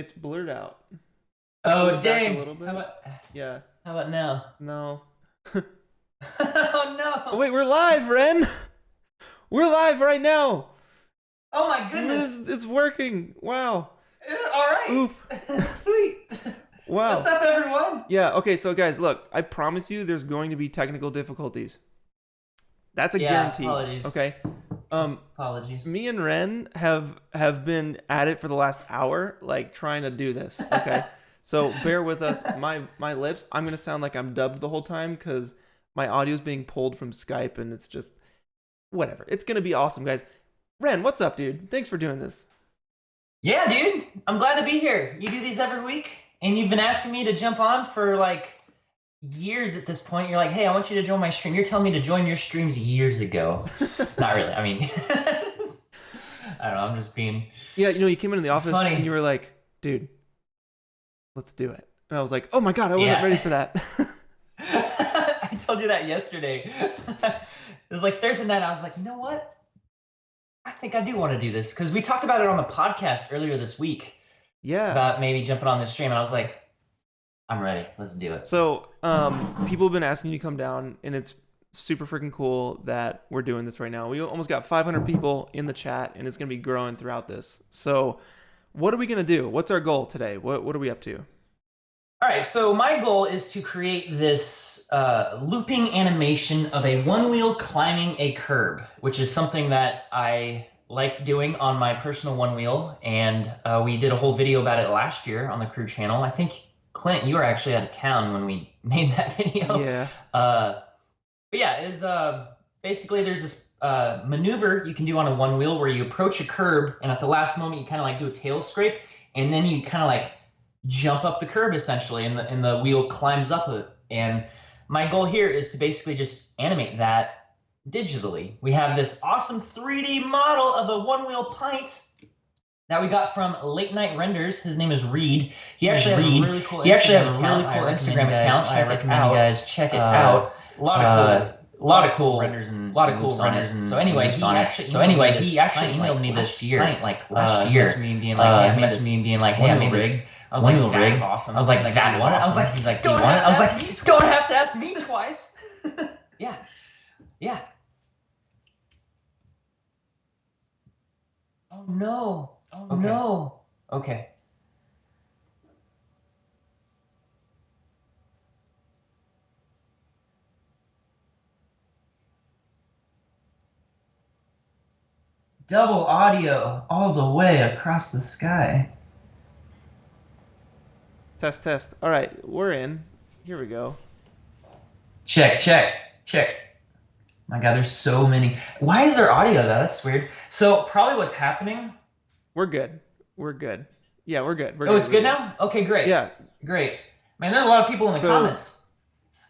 It's blurred out. Oh, dang. A little bit. Yeah. How about now? No. Oh, no. Oh, wait, we're live, Wren. We're live right now. Oh, my goodness. It's working. Wow. All right. Oof. Sweet. Wow. What's up, everyone? Yeah, okay, so guys, look, I promise you there's going to be technical difficulties. That's a guarantee. Apologies. Okay. Apologies. Me and Wren have been at it for the last hour, like trying to do this. Okay. So bear with us. My lips, I'm gonna sound like I'm dubbed the whole time because my audio is being pulled from Skype and it's just whatever. It's gonna be awesome, guys. Wren, what's up, dude? Thanks for doing this. Yeah, dude. I'm glad to be here. You do these every week, and you've been asking me to jump on for like years at this point. You're like, hey, I want you to join my stream. You're telling me to join your streams years ago. Not really. I mean, I don't know. I'm just being. Yeah, you came into the office funny. And you were like, dude, let's do it. And I was like, oh my God, I wasn't ready for that. I told you that yesterday. It was like Thursday night. I was like, you know what? I think I do want to do this because we talked about it on the podcast earlier this week. Yeah. About maybe jumping on this stream. And I was like, I'm ready. Let's do it. So, people have been asking you to come down, and it's super freaking cool that we're doing this right now. We almost got 500 people in the chat, and it's going to be growing throughout this. So, what are we going to do? What's our goal today? What are we up to? All right, so my goal is to create this looping animation of a OneWheel climbing a curb, which is something that I like doing on my personal OneWheel, and we did a whole video about it last year on the crew channel. I think, Clint, you were actually out of town when we made that video. Yeah. But yeah, it's basically there's this maneuver you can do on a OneWheel where you approach a curb, and at the last moment you kind of like do a tail scrape, and then you kind of like jump up the curb essentially, and the wheel climbs up it. And my goal here is to basically just animate that digitally. We have this awesome 3D model of a OneWheel pint that we got from Late Night Renders. His name is Reed. He actually has a really cool Instagram account. I recommend you guys check it out. A lot of cool renders and so anyway, he actually emailed me this year, like last year. He messaged me and being like, hey, I made this. I was like, that is awesome. I was like, that is awesome. I was like, he's like, do you want it? I was like, don't have to ask me twice. Yeah. Yeah. Oh no. Oh no. Okay. Double audio all the way across the sky. Test. All right, we're in. Here we go. Check. My God, there's so many. Why is there audio though? That's weird. So probably what's happening. We're good. Yeah, we're good. It's good now? Okay, great. Yeah. Great. Man, there are a lot of people in the comments.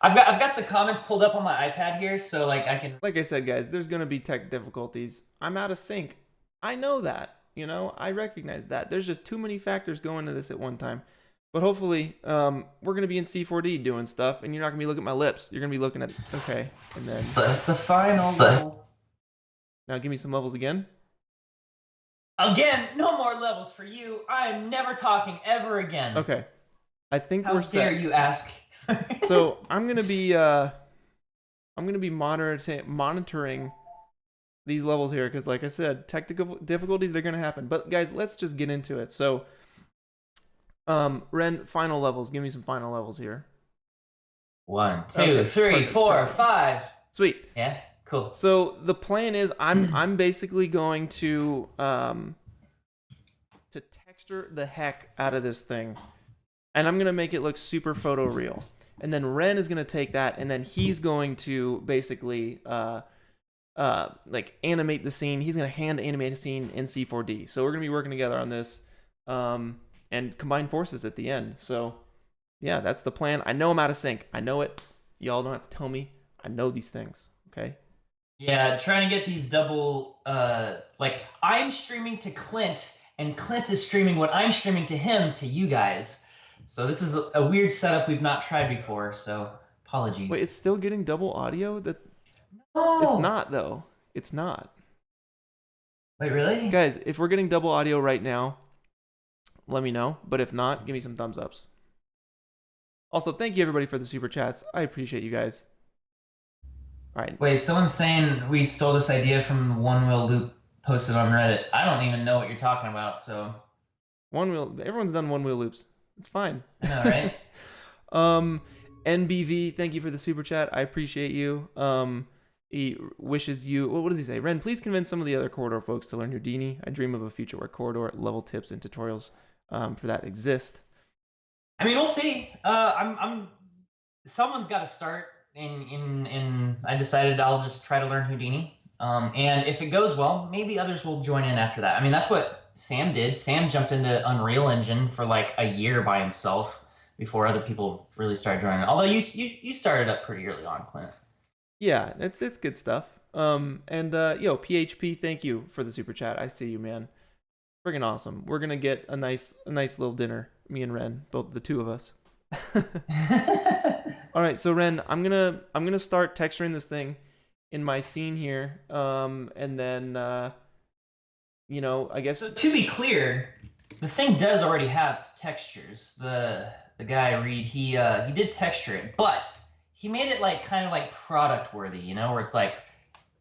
I've got the comments pulled up on my iPad here, so like I can. Like I said, guys, there's gonna be tech difficulties. I'm out of sync. I know that. I recognize that. There's just too many factors going into this at one time. But hopefully, we're gonna be in C4D doing stuff, and you're not gonna be looking at my lips. You're gonna be looking at and then. That's the final level. Now give me some levels again. Again, no more levels for you. I am never talking ever again. Okay, I think we're set. How dare you ask? So I'm gonna be monitoring these levels here because, like I said, technical difficulties, they're gonna happen. But guys, let's just get into it. So. Wren, final levels. Give me some final levels here. 1, 2, 3, 4, 5. Sweet. Yeah, cool. So the plan is I'm basically going to texture the heck out of this thing, and I'm gonna make it look super photoreal. And then Wren is gonna take that, and then he's going to basically like animate the scene. He's gonna hand animate a scene in C4D. So we're gonna be working together on this. And combine forces at the end. So, yeah, that's the plan. I know I'm out of sync. I know it. Y'all don't have to tell me. I know these things, okay? Yeah, trying to get these double, like, I'm streaming to Clint, and Clint is streaming what I'm streaming to him, to you guys. So this is a weird setup we've not tried before, so apologies. Wait, it's still getting double audio? No! It's not, though. It's not. Wait, really? Guys, if we're getting double audio right now, let me know. But if not, give me some thumbs ups. Also, thank you everybody for the super chats. I appreciate you guys. All right. Wait, someone's saying we stole this idea from OneWheel Loop posted on Reddit. I don't even know what you're talking about, so. OneWheel, everyone's done OneWheel loops. It's fine. I know, right? NBV, thank you for the super chat. I appreciate you. He wishes you, what does he say? Wren, please convince some of the other corridor folks to learn Houdini. I dream of a future where corridor level tips and tutorials for that exist. I mean, we'll see. Someone's got to start, and I decided I'll just try to learn Houdini. And if it goes well, maybe others will join in after that. I mean, that's what Sam did. Sam jumped into Unreal Engine for like a year by himself before other people really started joining. Although you started up pretty early on, Clint. Yeah, it's good stuff. PHP, thank you for the super chat. I see you, man. Friggin' awesome. We're gonna get a nice little dinner, me and Wren, both the two of us. All right, so Wren, I'm gonna start texturing this thing in my scene here, and then I guess. So to be clear, the thing does already have textures. The guy Reed, he did texture it, but he made it like kind of like product worthy, where it's like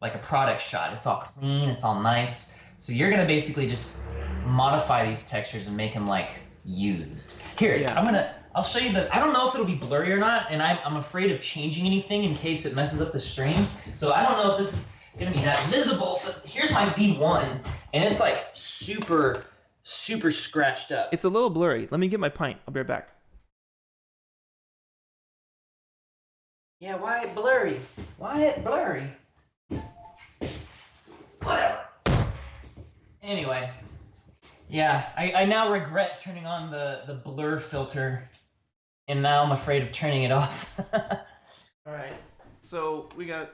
a product shot. It's all clean, it's all nice. So you're gonna basically just modify these textures and make them like used. Here, yeah. I'll show you I don't know if it'll be blurry or not, and I'm afraid of changing anything in case it messes up the stream. So I don't know if this is gonna be that visible, but here's my V1, and it's like super scratched up. It's a little blurry. Let me get my pint. I'll be right back. Yeah, why it blurry? Whatever. Anyway, yeah, I now regret turning on the blur filter, and now I'm afraid of turning it off. All right, so we got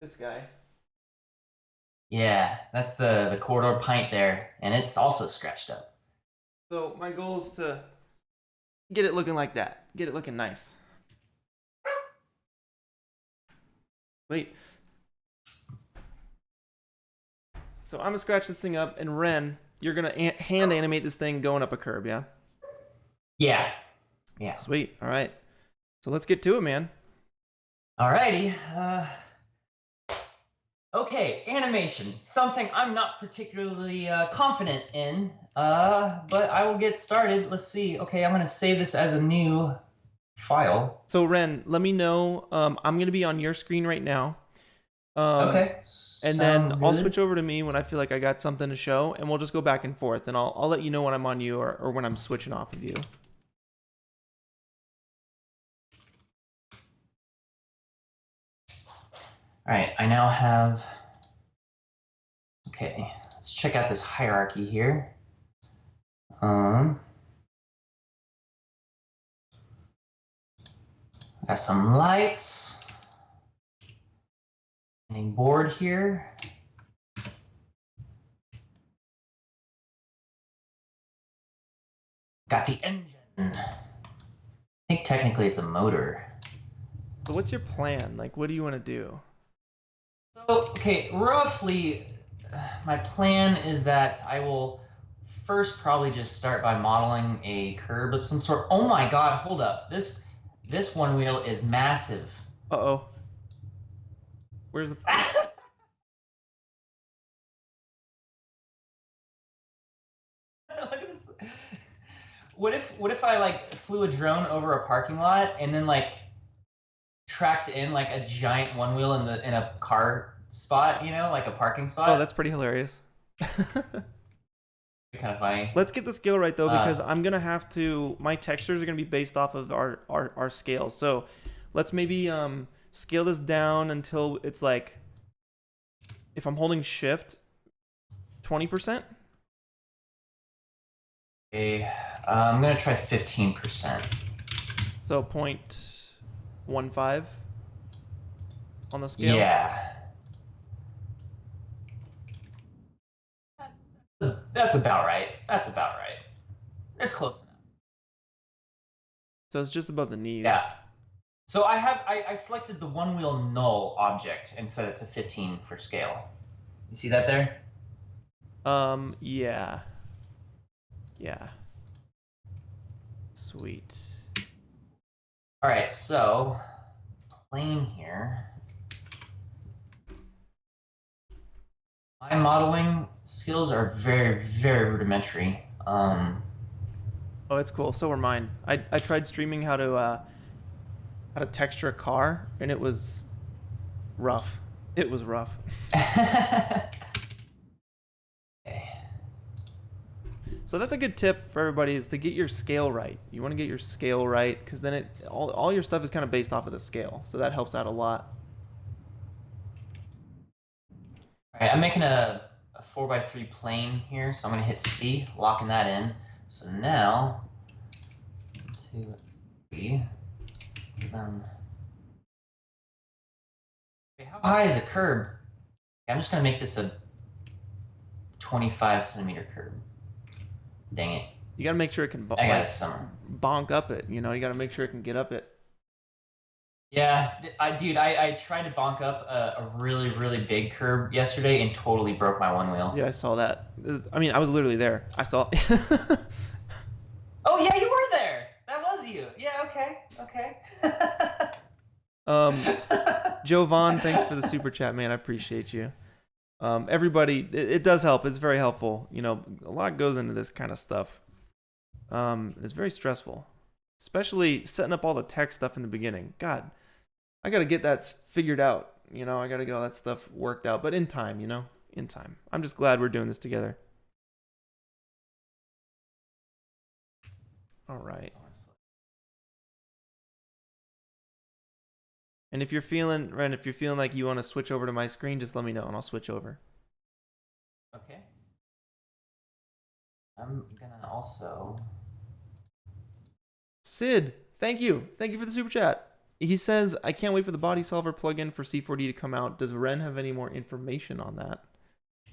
this guy. Yeah, that's the corridor pint there, and it's also scratched up. So my goal is to get it looking like that. Get it looking nice. Wait. So I'm gonna scratch this thing up, and Wren, you're gonna hand animate this thing going up a curb, yeah? Yeah. Sweet. All right. So let's get to it, man. Alrighty. Okay, animation. Something I'm not particularly confident in, but I will get started. Let's see. Okay, I'm gonna save this as a new file. So Wren, let me know. I'm gonna be on your screen right now. Okay. And then I'll switch over to me when I feel like I got something to show, and we'll just go back and forth, and I'll let you know when I'm on you or when I'm switching off of you. All right, I now have. Okay, let's check out this hierarchy here. Got some lights. A board here. Got the engine. I think technically it's a motor. So what's your plan? Like, what do you want to do? So, okay, roughly, my plan is that I will first probably just start by modeling a curb of some sort. Oh my God, hold up. This OneWheel is massive. Uh-oh. Where's the... Look at this. What if I like flew a drone over a parking lot and then like tracked in like a giant OneWheel in a car spot, like a parking spot? Oh, that's pretty hilarious. Kind of funny. Let's get the scale right though, because I'm gonna have to. My textures are gonna be based off of our scale. So let's maybe scale this down until it's like, if I'm holding shift, 20%. Okay, I'm gonna try 15%. So 0.15 on the scale. Yeah. That's about right. It's close enough. So it's just above the knees. Yeah. So I selected the OneWheel null object and set it to 15 for scale. You see that there? Yeah. Yeah. Sweet. All right, so plane here. My modeling skills are very, very rudimentary. Oh, it's cool. So were mine. I tried streaming how to texture a car, and it was rough. It was rough. Okay. So that's a good tip for everybody, is to get your scale right. You want to get your scale right, because then all your stuff is kind of based off of the scale. So that helps out a lot. All right, I'm making a 4x3 plane here, so I'm going to hit C, locking that in. So now, 1, 2, 3. Okay, how high is a curb? Okay, I'm just going to make this a 25 centimeter curb. Dang it. You got to make sure it can I got some. bonk up it. You know, you got to make sure it can get up it. Yeah, I tried to bonk up a really, really big curb yesterday and totally broke my OneWheel. Yeah, I saw that. I mean, I was literally there. I saw. Oh yeah, you were there. That was you. Yeah. Okay. Jovan, thanks for the super chat, man. I appreciate you. Everybody, it does help. It's very helpful. You know, a lot goes into this kind of stuff. It's very stressful, especially setting up all the tech stuff in the beginning. God, I got to get that figured out. You know, I got to get all that stuff worked out, but in time, you know, in time. I'm just glad we're doing this together. All right. And if you're feeling, Ren, if you're feeling like you want to switch over to my screen, just let me know and I'll switch over. Okay. I'm gonna also. Sid, thank you. Thank you for the super chat. He says, I can't wait for the body solver plugin for C4D to come out. Does Ren have any more information on that?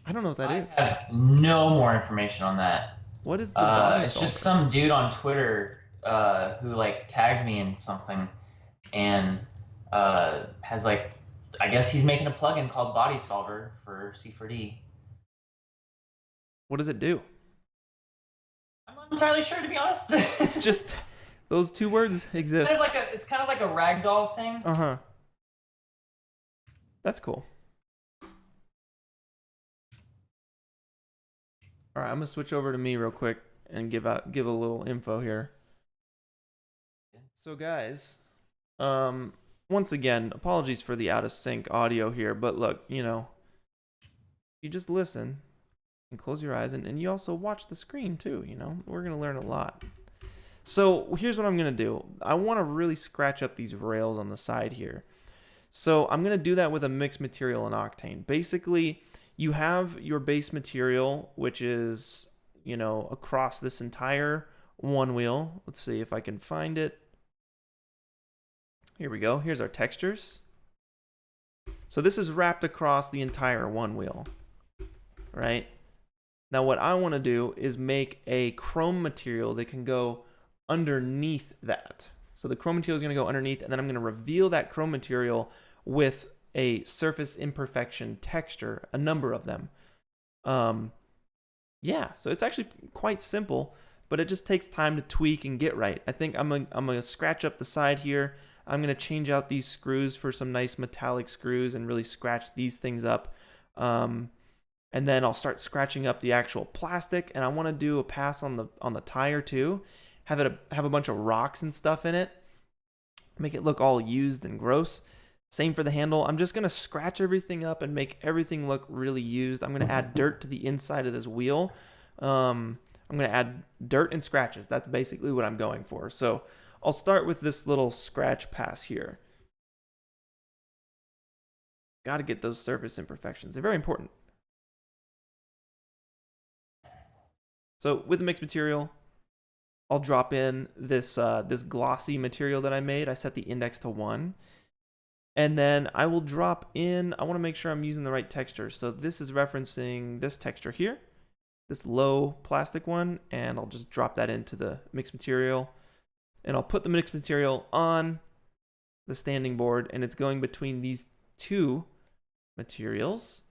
I don't know what that is. I have no more information on that. What is the body It's solver? just some dude on Twitter who like tagged me in something and has like, I guess he's making a plugin called Body Solver for C4D. What does it do? I'm not entirely sure, to be honest. It's just those two words exist. It's kind of like a ragdoll thing. Uh-huh. That's cool. All right, I'm gonna switch over to me real quick and give a little info here. So guys, once again, apologies for the out of sync audio here, but look, you know, you just listen and close your eyes, and you also watch the screen too. You know, we're gonna learn a lot. So here's what I'm gonna do. I want to really scratch up these rails on the side here. So I'm gonna do that with a mixed material in Octane. Basically, you have your base material, which is, you know, across this entire OneWheel. Let's see if I can find it. Here we go. Here's our textures. So this is wrapped across the entire OneWheel, right? Now what I want to do is make a chrome material that can go underneath that. So the chrome material is going to go underneath, and then I'm going to reveal that chrome material with a surface imperfection texture, a number of them. Yeah, so it's actually quite simple, but it just takes time to tweak and get right. I think I'm gonna scratch up the side here. I'm gonna change out these screws for some nice metallic screws and really scratch these things up. And then I'll start scratching up the actual plastic, and I want to do a pass on the tire too. Have a bunch of rocks and stuff in it. Make it look all used and gross. Same for the handle. I'm just going to scratch everything up and make everything look really used. I'm going to add dirt to the inside of this wheel. I'm going to add dirt and scratches. That's basically what I'm going for. So I'll start with this little scratch pass here. Got to get those surface imperfections. They're very important. So with the mixed material, I'll drop in this this glossy material that I made. I set the index to 1. And then I will drop in, I want to make sure I'm using the right texture. So this is referencing this texture here, this low plastic one, and I'll just drop that into the mixed material. And I'll put the mixed material on the standing board, and it's going between these two materials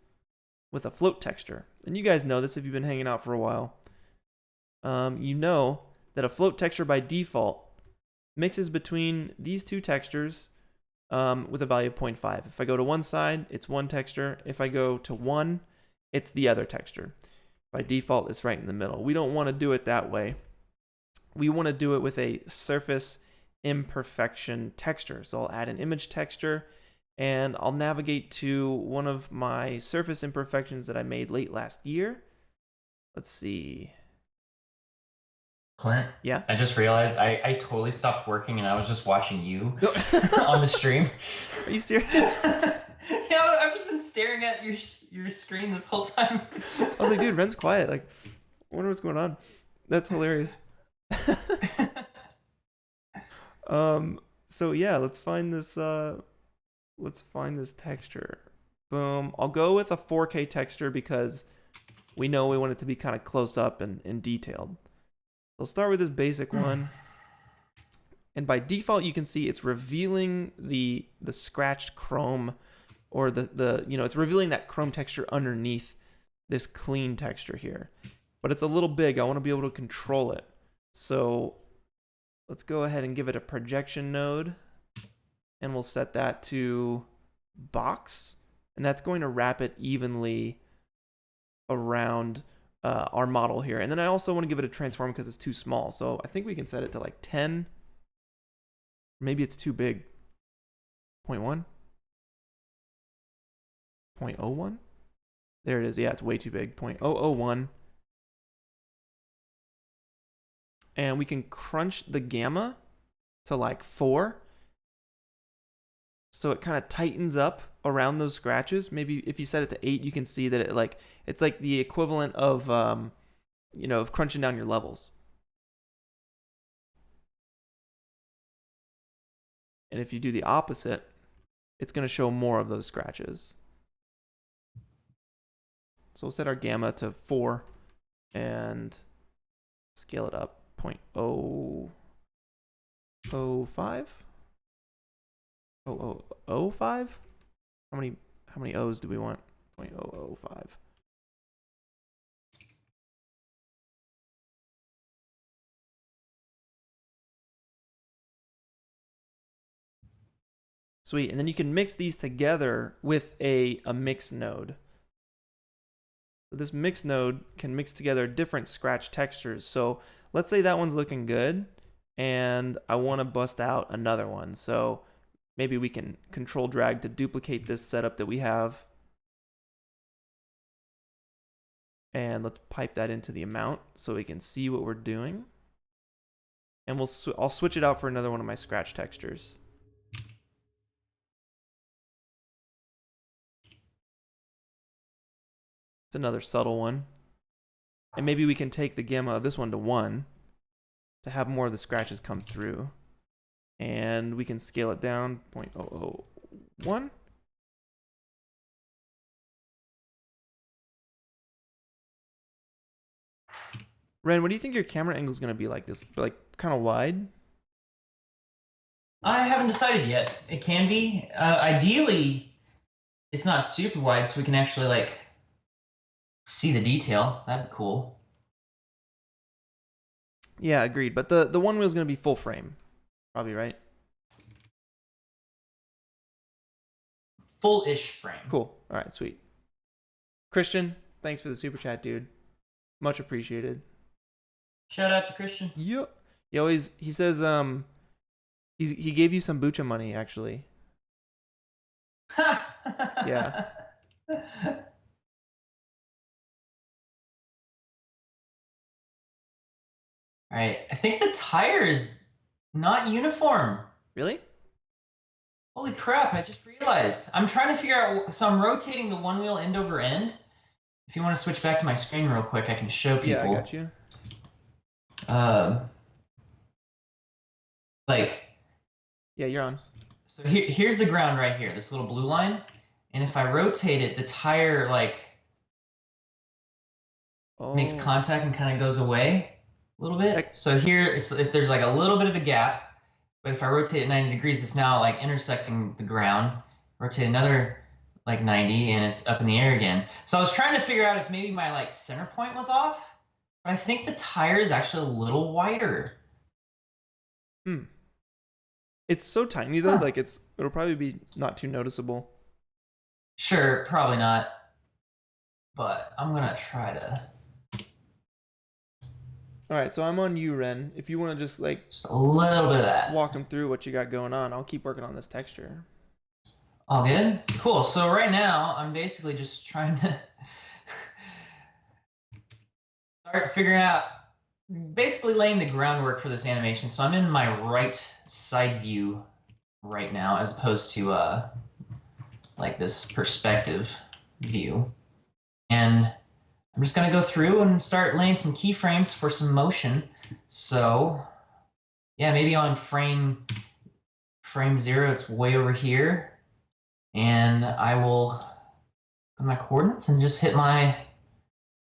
with a float texture. and you guys know this if you've been hanging out for a while, you know that a float texture by default mixes between these two textures with a value of 0.5. If I go to one side, it's one texture. If I go to 1, it's the other texture. By default, it's right in the middle. We don't want to do it that way. We want to do it with a surface imperfection texture. So I'll add an image texture, and I'll navigate to one of my surface imperfections that I made late last year. Let's see. Clint? Yeah? I just realized I totally stopped working and I was just watching you on the stream. Are you serious? Yeah, I've just been staring at your screen this whole time. I was like, dude, Wren's quiet. Like, I wonder what's going on. That's hilarious. So yeah, let's find this texture. Boom. I'll go with a 4K texture because we know we want it to be kind of close up and detailed. I'll start with this basic one. And by default, you can see it's revealing the scratched chrome, or the it's revealing that chrome texture underneath this clean texture here. But it's a little big. I want to be able to control it. So let's go ahead and give it a projection node, and we'll set that to box, and that's going to wrap it evenly around our model here. And then I also want to give it a transform because it's too small. So I think we can set it to like 10. Maybe it's too big. 0.1? 0.01? There it is. Yeah, it's way too big. 0.001. And we can crunch the gamma to like 4. So it kind of tightens up around those scratches. Maybe if you set it to 8, you can see that it's like the equivalent of of crunching down your levels. And if you do the opposite, it's going to show more of those scratches. So we'll set our gamma to 4 and scale it up 0.005. 0.005? How many O's do we want? 0.005. Sweet. And then you can mix these together with a mix node. So this mix node can mix together different scratch textures. So let's say that one's looking good and I want to bust out another one. So maybe we can control drag to duplicate this setup that we have. And let's pipe that into the amount so we can see what we're doing. And I'll switch it out for another one of my scratch textures. It's another subtle one. And maybe we can take the gamma of this one to 1 to have more of the scratches come through. And we can scale it down 0.001. Wren, what do you think your camera angle is going to be like this? Like kind of wide? I haven't decided yet. It can be. Ideally, it's not super wide, so we can actually like see the detail. That'd be cool. Yeah, agreed. But the OneWheel is going to be full frame. Probably, right? Full-ish frame. Cool. All right, sweet. Christian, thanks for the super chat, dude. Much appreciated. Shout out to Christian. Yep. He says he gave you some bucha money actually. Yeah. All right. I think the tire is not uniform. Really? Holy crap, I just realized. I'm trying to figure out, so I'm rotating the OneWheel end over end. If you want to switch back to my screen real quick, I can show people. Yeah, I got you. Yeah, you're on. So here's the ground right here, this little blue line. And if I rotate it, the tire makes contact and kind of goes away a little bit. So here there's like a little bit of a gap, but if I rotate it 90 degrees, it's now like intersecting the ground. Rotate another like 90 and it's up in the air again. So I was trying to figure out if maybe my like center point was off, but I think the tire is actually a little wider. It's so tiny though, like it'll probably be not too noticeable. Sure, probably not. But I'm gonna try to. All right, so I'm on you, Ren. If you want to just like Just a little bit of that. walk them through what you got going on, I'll keep working on this texture. All good? Cool. So right now, I'm basically just trying to start figuring out, basically laying the groundwork for this animation. So I'm in my right side view right now, as opposed to like this perspective view. And I'm just gonna go through and start laying some keyframes for some motion. So yeah, maybe on frame 0, it's way over here. And I will go my coordinates and just hit my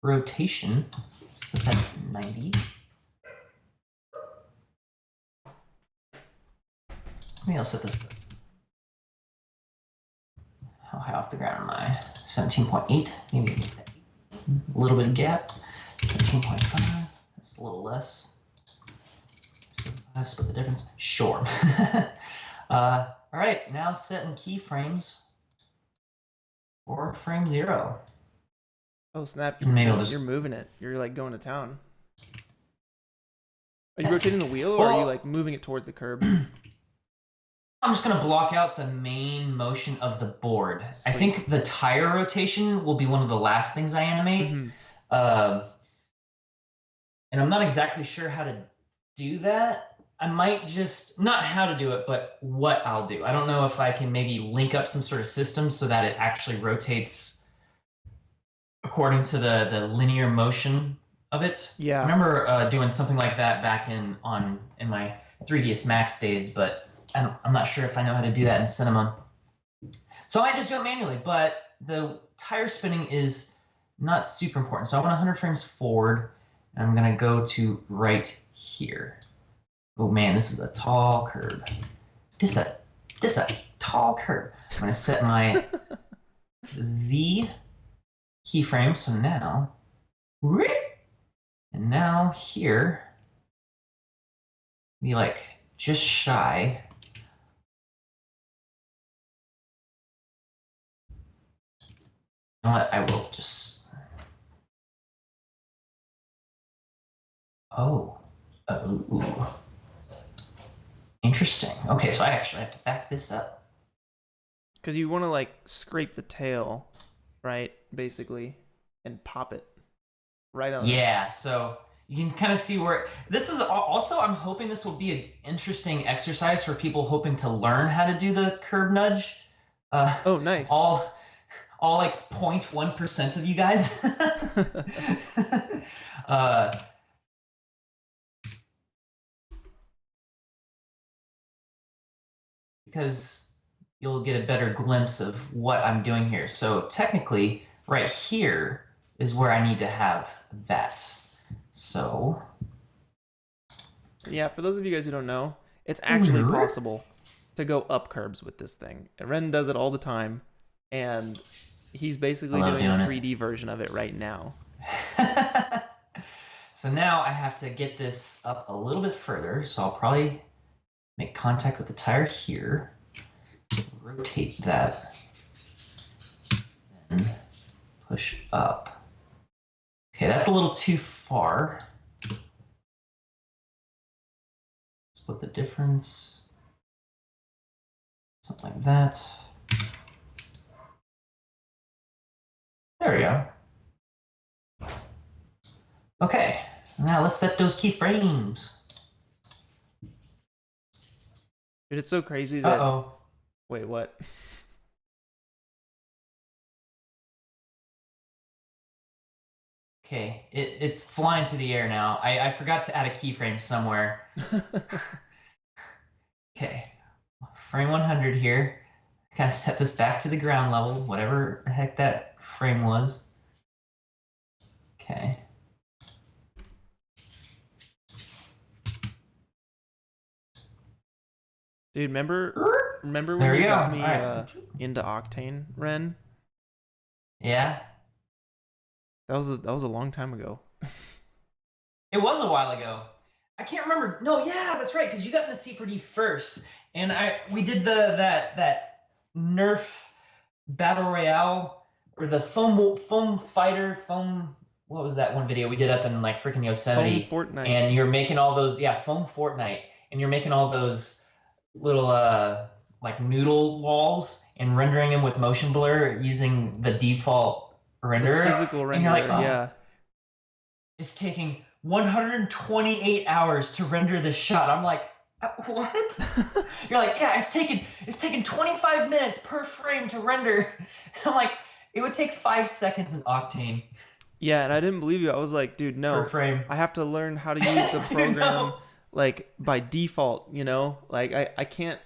rotation. So that's 90. Maybe I'll set this. How high off the ground am I? 17.8. Maybe a little bit of gap. 17.5. That's a little less. 75. Split the difference. Sure. All right. Now setting keyframes for frame 0. Oh snap! Maybe You're moving it. You're like going to town. Are you rotating the wheel, or are you like moving it towards the curb? I'm just gonna block out the main motion of the board. Sweet. I think the tire rotation will be one of the last things I animate. And I'm not exactly sure how to do that. I might just, not how to do it, but what I'll do. I don't know if I can maybe link up some sort of system so that it actually rotates according to the linear motion of it. Yeah. I remember doing something like that back in my 3ds Max days, but I'm not sure if I know how to do that in Cinema. So I might just do it manually, but the tire spinning is not super important. So I want 100 frames forward, and I'm gonna go to right here. Oh man, this is a tall curve. This a tall curve. I'm gonna set my Z keyframe. So now, and now here, be like just shy. You know what? I will just. Oh. Interesting. Okay, so I actually have to back this up. Because you want to like scrape the tail, right? Basically, and pop it right on. Yeah, so you can kind of see where this is. Also, I'm hoping this will be an interesting exercise for people hoping to learn how to do the curb nudge. Oh, nice. All like 0.1% of you guys. Because you'll get a better glimpse of what I'm doing here. So technically, right here is where I need to have that. So yeah, for those of you guys who don't know, it's actually possible to go up curbs with this thing. And Ren does it all the time, and he's basically doing a 3D version of it right now. So now I have to get this up a little bit further. So I'll probably make contact with the tire here, rotate that, and push up. Okay, that's a little too far. Split the difference. Something like that. There we go. Okay, now let's set those keyframes. Dude, it's so crazy that... Uh-oh. Wait, what? Okay, it's flying through the air now. I forgot to add a keyframe somewhere. Okay, frame 100 here. Gotta set this back to the ground level, whatever the heck that frame was. Okay. Dude, remember Remember when There we you go. got me All right. into Octane, Ren? Yeah. That was a long time ago. It was a while ago. I can't remember. No, yeah, that's right. Because you got into C4D first, and we did that Nerf battle royale or the foam fighter foam. What was that one video we did up in like freaking Yosemite? Foam Fortnite. And you're making all those foam Fortnite, and you're making all those little like noodle walls and rendering them with motion blur using the default renderer. The physical renderer, and you're like, oh, yeah. it's taking 128 hours to render this shot. I'm like, what? You're like, yeah, it's taking 25 minutes per frame to render. I'm like, it would take 5 seconds in Octane. Yeah, and I didn't believe you. I was like, dude, no. Per frame. I have to learn how to use the program no. like by default, you know? Like I can't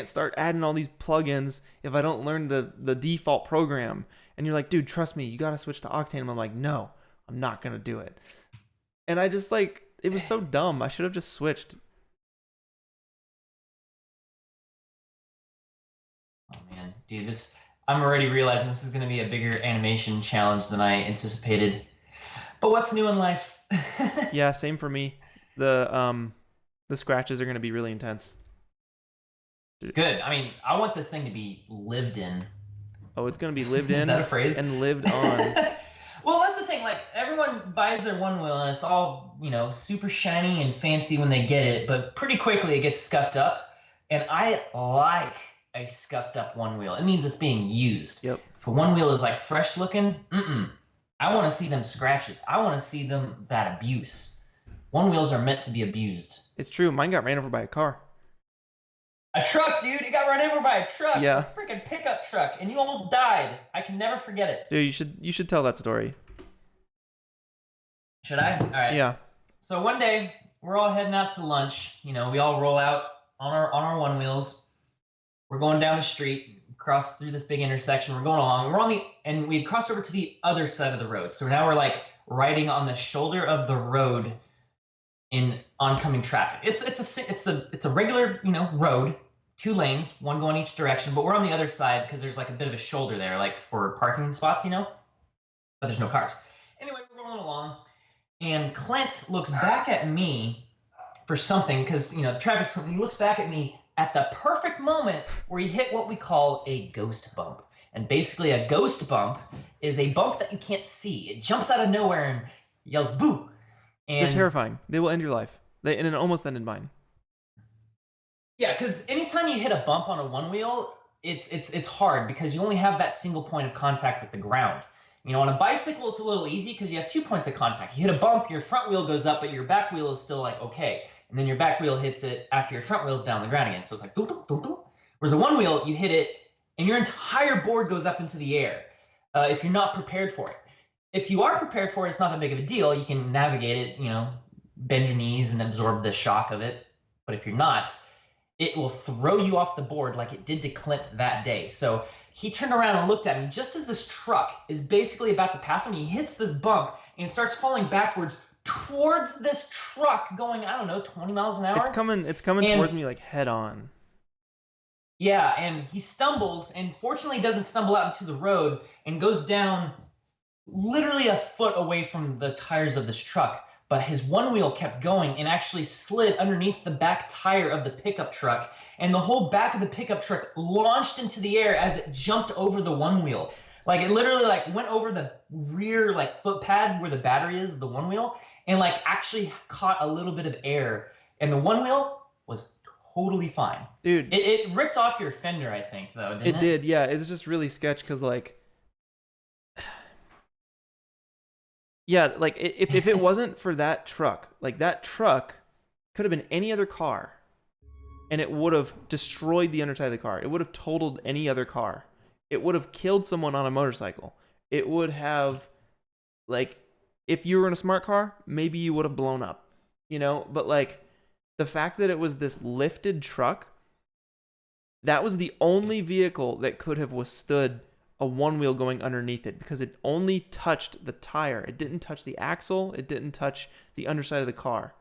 start adding all these plugins if I don't learn the default program. And you're like, dude, trust me, you got to switch to Octane. And I'm like, no, I'm not going to do it. And I just like, it was so dumb. I should have just switched. Oh man, dude, I'm already realizing this is going to be a bigger animation challenge than I anticipated. But what's new in life? Yeah, same for me. The scratches are going to be really intense. Good. I mean, I want this thing to be lived in. Oh, it's going to be lived in. Is that a phrase? And lived on. Well, that's the thing. Like, everyone buys their OneWheel and it's all, super shiny and fancy when they get it, but pretty quickly it gets scuffed up. And I like a scuffed up OneWheel. It means it's being used. Yep. If a OneWheel is like fresh looking, I want to see them scratches. I want to see them that abuse. OneWheels are meant to be abused. It's true. Mine got ran over by a car. A truck, dude. It got run over by a truck. Yeah. A freaking pickup truck, and you almost died. I can never forget it. Dude, you should tell that story. Should I? All right. Yeah. So one day we're all heading out to lunch. We all roll out on our OneWheels. We're going down the street, cross through this big intersection. We're going along. And we had crossed over to the other side of the road. So now we're like riding on the shoulder of the road in oncoming traffic. It's a regular road, 2 lanes, one going each direction, but we're on the other side because there's like a bit of a shoulder there, like for parking spots, but there's no cars. Anyway, we're going along, and Clint looks back at me for something because traffic's something. He looks back at me at the perfect moment where he hit what we call a ghost bump. And basically, a ghost bump is a bump that you can't see. It jumps out of nowhere and yells "boo." And they're terrifying. They will end your life. And it almost ended mine. Yeah, because anytime you hit a bump on a OneWheel, it's hard because you only have that single point of contact with the ground. On a bicycle, it's a little easy because you have 2 points of contact. You hit a bump, your front wheel goes up, but your back wheel is still like okay, and then your back wheel hits it after your front wheel's down the ground again. So it's like doo doo doo doo. Whereas a OneWheel, you hit it, and your entire board goes up into the air. If you're not prepared for it. If you are prepared for it, it's not that big of a deal. You can navigate it, bend your knees and absorb the shock of it. But if you're not, it will throw you off the board like it did to Clint that day. So he turned around and looked at me just as this truck is basically about to pass him. He hits this bump and starts falling backwards towards this truck going, 20 miles an hour. It's coming towards me like head on. Yeah, and he stumbles, and fortunately doesn't stumble out into the road and goes down literally a foot away from the tires of this truck. But his OneWheel kept going and actually slid underneath the back tire of the pickup truck, and the whole back of the pickup truck launched into the air as it jumped over the OneWheel. Like it literally went over the rear foot pad where the battery is of the OneWheel, and actually caught a little bit of air, and the OneWheel was totally fine. Dude, it ripped off your fender, I think, though, didn't it? It did, yeah. It's just really sketch because yeah, if it wasn't for that truck, that truck could have been any other car, and it would have destroyed the underside of the car. It would have totaled any other car. It would have killed someone on a motorcycle. It would have, if you were in a smart car, maybe you would have blown up, But the fact that it was this lifted truck, that was the only vehicle that could have withstood a OneWheel going underneath it because it only touched the tire. It didn't touch the axle. It didn't touch the underside of the car.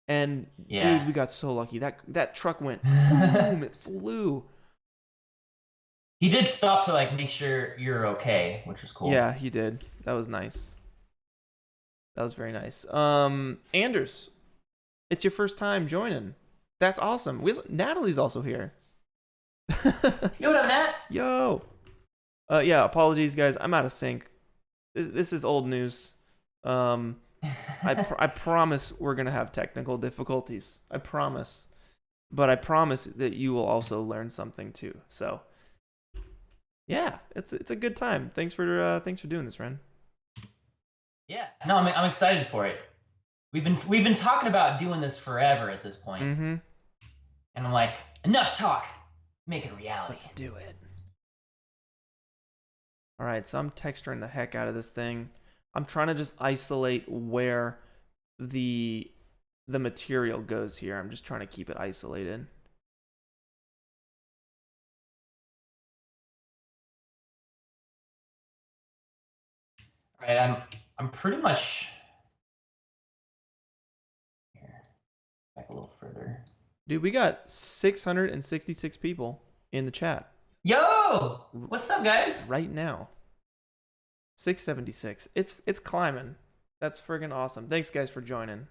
And dude, we got so lucky. That truck went boom, it flew. He did stop to like make sure you're okay, which was cool. Yeah, he did. That was nice. That was very nice. Anders, it's your first time joining. That's awesome. Natalie's also here. Yo, what up, Nat? Yo. Yeah, apologies, guys. I'm out of sync. This is old news. I promise we're gonna have technical difficulties. I promise, but I promise that you will also learn something too. So, yeah, it's a good time. Thanks for doing this, Wren. Yeah, no, I'm excited for it. We've been talking about doing this forever at this point, Mm-hmm. and I'm like, enough talk, make it a reality. Let's do it. All right, so I'm texturing the heck out of this thing. I'm trying to just isolate where the material goes here. I'm just trying to keep it isolated. All right, I'm pretty much here. Back a little further. Dude, we got 666 people in the chat. Yo, what's up, guys? Right now. 676. It's climbing. That's friggin' awesome. Thanks, guys, for joining.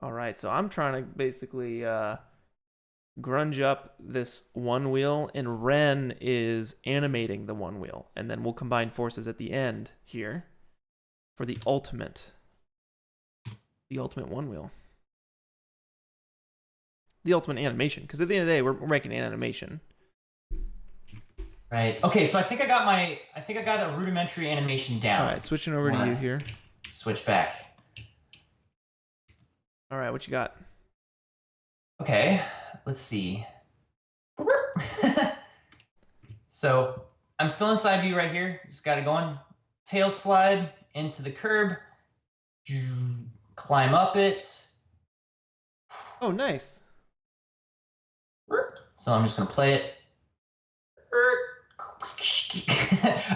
All right, so I'm trying to basically grunge up this OneWheel, and Wren is animating the OneWheel, and then we'll combine forces at the end here for the ultimate OneWheel. The ultimate animation, because at the end of the day, we're making an animation. Right. Okay, so I think I got a rudimentary animation down. All right, switching over to you here. Switch back. All right, what you got? Okay, let's see. So I'm still inside view right here. Just got it going. Tail slide into the curb. Climb up it. Oh, nice. So I'm just gonna play it.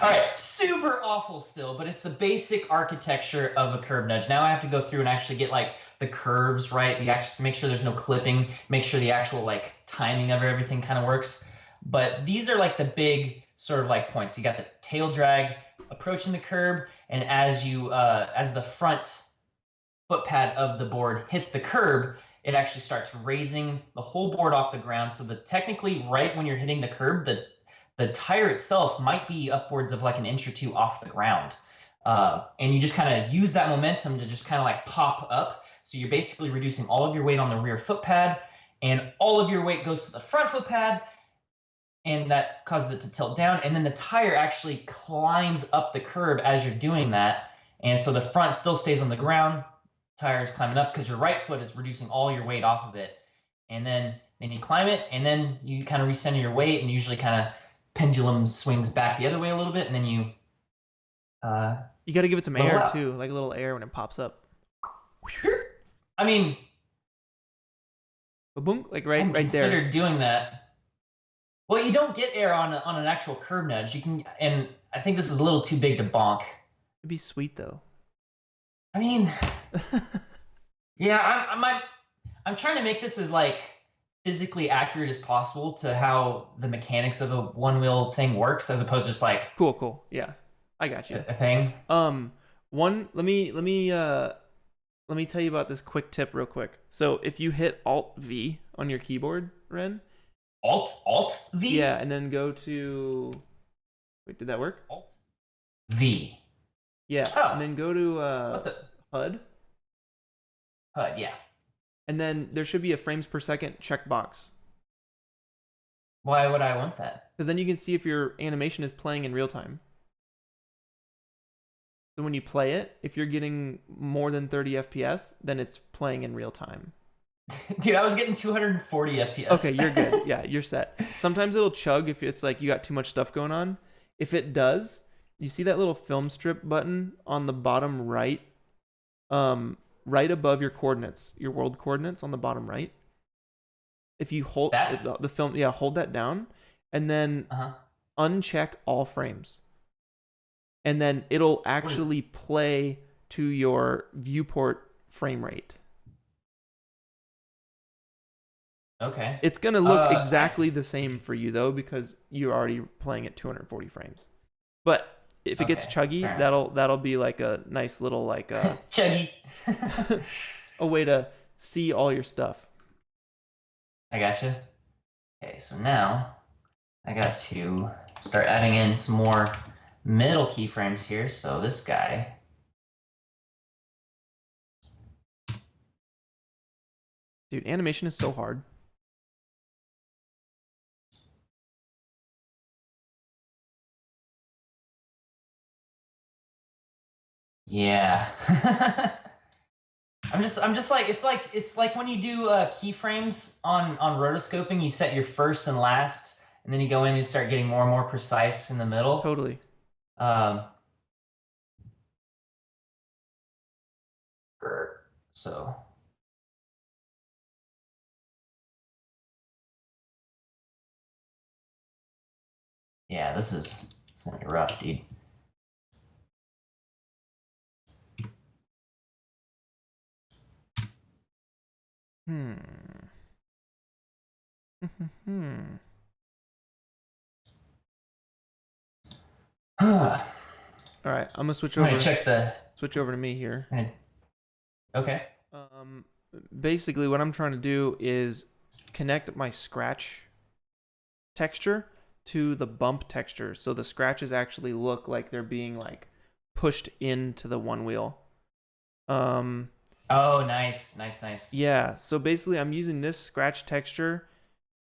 All right, super awful still, but it's the basic architecture of a curb nudge. Now I have to go through and actually get like the curves right, make sure there's no clipping, make sure the actual like timing of everything kind of works. But these are like the big sort of like points. You got the tail drag approaching the curb, and as the front foot pad of the board hits the curb, it actually starts raising the whole board off the ground. So technically right when you're hitting the curb, the tire itself might be upwards of like an inch or two off the ground. And you just kind of use that momentum to just kind of like pop up. So you're basically reducing all of your weight on the rear foot pad, and all of your weight goes to the front foot pad, and that causes it to tilt down. And then the tire actually climbs up the curb as you're doing that. And so the front still stays on the ground, tire is climbing up because your right foot is reducing all your weight off of it. And then you climb it, and then you kind of recenter your weight, and usually kind of pendulum swings back the other way a little bit, and then you got to give it some air too, like a little air when it pops up. I mean, boom, like right there. Considered doing that. Well, you don't get air on an actual curb nudge. You can, and I think this is a little too big to bonk. It'd be sweet though. I mean, yeah, I'm trying to make this as like physically accurate as possible to how the mechanics of a OneWheel thing works, as opposed to just like cool. Yeah, I got you. A thing. Let me tell you about this quick tip real quick. So if you hit Alt V on your keyboard, Wren. Alt V? Yeah, and then go to... Wait, did that work? Alt V. Yeah, and then go to HUD. HUD, yeah. And then there should be a frames per second checkbox. Why would I want that? Because then you can see if your animation is playing in real time. So when you play it, if you're getting more than 30 FPS, then it's playing in real time. Dude, I was getting 240 FPS. Okay, you're good. Yeah, you're set. Sometimes it'll chug if it's like you got too much stuff going on. If it does, you see that little film strip button on the bottom right? Right above your coordinates, your world coordinates on the bottom right. If you hold the film, yeah, hold that down, and then uncheck all frames. And then it'll actually play to your viewport frame rate. Okay. It's gonna look exactly the same for you though, because you're already playing at 240 frames. But if it gets Okay. chuggy, Fair enough. that'll be like a nice little like Chuggy. a way to see all your stuff. I gotcha. Okay, so now I got to start adding in some more middle keyframes here. So this guy. Dude, animation is so hard. Yeah. I'm just like it's like when you do keyframes on rotoscoping, you set your first and last, and then you go in and start getting more and more precise in the middle. Totally. Um, so yeah, it's gonna be rough, dude. All right, I'm gonna switch over. Check the. Switch over to me here. Okay. Basically, what I'm trying to do is connect my scratch texture to the bump texture, so the scratches actually look like they're being like pushed into the OneWheel. Oh, nice. Yeah. So basically, I'm using this scratch texture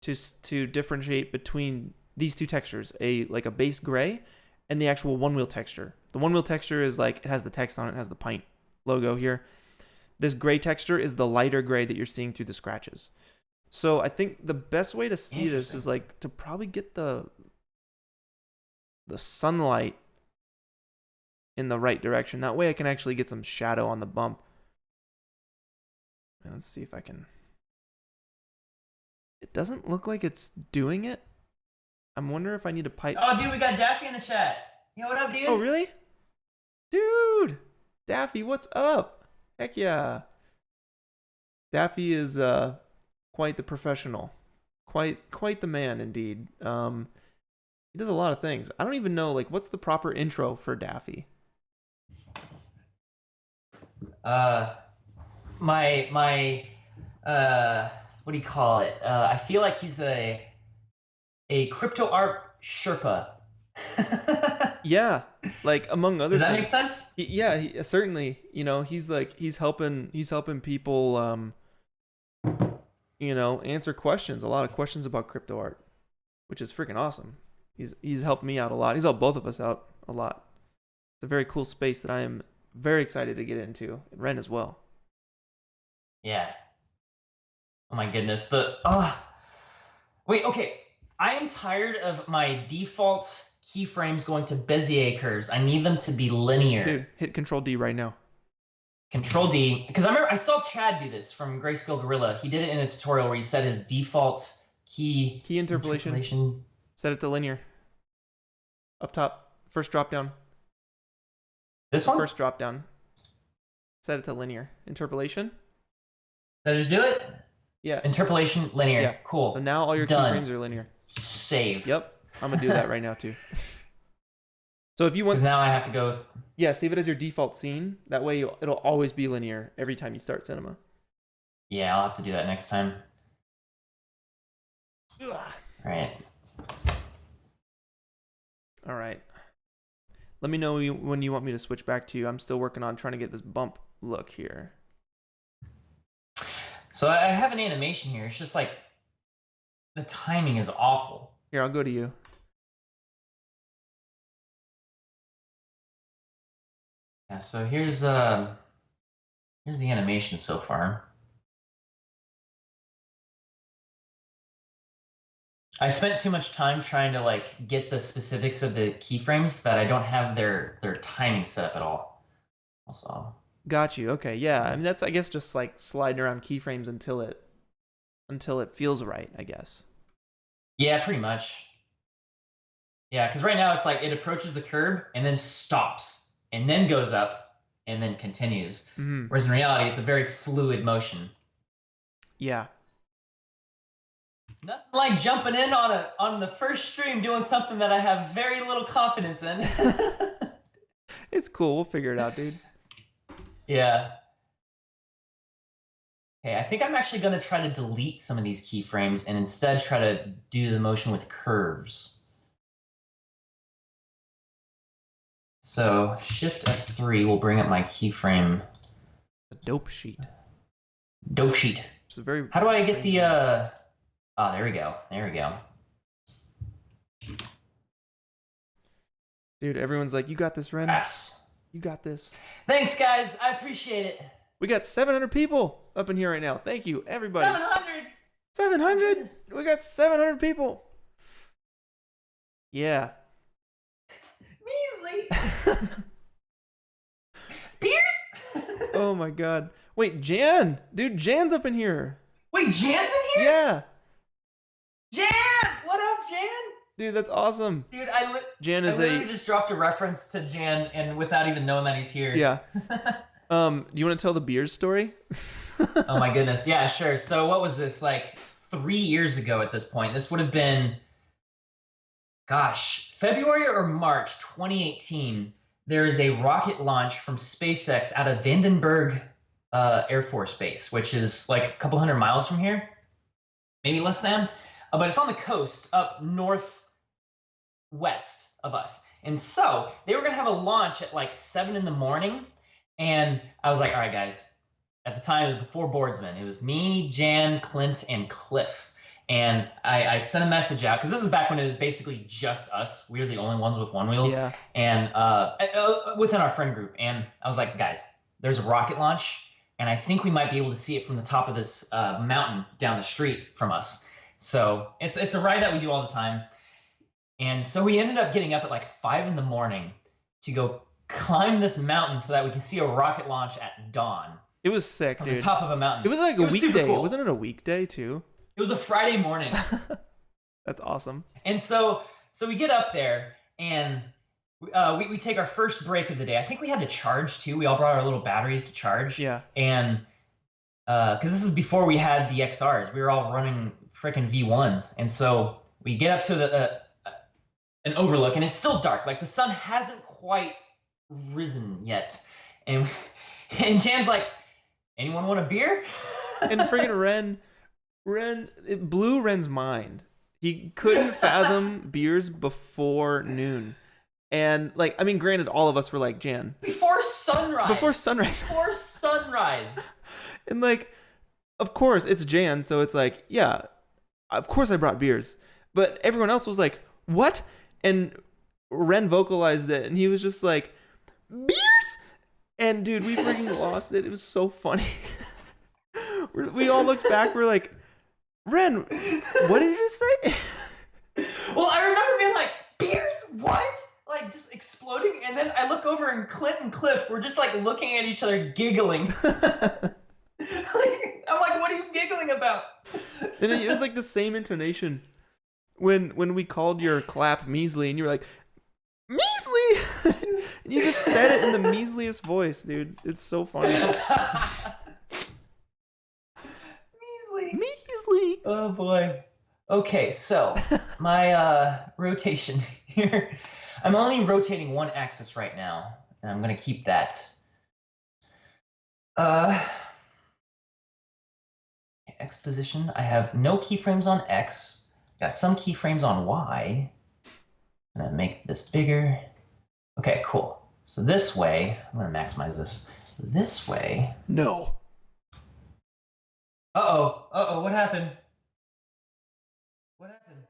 to differentiate between these two textures, like a base gray and the actual OneWheel texture. The OneWheel texture is like, it has the text on it, it has the pint logo here. This gray texture is the lighter gray that you're seeing through the scratches. So I think the best way to see this is like to probably get the sunlight in the right direction. That way I can actually get some shadow on the bump. Let's see if I can. It doesn't look like it's doing it. I'm wondering if I need to pipe. Oh, dude, we got Daffy in the chat. Yo, what up, dude? Oh, really? Dude! Daffy, what's up? Heck yeah. Daffy is quite the professional. Quite the man, indeed. He does a lot of things. I don't even know, like, what's the proper intro for Daffy? My what do you call it? I feel like he's a crypto art Sherpa. Yeah, like among other Does that things. make sense? Yeah, certainly. You know, he's helping people answer questions, a lot of questions about crypto art, which is freaking awesome. He's helped me out a lot. He's helped both of us out a lot. It's a very cool space that I am very excited to get into, and Wren as well. Yeah. Oh my goodness. Wait, okay. I am tired of my default keyframes going to Bezier curves. I need them to be linear. Dude, hit Control D right now. Control D, because I remember I saw Chad do this from Grayscale Gorilla. He did it in a tutorial where he set his default key interpolation. Set it to linear. Up top, first drop down. This one? First drop down. Set it to linear. Interpolation. Did I just do it? Yeah. Interpolation, linear. Yeah. Cool. So now all your keyframes are linear. Save. Yep. I'm gonna do that right now too. So if you want, because now I have to go with... Yeah, save it as your default scene. That way it'll always be linear every time you start cinema. Yeah, I'll have to do that next time. Right. All right. Let me know when you want me to switch back to you. I'm still working on trying to get this bump look here. So I have an animation here. It's just like the timing is awful. Here, I'll go to you. Yeah, so here's the animation so far. I spent too much time trying to like get the specifics of the keyframes that I don't have their timing set up at all. Also. Got you. Okay, yeah. I mean that's I guess just like sliding around keyframes until it feels right, I guess. Yeah, pretty much. Yeah, because right now it's like it approaches the curb and then stops and then goes up and then continues. Mm-hmm. Whereas in reality, it's a very fluid motion. Yeah. Nothing like jumping in on the first stream doing something that I have very little confidence in. It's cool. We'll figure it out, dude. Yeah. Okay, I think I'm actually going to try to delete some of these keyframes and instead try to do the motion with curves. So Shift F3 will bring up my keyframe. A dope sheet. Dope sheet. It's a very. How do I get the? Oh, there we go. There we go. Dude, everyone's like, "You got this, Wren. Yes. You got this." Thanks, guys. I appreciate it. We got 700 people up in here right now. Thank you, everybody. 700. 700. We got 700 people. Yeah. Measly. Pierce. Oh my God. Wait, Jan. Dude, Jan's up in here. Wait, Jan's in here? Yeah. Jan! What up, Jan? Dude, that's awesome. Dude, Jan I is literally just dropped a reference to Jan and without even knowing that he's here. Yeah. Do you want to tell the beers story? Oh my goodness. Yeah, sure. So what was this? Like 3 years ago at this point. This would have been, gosh, February or March 2018. There is a rocket launch from SpaceX out of Vandenberg Air Force Base, which is like a couple hundred miles from here, maybe less than. But it's on the coast up northwest of us. And so they were going to have a launch at like 7 in the morning. And I was like, all right, guys. At the time, it was the 4 boardsmen. It was me, Jan, Clint, and Cliff. And I sent a message out, because this is back when it was basically just us. We were the only ones with OneWheels. Yeah. And within our friend group. And I was like, guys, there's a rocket launch. And I think we might be able to see it from the top of this mountain down the street from us. So it's a ride that we do all the time. And so we ended up getting up at like 5 in the morning to go climb this mountain so that we could see a rocket launch at dawn. It was sick, on dude. the top of a mountain. It was like a weekday. Cool. Wasn't it a weekday too? It was a Friday morning. That's awesome. And so we get up there and we take our first break of the day. I think we had to charge too. We all brought our little batteries to charge. Yeah. And because this is before we had the XRs, we were all running freaking V1s. And so we get up to an overlook, and it's still dark. Like the sun hasn't quite risen yet. And Jan's like, anyone want a beer? And friggin' Wren, it blew Wren's mind. He couldn't fathom beers before noon. And like, I mean, granted, all of us were like, Jan. Before sunrise. Before sunrise. Before sunrise. And like, of course, it's Jan, so it's like, yeah, of course I brought beers. But everyone else was like, what? And Wren vocalized it, and he was just like, beers? And dude, we freaking lost it. It was so funny. We all looked back, we're like, Wren, what did you just say? Well, I remember being like, beers? What? Like just exploding. And then I look over and Clint and Cliff were just like looking at each other, giggling. I'm like, what are you giggling about? And it was like the same intonation when we called your clap measly, and you were like, measly! And you just said it in the measliest voice, dude. It's so funny. Measly! Oh boy. Okay, so my rotation here. I'm only rotating one axis right now, and I'm gonna keep that. X position. I have no keyframes on X. Got some keyframes on Y. I'm gonna make this bigger. Okay, cool. So this way, I'm gonna maximize this. This way. No. Uh-oh, what happened? What happened?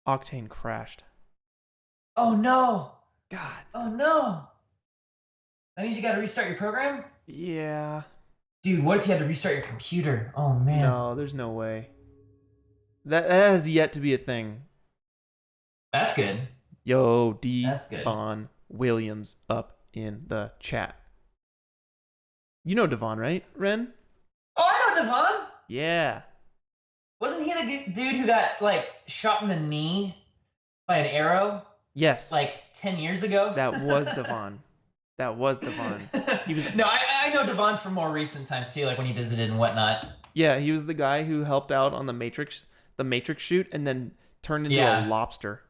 Octane crashed. Oh no! God. Oh no! That means you gotta restart your program? Yeah. Dude, what if you had to restart your computer? Oh man. No, there's no way. That has yet to be a thing. That's good. Yo, That's good. Devon Williams up in the chat. You know Devon, right, Wren? Oh, I know Devon! Yeah. Wasn't he the dude who got, like, shot in the knee by an arrow? Yes. Like, 10 years ago? That was Devon. That was Devon. He was. No, I know Devon from more recent times, too, like when he visited and whatnot. Yeah, he was the guy who helped out on the Matrix the Matrix shoot and then turned into a lobster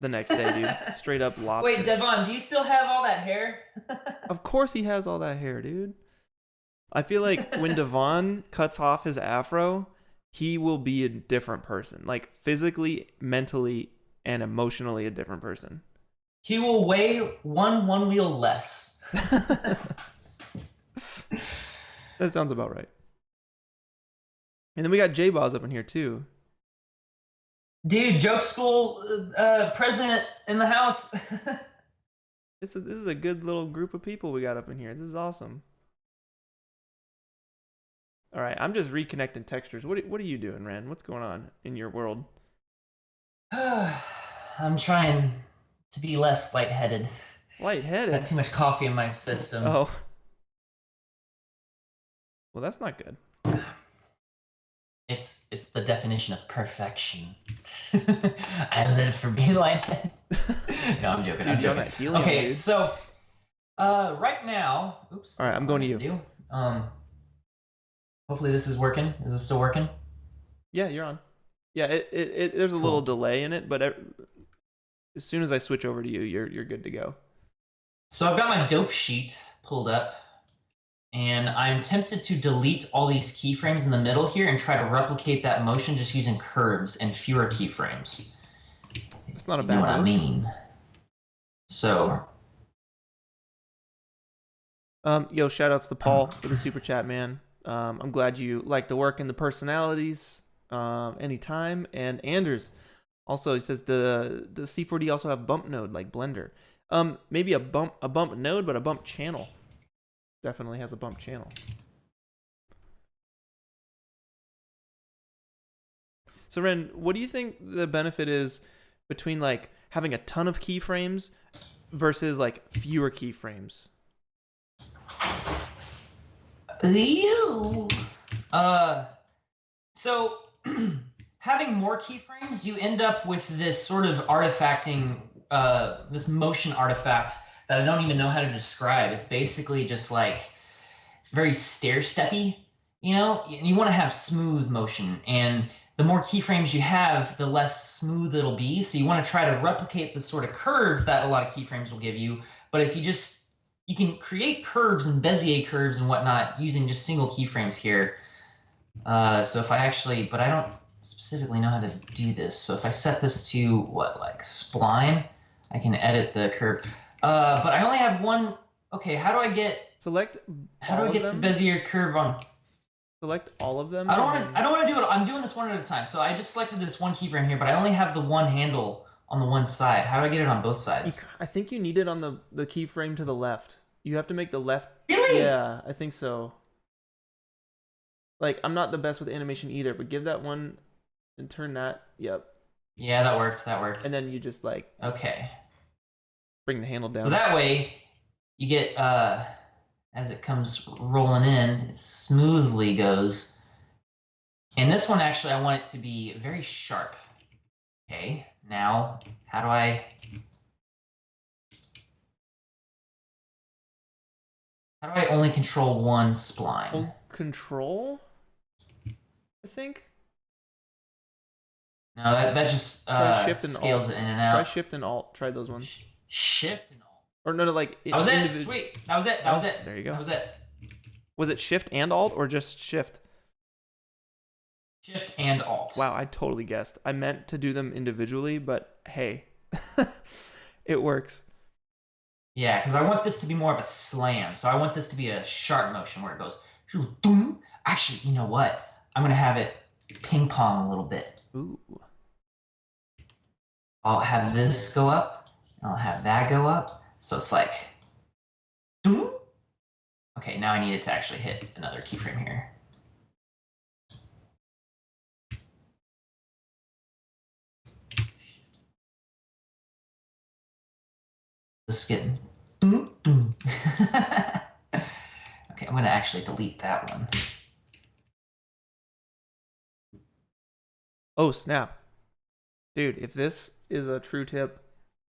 the next day, dude. Straight up lobster. Wait, Devon, do you still have all that hair? Of course he has all that hair, dude. I feel like when Devon cuts off his afro, he will be a different person. Like physically, mentally, and emotionally a different person. He will weigh one wheel less. That sounds about right. And then we got J-Boz up in here too. Dude, joke school president in the house. This is a good little group of people we got up in here. This is awesome. All right, I'm just reconnecting textures. What are you doing, Wren? What's going on in your world? I'm trying to be less lightheaded. Lightheaded? Got too much coffee in my system. Oh. Well, that's not good. It's the definition of perfection. I live for being lightheaded. No, I'm joking. I'm joking. Helium, okay, dude. so right now, oops. All right, I'm going to you. Hopefully this is working. Is this still working? Yeah, you're on. Yeah, there's a little delay in it, but as soon as I switch over to you, you're good to go. So I've got my dope sheet pulled up, and I'm tempted to delete all these keyframes in the middle here and try to replicate that motion just using curves and fewer keyframes. It's not a bad You know what I mean? So. Yo, shout outs to Paul for the super chat, man. I'm glad you like the work and the personalities. Anytime. And Anders also, he says the C4D also have bump node like Blender. Maybe a bump node, but a bump channel. Definitely has a bump channel. So Wren, what do you think the benefit is between like having a ton of keyframes versus like fewer keyframes? So having more keyframes, you end up with this sort of artifacting, this motion artifact that I don't even know how to describe. It's basically just like very stair-steppy, you know? And you want to have smooth motion, and the more keyframes you have, the less smooth it'll be. So you want to try to replicate the sort of curve that a lot of keyframes will give you. But if you can create curves and Bezier curves and whatnot using just single keyframes here. So if I but I don't specifically know how to do this. So if I set this to like spline, I can edit the curve. But I only have one. Okay, how do I get the Bezier curve on? Select all of them. I don't want to do it. I'm doing this one at a time. So I just selected this one keyframe here, but I only have the one handle on the one side. How do I get it on both sides? I think you need it on the keyframe to the left. You have to make the left. Really? Yeah, I think so. Like, I'm not the best with animation either, but give that one and turn that. Yep. Yeah, that worked. That worked. And then you just like. Okay. Bring the handle down. So that way, you get as it comes rolling in, it smoothly goes. And this one actually, I want it to be very sharp. Okay. Now, how do I only control one spline? Control? I think. No, that just scales it in and out. Try Shift and Alt. Try those ones. Shift and Alt. Or no, like. That was it. Sweet. That was it. That was it. There you go. That was it. Was it Shift and Alt or just Shift? Shift and Alt. Wow, I totally guessed. I meant to do them individually, but hey, it works. Yeah, because I want this to be more of a slam. So I want this to be a sharp motion where it goes. Actually, you know what? I'm going to have it ping pong a little bit. Ooh. I'll have this go up. I'll have that go up. So it's like. Okay, now I need it to actually hit another keyframe here. This is getting. Okay, I'm going to actually delete that one. Oh, snap. Dude, if this is a true tip,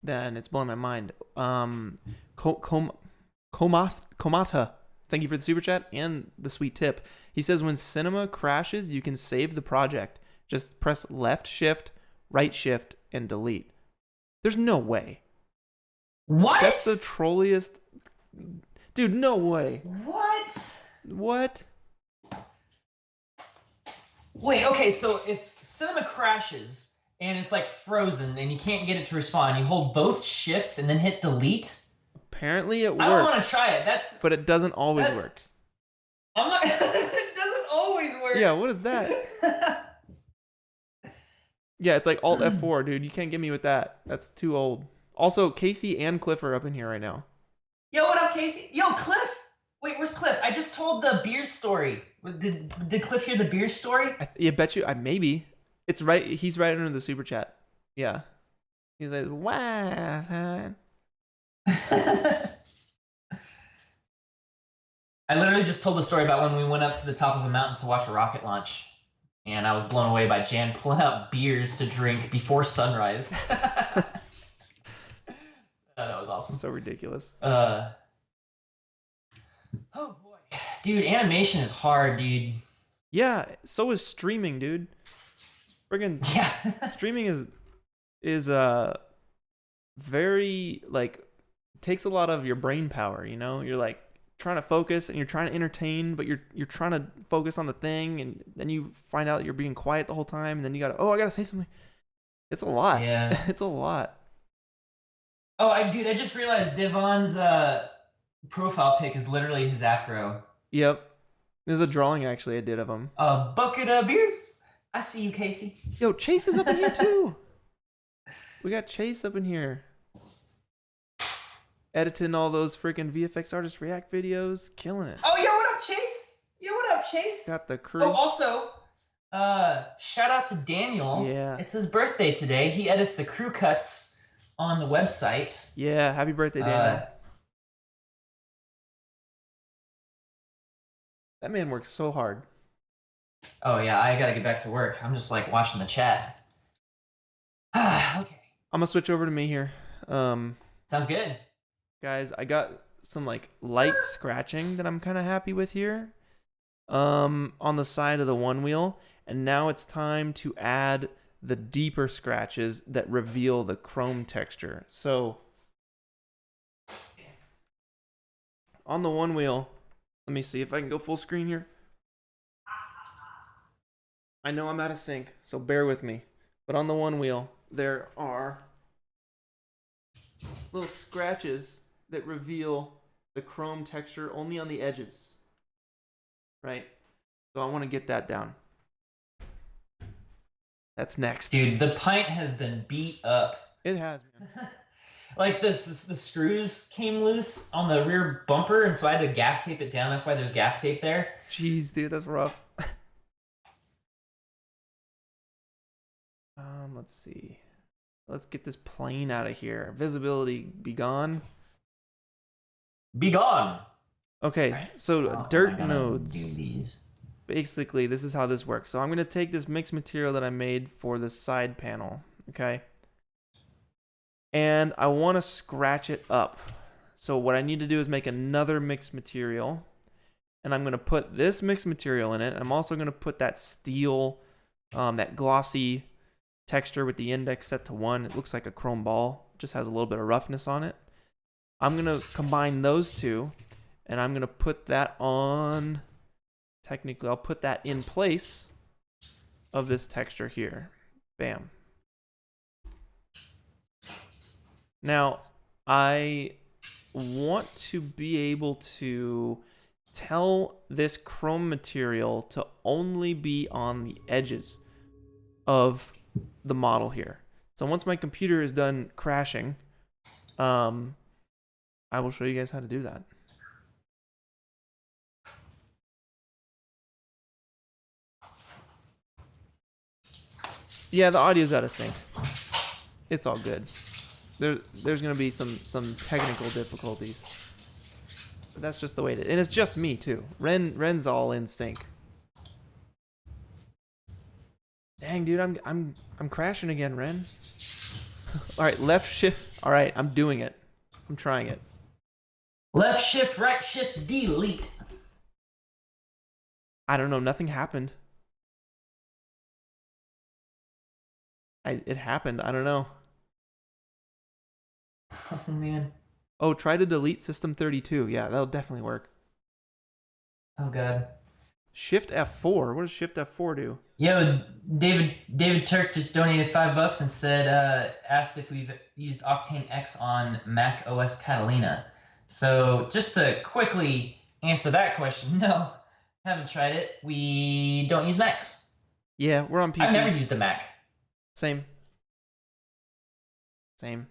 then it's blowing my mind. Komata, thank you for the super chat and the sweet tip. He says when cinema crashes, you can save the project. Just press left shift, right shift, and delete. There's no way. What? That's the trolliest. Dude, no way. What? What? Wait, okay, so if cinema crashes and it's like frozen and you can't get it to respond, you hold both shifts and then hit delete? Apparently it works. I don't want to try it. But it doesn't always work. I'm not. It doesn't always work. Yeah, what is that? Yeah, it's like Alt F4, dude. You can't get me with that. That's too old. Also, Casey and Cliff are up in here right now. Yo, what up, Casey? Yo, Cliff! Wait, where's Cliff? I just told the beer story. Did Cliff hear the beer story? I bet you. Maybe. It's right. He's right under the super chat. Yeah. He's like, wow, son. I literally just told the story about when we went up to the top of a mountain to watch a rocket launch. And I was blown away by Jan pulling out beers to drink before sunrise. That was awesome. So ridiculous. Oh boy. Dude, animation is hard, dude. Yeah, so is streaming, dude. Friggin' yeah. Streaming is very, like, takes a lot of your brain power, you know? You're like trying to focus and you're trying to entertain, but you're trying to focus on the thing, and then you find out you're being quiet the whole time, and then you I gotta say something. It's a lot. Yeah. It's a lot. Oh, I just realized Devon's profile pic is literally his afro. Yep. There's a drawing actually I did of him. A bucket of beers. I see you, Casey. Yo, Chase is up in here too. We got Chase up in here. Editing all those freaking VFX artist react videos, killing it. Oh, yo, what up, Chase? Yo, what up, Chase? Got the crew. Oh, also, shout out to Daniel. Yeah. It's his birthday today. He edits the crew cuts on the website. Yeah, happy birthday, Daniel. That man works so hard. Oh yeah, I gotta get back to work. I'm just like watching the chat. Okay. I'm gonna switch over to me here. Sounds good. Guys, I got some like light scratching that I'm kind of happy with here. On the side of the OneWheel, and now it's time to add the deeper scratches that reveal the chrome texture. So on the OneWheel, let me see if I can go full screen here. I know I'm out of sync, so bear with me. But on the OneWheel, there are little scratches that reveal the chrome texture only on the edges. Right? So I want to get that down. That's next. Dude, the pint has been beat up. It has, man. Like the screws came loose on the rear bumper, and so I had to gaff tape it down. That's why there's gaff tape there. Jeez, dude, that's rough. Let's see. Let's get this plane out of here. Visibility be gone. Be gone. Okay, so dirt nodes. Do these. Basically, this is how this works. So I'm going to take this mixed material that I made for the side panel, okay? And I want to scratch it up. So what I need to do is make another mixed material. And I'm going to put this mixed material in it. I'm also going to put that steel, that glossy texture with the index set to 1. It looks like a chrome ball. It just has a little bit of roughness on it. I'm going to combine those two. And I'm going to put that on... Technically, I'll put that in place of this texture here. Bam. Now, I want to be able to tell this chrome material to only be on the edges of the model here. So once my computer is done crashing, I will show you guys how to do that. Yeah, the audio's out of sync. It's all good. There's gonna be some technical difficulties, but that's just the way it is. And it's just me too. Wren's all in sync. Dang, dude, I'm crashing again, Wren. All right, left shift. All right, I'm doing it. I'm trying it. Left shift, right shift, delete. I don't know. Nothing happened. It happened. I don't know. Oh man. Oh, try to delete system 32. Yeah, that'll definitely work. Oh god. Shift F4. What does Shift F4 do? Yo, David Turk just donated $5 and said, asked if we've used Octane X on Mac OS Catalina. So just to quickly answer that question, no, haven't tried it. We don't use Macs. Yeah, we're on PCs. I've never used a Mac. Same. Same.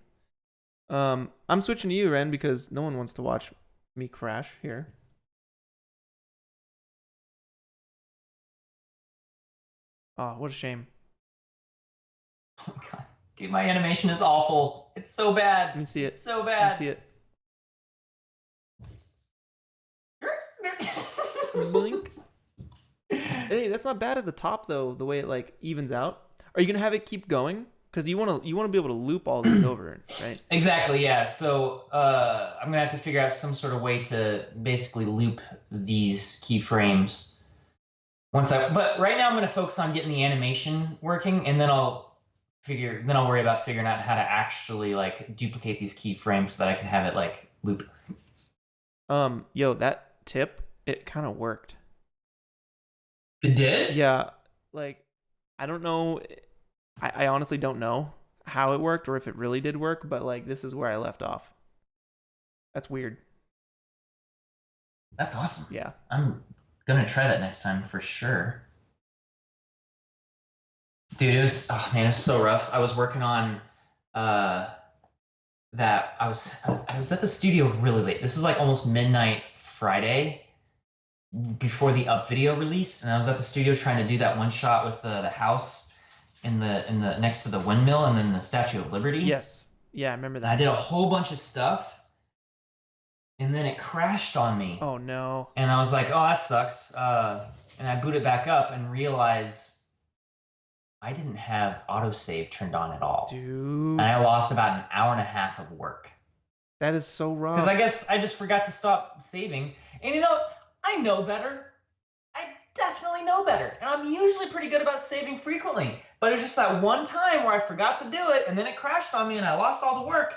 I'm switching to you, Ren, because no one wants to watch me crash here. Oh, what a shame. Oh my god. Dude, my animation is awful. It's so bad. Let me see it. It's so Let me bad. see it. Blink. Hey, that's not bad at the top though, the way it like evens out. Are you gonna have it keep going? Because you wanna be able to loop all these over, right? Exactly, yeah. So I'm gonna have to figure out some sort of way to basically loop these keyframes. But right now I'm gonna focus on getting the animation working, and then I'll worry about figuring out how to actually like duplicate these keyframes so that I can have it like loop. Yo, that tip, it kind of worked. It did? Yeah, like I don't know. I honestly don't know how it worked or if it really did work, but like this is where I left off. That's weird. That's awesome. Yeah. I'm gonna try that next time for sure. Dude, it was so rough. I was working on that I was at the studio really late. This is like almost midnight Friday before the up video release, and I was at the studio trying to do that one shot with the house in the next to the windmill and then the Statue of Liberty. Yes. Yeah, I remember And that. I did a whole bunch of stuff, and then it crashed on me. Oh no. And I was like, oh, that sucks. And I boot it back up and realized I didn't have autosave turned on at all. Dude. And I lost about an hour and a half of work. That is so rough. Because I guess I just forgot to stop saving. And you know, I know better. I definitely know better. And I'm usually pretty good about saving frequently. But it was just that one time where I forgot to do it, and then it crashed on me, and I lost all the work.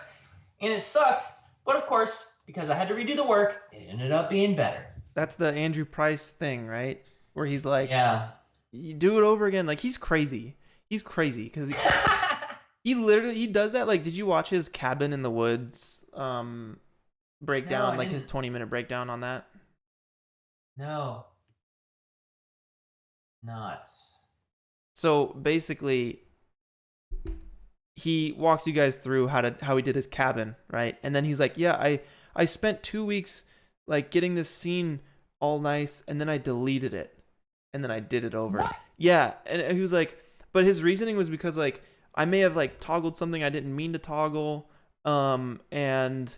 And it sucked. But of course, because I had to redo the work, it ended up being better. That's the Andrew Price thing, right? Where he's like, yeah, you do it over again. Like he's crazy. He's crazy because he does that. Like, did you watch his Cabin in the Woods breakdown? No, like his 20-minute breakdown on that? No. Nuts. So basically, he walks you guys through how he did his cabin, right? And then he's like, yeah, I spent 2 weeks like getting this scene all nice, and then I deleted it, and then I did it over. What? Yeah, and he was like, but his reasoning was because like I may have like toggled something I didn't mean to toggle, and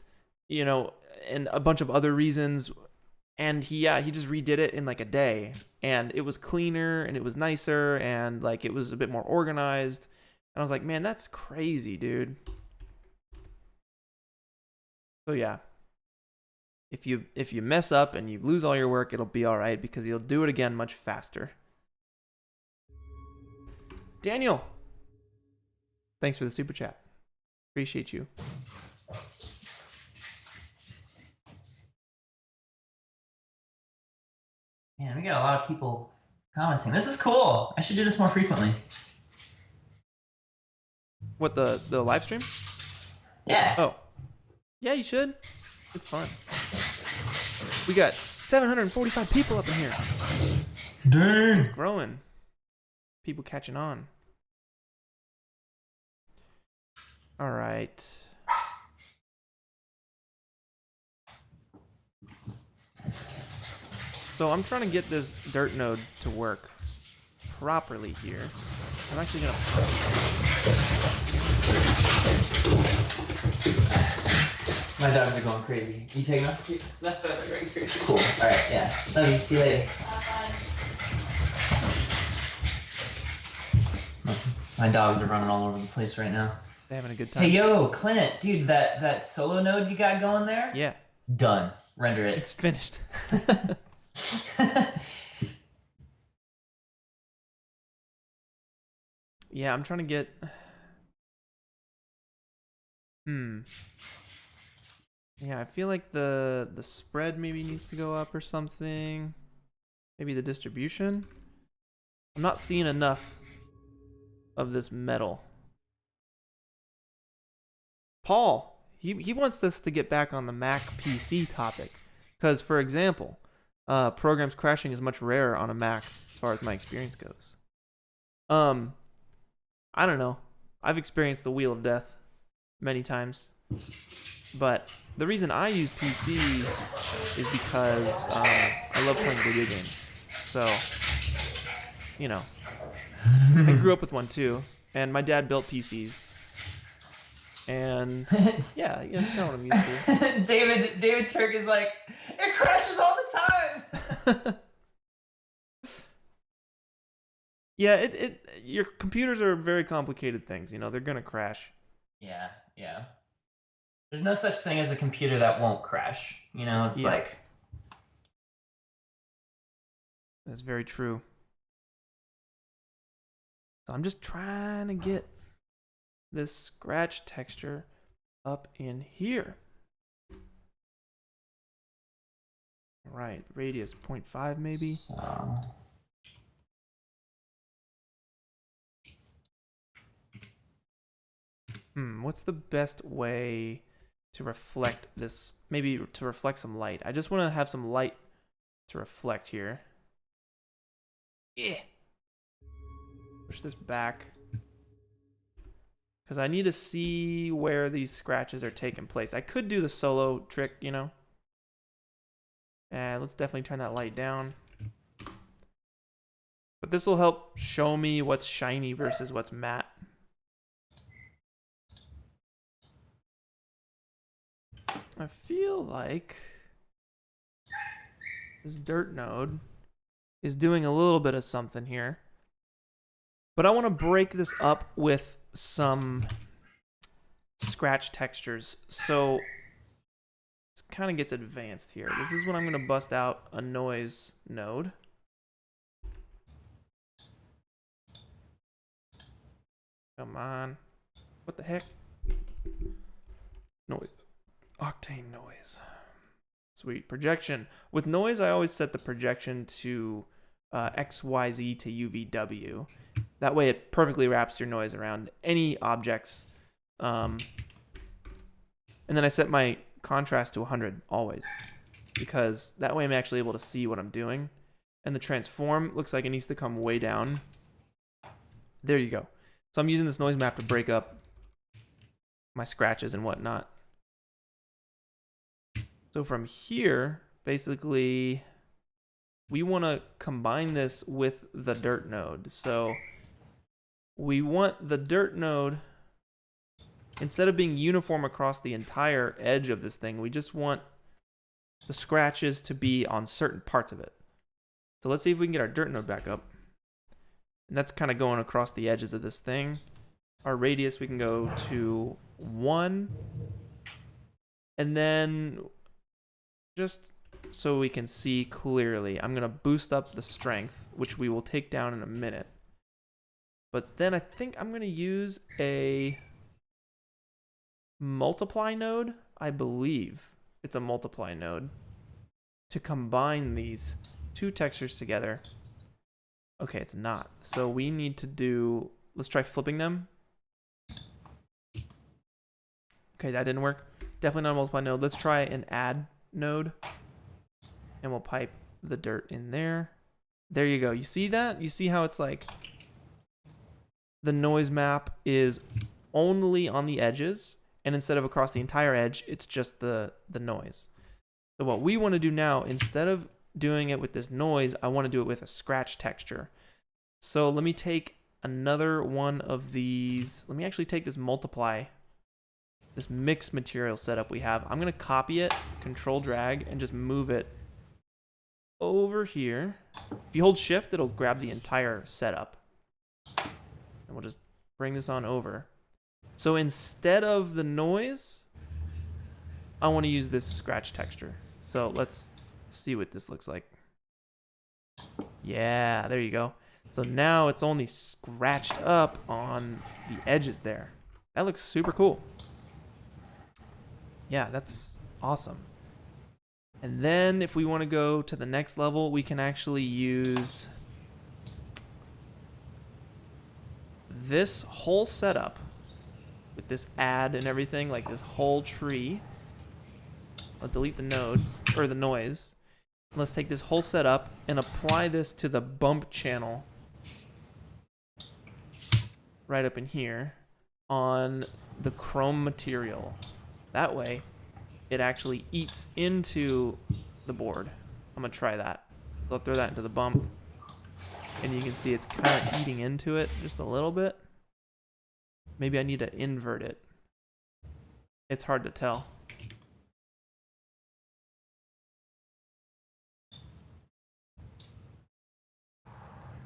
you know, and a bunch of other reasons. And he just redid it in like a day, and it was cleaner and it was nicer and like it was a bit more organized. And I was like, man, that's crazy, dude. So yeah, if you mess up and you lose all your work, it'll be all right because you'll do it again much faster. Daniel, thanks for the super chat. Appreciate you. Man, we got a lot of people commenting. This is cool. I should do this more frequently. What, the live stream? Yeah. Oh. Yeah, you should. It's fun. We got 745 people up in here. Dang. It's growing. People catching on. All right. So I'm trying to get this dirt node to work properly here. I'm actually gonna My dogs are going crazy. You taking off? That's why they're going crazy. Cool. All right. Yeah. Love you. See you later. My dogs are running all over the place right now. They're having a good time. Hey, yo, Clint, dude, that solo node you got going there? Yeah. Done. Render it. It's finished. Yeah, I'm trying to get Hmm. Yeah, I feel like the spread maybe needs to go up or something. Maybe the distribution. I'm not seeing enough of this metal. Paul, he wants this to get back on the Mac PC topic. Because, for example, programs crashing is much rarer on a Mac as far as my experience goes. I don't know. I've experienced the Wheel of Death many times. But the reason I use PC is because I love playing video games. So, you know, I grew up with one too. And my dad built PCs. And yeah, that's kind of what I'm used to. David Turk is like, it crashes all the time. Yeah, your computers are very complicated things. You know, they're gonna crash. Yeah, yeah. There's no such thing as a computer that won't crash. You know, it's like. That's very true. So I'm just trying to get this scratch texture up in here. Right, radius 0.5 maybe. So. What's the best way to reflect this? Maybe to reflect some light. I just want to have some light to reflect here. Yeah. Push this back. Because I need to see where these scratches are taking place. I could do the solo trick, you know. And let's definitely turn that light down. But this will help show me what's shiny versus what's matte. I feel like this dirt node is doing a little bit of something here. But I want to break this up with some scratch textures. So it kind of gets advanced here. This is when I'm going to bust out a noise node. Come on. What the heck? Noise. Octane noise. Sweet. Projection. With noise, I always set the projection to XYZ to UVW. That way it perfectly wraps your noise around any objects. And then I set my contrast to 100 always. Because that way I'm actually able to see what I'm doing. And the transform looks like it needs to come way down. There you go. So I'm using this noise map to break up my scratches and whatnot. So from here, basically, we want to combine this with the dirt node. So we want the dirt node, instead of being uniform across the entire edge of this thing, we just want the scratches to be on certain parts of it. So let's see if we can get our dirt node back up. And that's kind of going across the edges of this thing. Our radius, we can go to 1. And then just so we can see clearly, I'm going to boost up the strength, which we will take down in a minute. But then I think I'm going to use a multiply node. I believe it's a multiply node to combine these two textures together. Okay, it's not. So we need to do, let's try flipping them. Okay, that didn't work. Definitely not a multiply node. Let's try an add node. And we'll pipe the dirt in there. There you go. You see that? You see how it's like the noise map is only on the edges, and instead of across the entire edge, it's just the noise. So what we want to do now, instead of doing it with this noise, I want to do it with a scratch texture. So let me take another one of these. Let me actually take this multiply, this mixed material setup we have. I'm going to copy it, control drag, and just move it over here. If you hold shift, it'll grab the entire setup. And we'll just bring this on over. So instead of the noise, I want to use this scratch texture. So let's see what this looks like. Yeah, there you go. So now it's only scratched up on the edges there. That looks super cool. Yeah, that's awesome. And then if we want to go to the next level, we can actually use this whole setup with this add and everything, like this whole tree. I'll delete the node, or the noise. Let's take this whole setup and apply this to the bump channel right up in here on the chrome material. That way, it actually eats into the board. I'm gonna try that. So I'll throw that into the bump, and you can see it's kind of eating into it just a little bit. Maybe I need to invert it. It's hard to tell.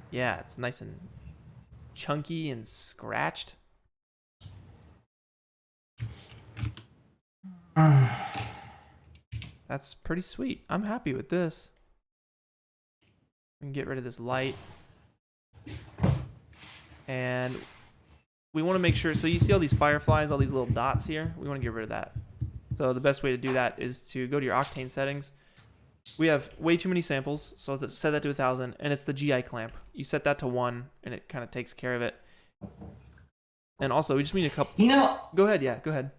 Yeah, it's nice and chunky and scratched. That's pretty sweet. I'm happy with this. We can get rid of this light. And we want to make sure, so you see all these fireflies, all these little dots here? We want to get rid of that. So the best way to do that is to go to your Octane settings. We have way too many samples, so let's set that to 1,000, and it's the GI clamp. You set that to 1, and it kind of takes care of it. And also, we just need a couple... You know... Go ahead, yeah, go ahead.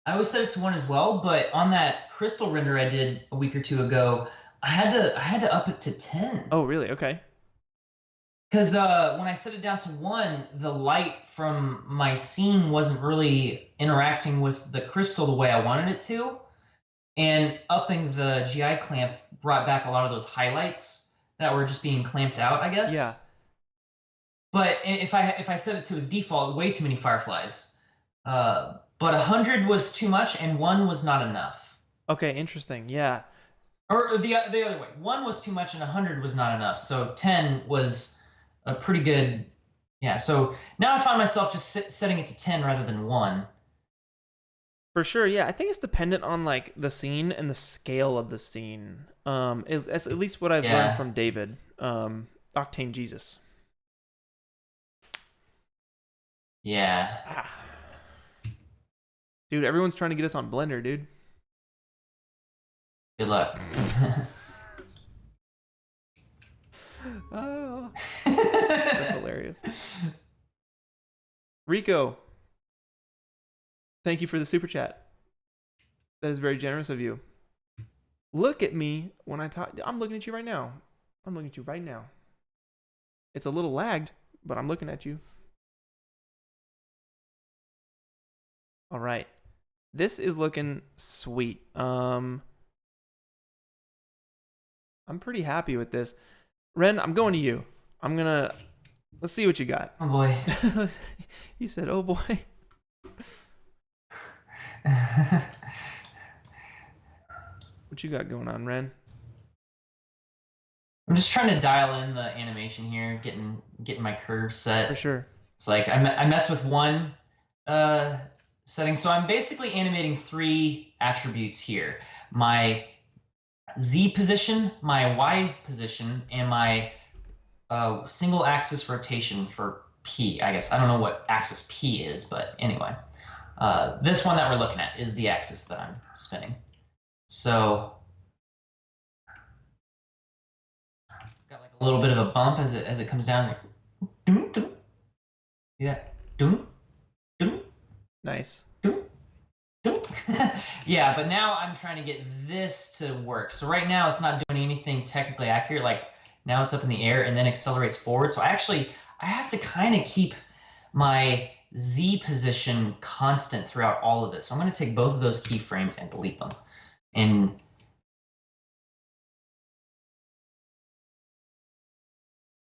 I always set it to 1 as well, but on that crystal render I did a week or two ago, I had to up it to 10. Oh, really? Okay. Because when I set it down to 1, the light from my scene wasn't really interacting with the crystal the way I wanted it to. And upping the GI clamp brought back a lot of those highlights that were just being clamped out, I guess. Yeah. But if I set it to its default, way too many fireflies. But 100 was too much, and 1 was not enough. Okay, interesting. Yeah. Or the other way. 1 was too much, and 100 was not enough. So 10 was a pretty good... Yeah, so now I find myself just setting it to 10 rather than 1. For sure, yeah. I think it's dependent on like the scene and the scale of the scene. That's at least what I've learned from David. Octane Jesus. Yeah. Dude, everyone's trying to get us on Blender, dude. Good luck. Oh, that's hilarious. Rico, thank you for the super chat. That is very generous of you. Look at me when I talk. I'm looking at you right now. I'm looking at you right now. It's a little lagged, but I'm looking at you. All right. This is looking sweet. I'm pretty happy with this. Wren, I'm going to you. Let's see what you got. Oh boy. He said, oh boy. What you got going on, Wren? I'm just trying to dial in the animation here, getting my curve set. For sure. It's like I mess with one setting. So I'm basically animating 3 attributes here. My Z position, my Y position, and my single axis rotation for P, I guess. I don't know what axis P is, but anyway. This one that we're looking at is the axis that I'm spinning. So got like a little bit of a bump as it comes down. See that? Nice. Yeah, but now I'm trying to get this to work. So right now it's not doing anything technically accurate. Like now it's up in the air and then accelerates forward. So I have to kind of keep my Z position constant throughout all of this. So I'm going to take both of those keyframes and delete them. And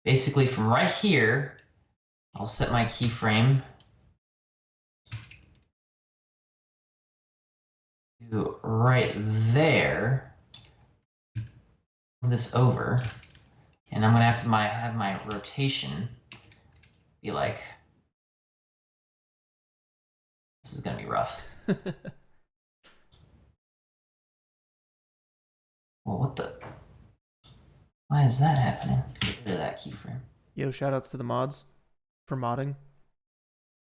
basically from right here, I'll set my keyframe to right there. Move this over, and I'm going to have my rotation be like, this is going to be rough. Well, what the? Why is that happening? Get rid of that keyframe. Yo, shout outs to the mods for modding.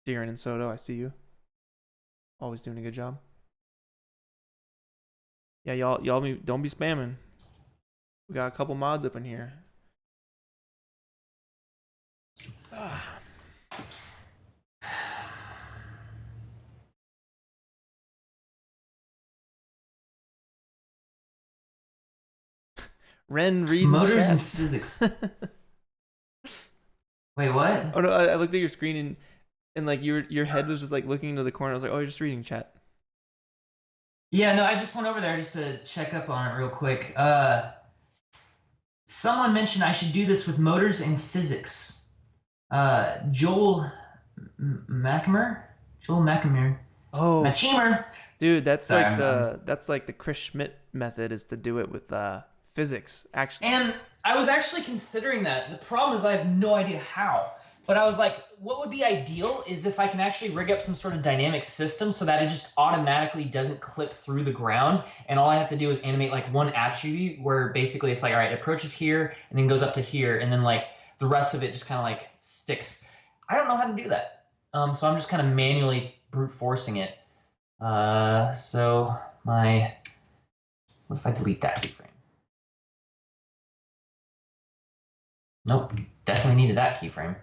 Darren and Soto, I see you. Always doing a good job. Yeah, y'all don't be spamming. We got a couple mods up in here. Wren reading Motors chat. and physics. Wait, what? Oh no, I looked at your screen and like your head was just like looking into the corner. I was like, oh, you're just reading chat. Yeah, no, I just went over there just to check up on it real quick. Someone mentioned I should do this with motors and physics. Joel Machimer? Joel Machimer. Oh, Machimer. dude, that's Sorry, like the Chris Schmidt method is to do it with physics. Actually, And I was actually considering that. The problem is I have no idea how. But I was like, what would be ideal is if I can actually rig up some sort of dynamic system so that it just automatically doesn't clip through the ground. And all I have to do is animate like one attribute where basically it's like, all right, it approaches here and then goes up to here. And then like the rest of it just kind of like sticks. I don't know how to do that. So I'm just kind of manually brute forcing it. So what if I delete that keyframe? Nope, definitely needed that keyframe.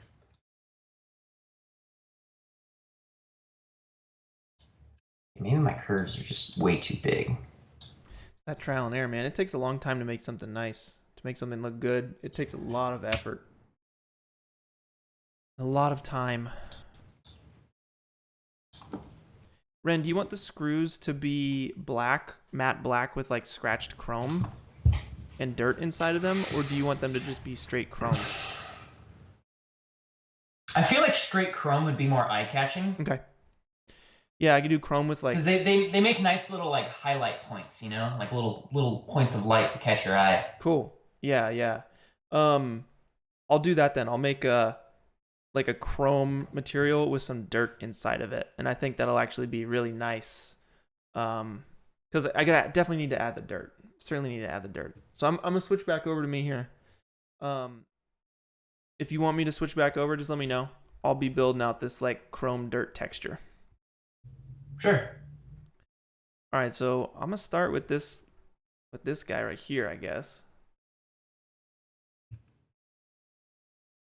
Maybe my curves are just way too big. it's that trial and error, man. It takes a long time to make something nice, to make something look good. It takes a lot of effort, a lot of time. Wren, do you want the screws to be black, matte black with like scratched chrome and dirt inside of them, or do you want them to just be straight chrome? I feel like straight chrome would be more eye-catching. Okay. Yeah, I could do chrome with like... Because they make nice little like highlight points, you know? Like little points of light to catch your eye. Cool. Yeah, yeah. I'll do that then. I'll make a chrome material with some dirt inside of it, and I think that'll actually be really nice. Because definitely need to add the dirt. Certainly need to add the dirt. So I'm gonna switch back over to me here. If you want me to switch back over, just let me know. I'll be building out this like chrome dirt texture. Sure. All right, so I'm gonna start with this guy right here, I guess.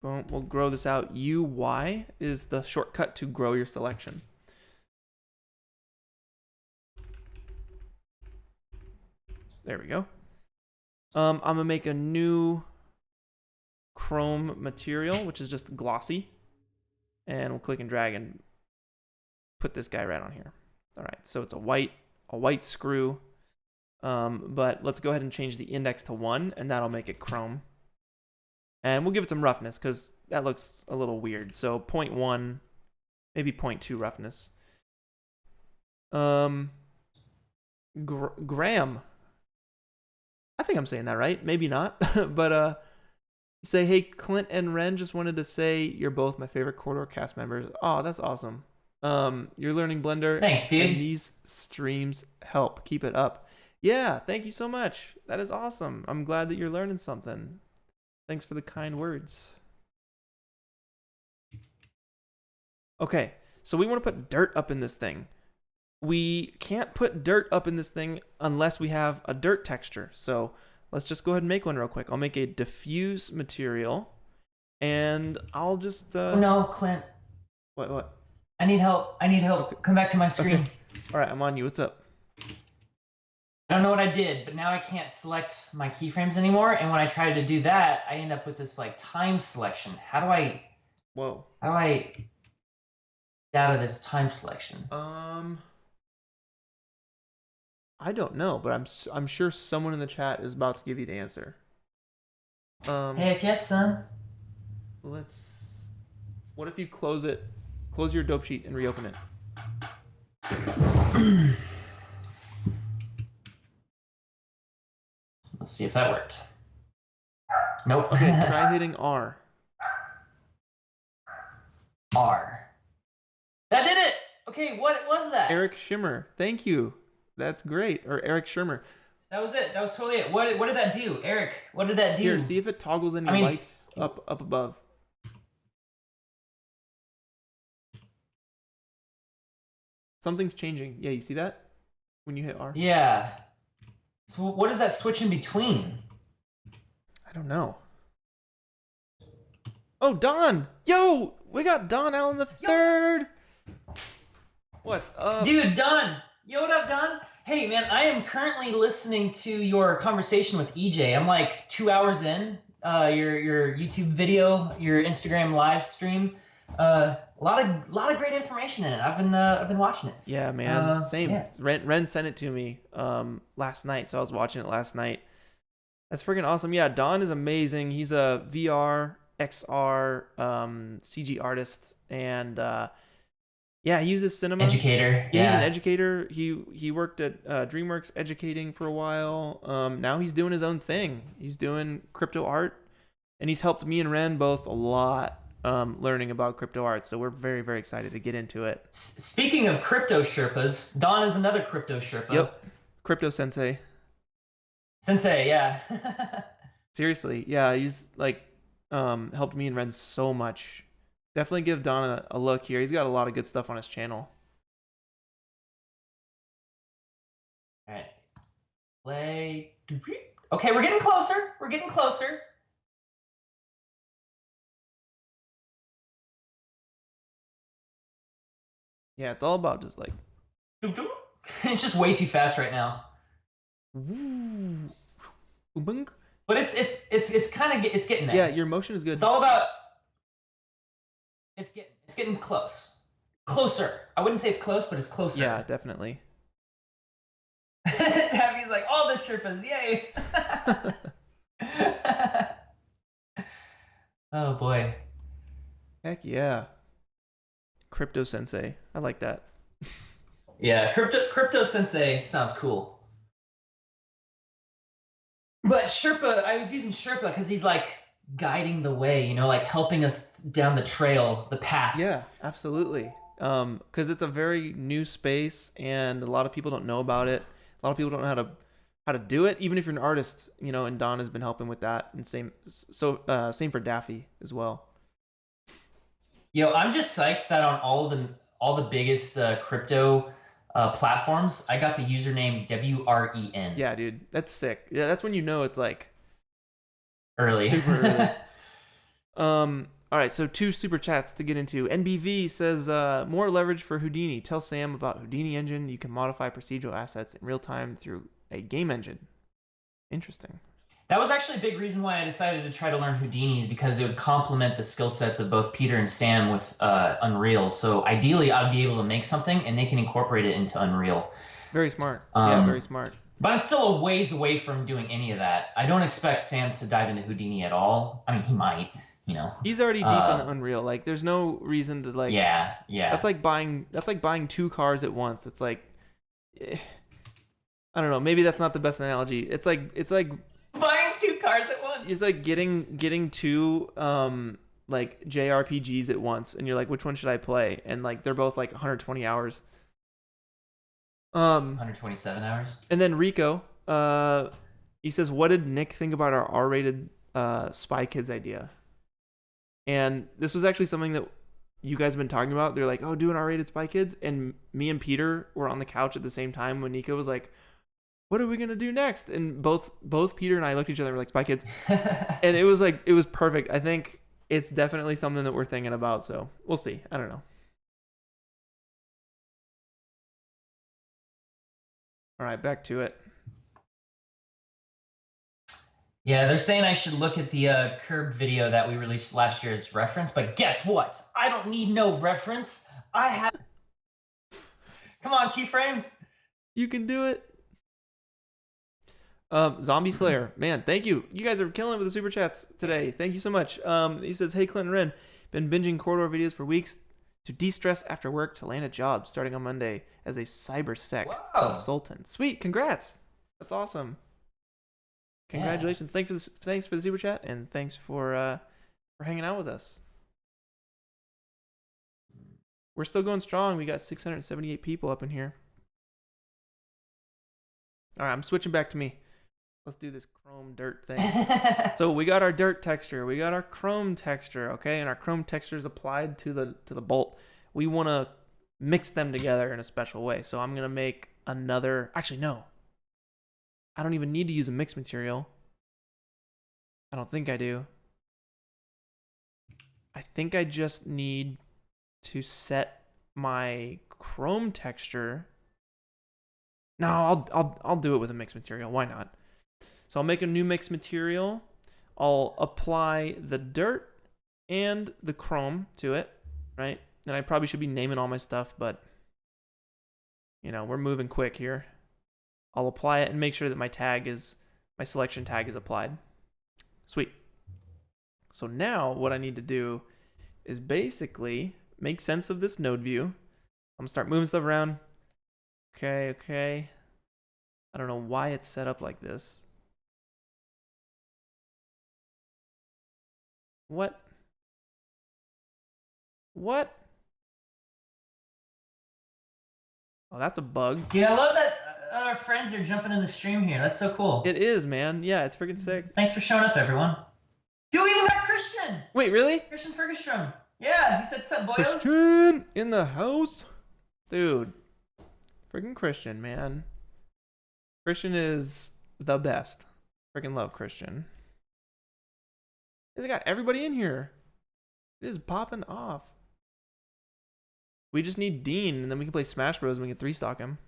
Boom, we'll grow this out. UY is the shortcut to grow your selection. There we go. I'm gonna make a new chrome material, which is just glossy, and we'll click and drag and put this guy right on here. All right, so it's a white screw, but let's go ahead and change the index to 1, and that'll make it chrome. And we'll give it some roughness because that looks a little weird. So 0.1, maybe 0.2 roughness. Graham, I think I'm saying that right. Maybe not, but say, hey, Clint and Wren, just wanted to say you're both my favorite Corridor cast members. Oh, that's awesome. You're learning Blender. Thanks, dude. And these streams help. Keep it up. Yeah, thank you so much. That is awesome. I'm glad that you're learning something. Thanks for the kind words. Okay, so we want to put dirt up in this thing. We can't put dirt up in this thing unless we have a dirt texture. So let's just go ahead and make one real quick. I'll make a diffuse material, and I'll just... Oh no, Clint. What? I need help. Okay. Come back to my screen. Okay. All right, I'm on you. What's up? I don't know what I did, but now I can't select my keyframes anymore. And when I try to do that, I end up with this like time selection. How do I get out of this time selection? I don't know, but I'm sure someone in the chat is about to give you the answer. Heck yes, son. What if you close your dope sheet and reopen it? Let's see if that worked. Nope. Okay, try hitting R. R. That did it! Okay, what was that? Eric Schimmer. Thank you. That's great. Or Eric Schirmer. That was it. That was totally it. What did that do? Eric, what did that do? Here, see if it toggles any lights up above. Something's changing. Yeah, you see that when you hit R? Yeah. So what is that switch in between? I don't know. Oh, Don! Yo, we got Don Allen the third. What's up, dude? Don, yo, what up, Don? Hey, man, I am currently listening to your conversation with EJ. I'm like 2 hours in. Your YouTube video, your Instagram live stream. A lot of great information in it. I've been watching it. Yeah, man. Same. Yeah. Ren sent it to me last night, so I was watching it last night. That's freaking awesome. Yeah, Don is amazing. He's a VR, XR, CG artist, and yeah, he uses cinema. Educator. Yeah, he's an educator. He worked at DreamWorks educating for a while. Now he's doing his own thing. He's doing crypto art, and he's helped me and Ren both a lot learning about crypto art. So we're very, very excited to get into it. Speaking of crypto Sherpas, Don is another crypto Sherpa. Yep, crypto sensei. Sensei, yeah. Seriously, yeah, he's like helped me and Ren so much. Definitely give Don a look here. He's got a lot of good stuff on his channel. All right. Play. Okay, we're getting closer. We're getting closer. Yeah, it's all about just like. It's just way too fast right now. But it's kind of getting there. Yeah, your motion is good. It's all about. It's getting close. Closer. I wouldn't say it's close, but it's closer. Yeah, definitely. Tabby's like, all the Sherpas, yay! Oh boy. Heck yeah. Crypto sensei. I like that. Yeah, crypto sensei sounds cool. But Sherpa, I was using Sherpa because he's like guiding the way, you know, like helping us down the trail, the path. Yeah, absolutely. Because it's a very new space and a lot of people don't know about it. A lot of people don't know how to do it, even if you're an artist, you know, and Don has been helping with that. And same for Daffy as well. Yo, I'm just psyched that on all the biggest crypto platforms, I got the username WREN. Yeah, dude, that's sick. Yeah, that's when you know it's like early. Super early. All right, so 2 super chats to get into. NBV says, more leverage for Houdini. Tell Sam about Houdini engine. You can modify procedural assets in real time through a game engine. Interesting. That was actually a big reason why I decided to try to learn Houdini, is because it would complement the skill sets of both Peter and Sam with Unreal. So ideally, I'd be able to make something and they can incorporate it into Unreal. Very smart. Yeah, very smart. But I'm still a ways away from doing any of that. I don't expect Sam to dive into Houdini at all. I mean, he might. You know, he's already deep in Unreal. Like, there's no reason to like. Yeah. That's like buying 2 cars at once. It's like, I don't know. Maybe that's not the best analogy. It's like buying 2 cars at once. It's like getting 2 like JRPGs at once, and you're like, which one should I play? And like they're both like 120 hours. 127 hours. And then Rico, he says, what did Nick think about our R-rated Spy Kids idea? And this was actually something that you guys have been talking about. They're like, oh, do an R-rated Spy Kids. And me and Peter were on the couch at the same time when Nico was like, what are we going to do next? And both Peter and I looked at each other and were like, Spy Kids. And it was perfect. I think it's definitely something that we're thinking about. So we'll see. I don't know. All right, back to it. Yeah, they're saying I should look at the Curb video that we released last year as reference, but guess what? I don't need no reference. I have... Come on, keyframes. You can do it. Zombie Slayer, man, thank you. You guys are killing it with the super chats today. Thank you so much. He says, hey, Clint and Wren, been binging corridor videos for weeks to de-stress after work to land a job starting on Monday as a cybersec consultant. Sweet, congrats. That's awesome. Congratulations. Yeah. Thanks for the super chat, and thanks for hanging out with us. We're still going strong. We got 678 people up in here. All right, I'm switching back to me. Let's do this chrome dirt thing. So we got our dirt texture. We got our chrome texture, okay? And our chrome texture is applied to the bolt. We want to mix them together in a special way. So I'm going to make another, actually, no. I don't even need to use a mix material. I don't think I do. I think I just need to set my chrome texture. No, I'll do it with a mix material. Why not? So I'll make a new mix material. I'll apply the dirt and the chrome to it, right? And I probably should be naming all my stuff, but you know, we're moving quick here. I'll apply it and make sure that my selection tag is applied. Sweet. So now what I need to do is basically make sense of this node view. I'm gonna start moving stuff around. Okay. I don't know why it's set up like this. What? Oh, that's a bug. Yeah, I love that our friends are jumping in the stream here. That's so cool. It is, man. Yeah, it's freaking sick. Thanks for showing up, everyone. Dude, we even got Christian! Wait, really? Christian Fergustrom. Yeah, he said, "What's up, boyos?" Christian in the house? Dude. Freaking Christian, man. Christian is the best. Freaking love Christian. He's got everybody in here. It is popping off. We just need Dean, and then we can play Smash Bros. And we can 3-stock him.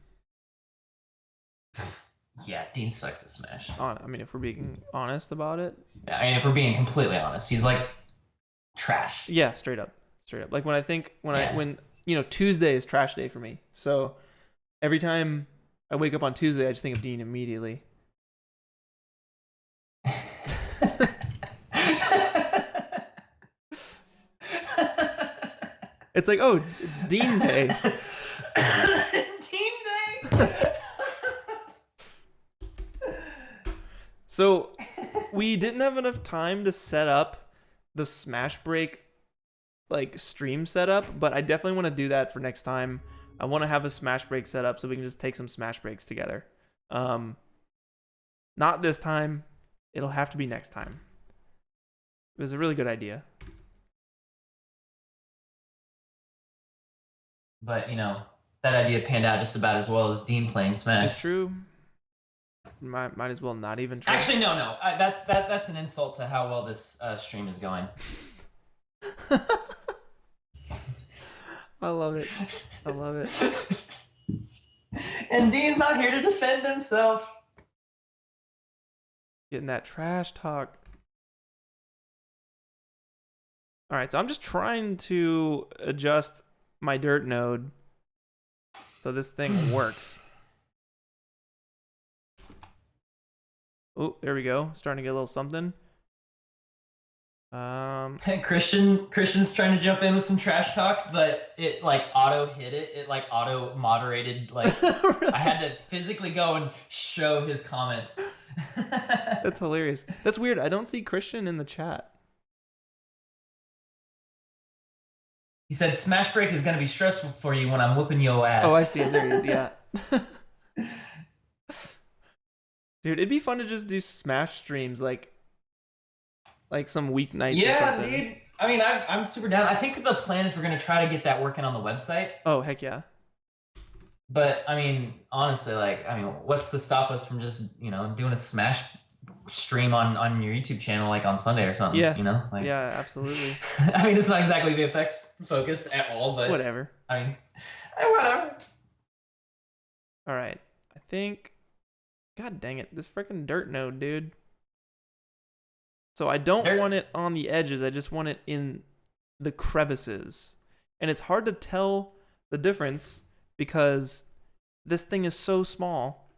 Yeah, Dean sucks at Smash. I mean, if we're being honest about it. Yeah, I mean, if we're being completely honest, he's like trash. Yeah, straight up. Like when you know, Tuesday is trash day for me. So every time I wake up on Tuesday, I just think of Dean immediately. It's like, oh, it's Dean Day. Dean Day. So we didn't have enough time to set up the Smash Break like stream setup, but I definitely want to do that for next time. I want to have a Smash Break set up so we can just take some Smash Breaks together. Not this time. It'll have to be next time. It was a really good idea. But, you know, that idea panned out just about as well as Dean playing Smash. It's true. Might as well not even try. Actually, no. That's an insult to how well this stream is going. I love it. And Dean's not here to defend himself. Getting that trash talk. All right, so I'm just trying to adjust my dirt node so this thing works. Oh, there we go. Starting to get a little something. Christian's trying to jump in with some trash talk, but it like auto hit it. It like auto moderated. Like Really? I had to physically go and show his comment. That's hilarious. That's weird. I don't see Christian in the chat. He said, "Smash Break is gonna be stressful for you when I'm whooping your ass." Oh, I see it. There he is. Yeah. Dude, it'd be fun to just do Smash streams like some weeknights or something. Yeah, dude. I mean, I'm super down. I think the plan is we're gonna try to get that working on the website. Oh, heck yeah. But I mean, honestly, what's to stop us from just, you know, doing a Smash stream on your YouTube channel like on Sunday or something? Yeah. You know? Like, yeah, absolutely. I mean, it's not exactly VFX focused at all, but whatever. I mean, whatever. All right. I think. God dang it! This freaking dirt node, dude. So I don't want it on the edges. I just want it in the crevices, and it's hard to tell the difference because this thing is so small.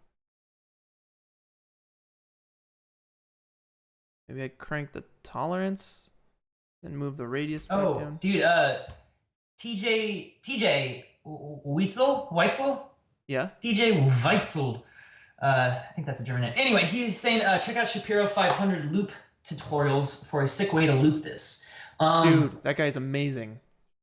Maybe I crank the tolerance, then move the radius back down. Oh, dude, TJ Weitzel? Yeah. TJ Weitzel. I think that's a German name. Anyway, he's saying, check out Shapiro 500 loop tutorials for a sick way to loop this. Dude, that guy's amazing.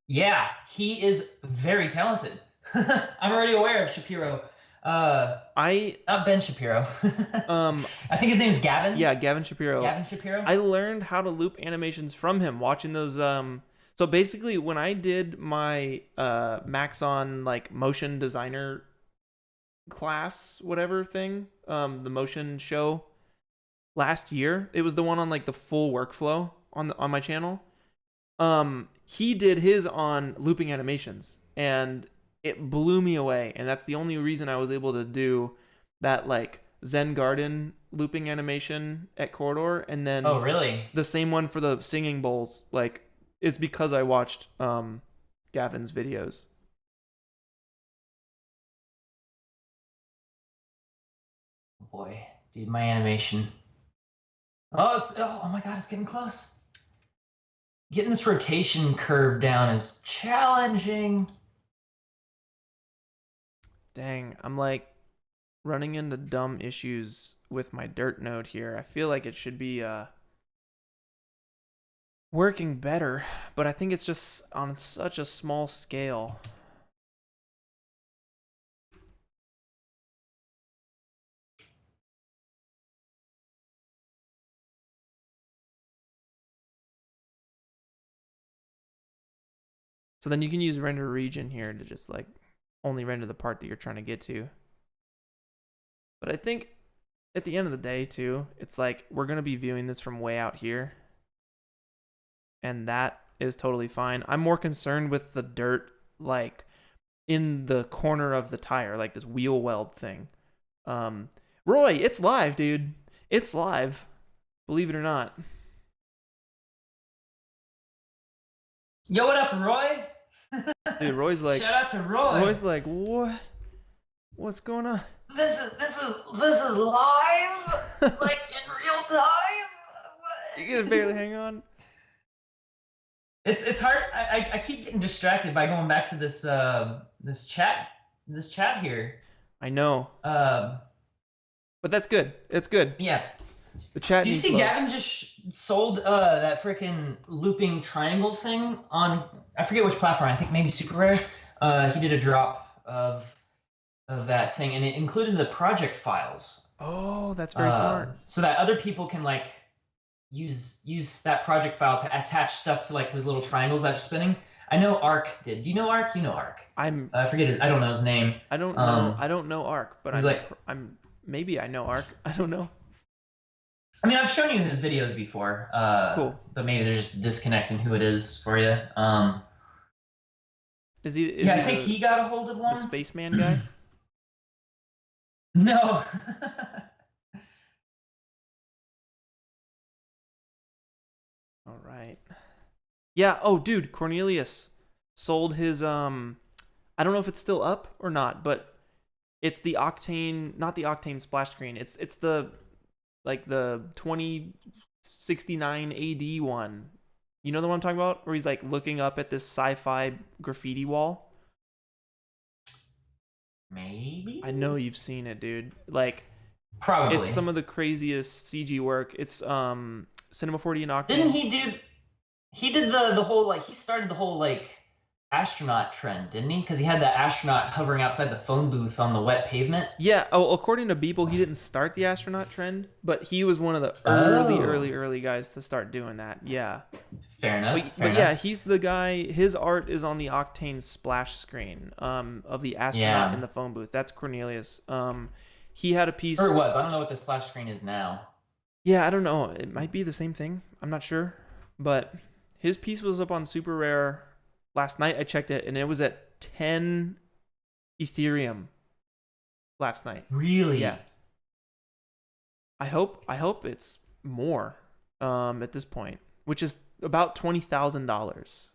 Yeah, he is very talented. I'm already aware of Shapiro. Not Ben Shapiro. I think his name is Gavin. Yeah, Gavin Shapiro. Gavin Shapiro. I learned how to loop animations from him watching those. So So basically, when I did my Maxon like motion designer class, whatever thing, the motion show last year, it was the one on like the full workflow on my channel. He did his on looping animations, and it blew me away. And that's the only reason I was able to do that like Zen Garden looping animation at Corridor, and then Oh, really? the same one for the singing bowls. Like, it's because I watched Gavin's videos. Boy, dude, my animation. Oh my god, it's getting close. Getting this rotation curve down is challenging. Dang, I'm like running into dumb issues with my dirt node here. I feel like it should be working better, but I think it's just on such a small scale. So then you can use render region here to just like only render the part that you're trying to get to. But I think at the end of the day too, it's like we're going to be viewing this from way out here. And that is totally fine. I'm more concerned with the dirt like in the corner of the tire, like this wheel weld thing. Roy, it's live, dude. It's live. Believe it or not. Yo, what up, Roy? Dude, Roy's like, shout out to Roy. Roy's like, what? What's going on? This is live, like in real time. What? You can barely hang on. It's hard. I keep getting distracted by going back to this this chat here. I know. But that's good. It's good. Yeah. The chat. Did you needs see love. Gavin just sold that freaking looping triangle thing on, I forget which platform. I think maybe Super Rare. He did a drop of that thing, and it included the project files. Oh, that's very smart. So that other people can like use that project file to attach stuff to like his little triangles that are spinning. I know Ark did. Do you know Ark? You know Ark. I forget his. I don't know his name. I don't know. I don't know Ark, but I'm maybe I know Ark. I don't know. I mean, I've shown you his videos before. Cool. But maybe they're just disconnecting who it is for you. Is he? Yeah, I think he got a hold of one. The spaceman guy. No. All right. Yeah. Oh, dude, Cornelius sold his I don't know if it's still up or not, but it's the Octane, not the Octane splash screen. It's the like the 2069 AD one. You know the one I'm talking about, where he's like looking up at this sci-fi graffiti wall. Maybe. I know you've seen it, dude. Like, probably. It's some of the craziest CG work. It's Cinema 4D and Octane. Didn't he do? He did the whole like he started the whole like astronaut trend, didn't he? Because he had that astronaut hovering outside the phone booth on the wet pavement. Yeah. Oh, according to Beeple, he didn't start the astronaut trend, but he was one of the early guys to start doing that. Yeah. Fair enough. But yeah, he's the guy. His art is on the Octane splash screen of the astronaut in the phone booth. That's Cornelius. He had a piece. Or it was. I don't know what the splash screen is now. Yeah, I don't know. It might be the same thing. I'm not sure. But his piece was up on Super Rare last night. I checked it, and it was at 10 Ethereum last night. Really? Yeah. I hope it's more at this point, which is about $20,000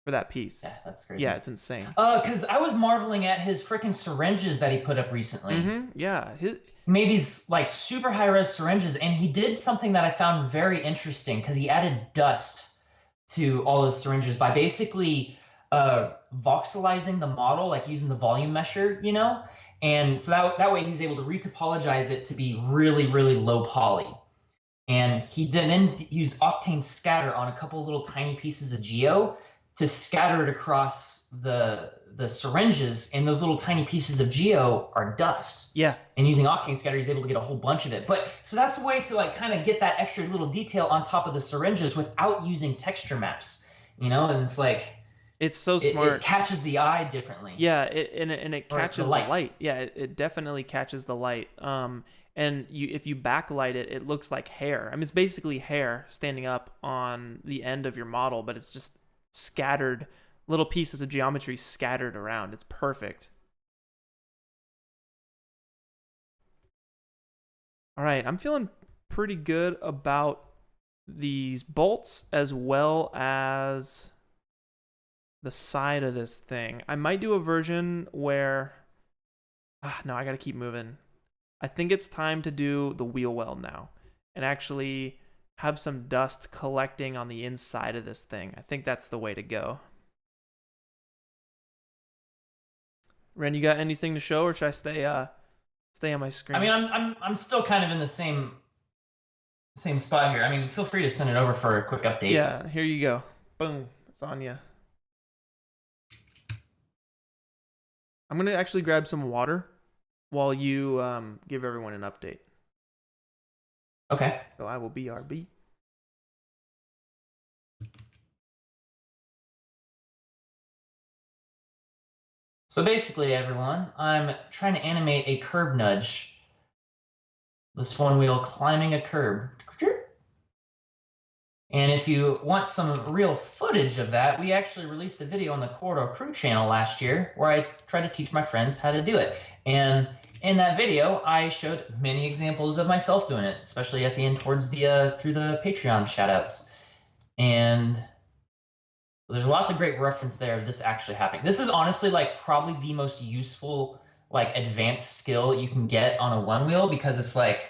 for that piece. Yeah, that's crazy. Yeah, it's insane. Because I was marveling at his freaking syringes that he put up recently. Mm-hmm. Yeah. He made these like super high-res syringes, and he did something that I found very interesting because he added dust to all those syringes by basically voxelizing the model, like using the volume mesher, you know? And so that way he was able to retopologize it to be really, really low poly. And he then used Octane scatter on a couple little tiny pieces of geo to scatter it across the syringes, and those little tiny pieces of geo are dust. Yeah. And using Octane scatter, he's able to get a whole bunch of it. But so that's a way to like kind of get that extra little detail on top of the syringes without using texture maps. you know, and it's like It's so it smart. catches the eye differently. Yeah, it Or the catches the light. light. Yeah, it definitely catches the light. And if you backlight it, it looks like hair. I mean, it's basically hair standing up on the end of your model, but it's just scattered, little pieces of geometry scattered around. It's perfect. All right, I'm feeling pretty good about these bolts as well as the side of this thing. I might do a version where no, I got to keep moving. I think it's time to do the wheel well now and actually have some dust collecting on the inside of this thing. I think that's the way to go. Ren, you got anything to show, or should I stay on my screen? I mean, I'm still kind of in the same spot here. I mean, feel free to send it over for a quick update. Yeah, here you go. Boom, it's on you. I'm gonna actually grab some water while you give everyone an update. Okay. So I will BRB. So basically, everyone, I'm trying to animate a curb nudge. This OneWheel climbing a curb. And if you want some real footage of that, we actually released a video on the Corridor Crew channel last year where I tried to teach my friends how to do it. And in that video, I showed many examples of myself doing it, especially at the end towards the through the Patreon shoutouts. And there's lots of great reference there of this actually happening. This is honestly like probably the most useful like advanced skill you can get on a OneWheel because it's like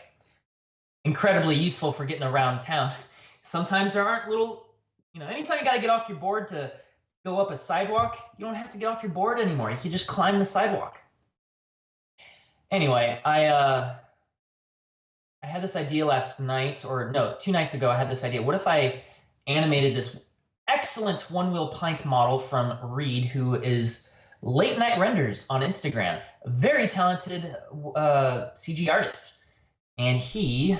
incredibly useful for getting around town. Sometimes there aren't little, you know, anytime you got to get off your board to go up a sidewalk, you don't have to get off your board anymore. You can just climb the sidewalk. Anyway, I had this idea last night, or no, 2 nights ago, I had this idea. What if I animated this excellent OneWheel pint model from Reed, who is Late Night Renders on Instagram, a very talented CG artist. And he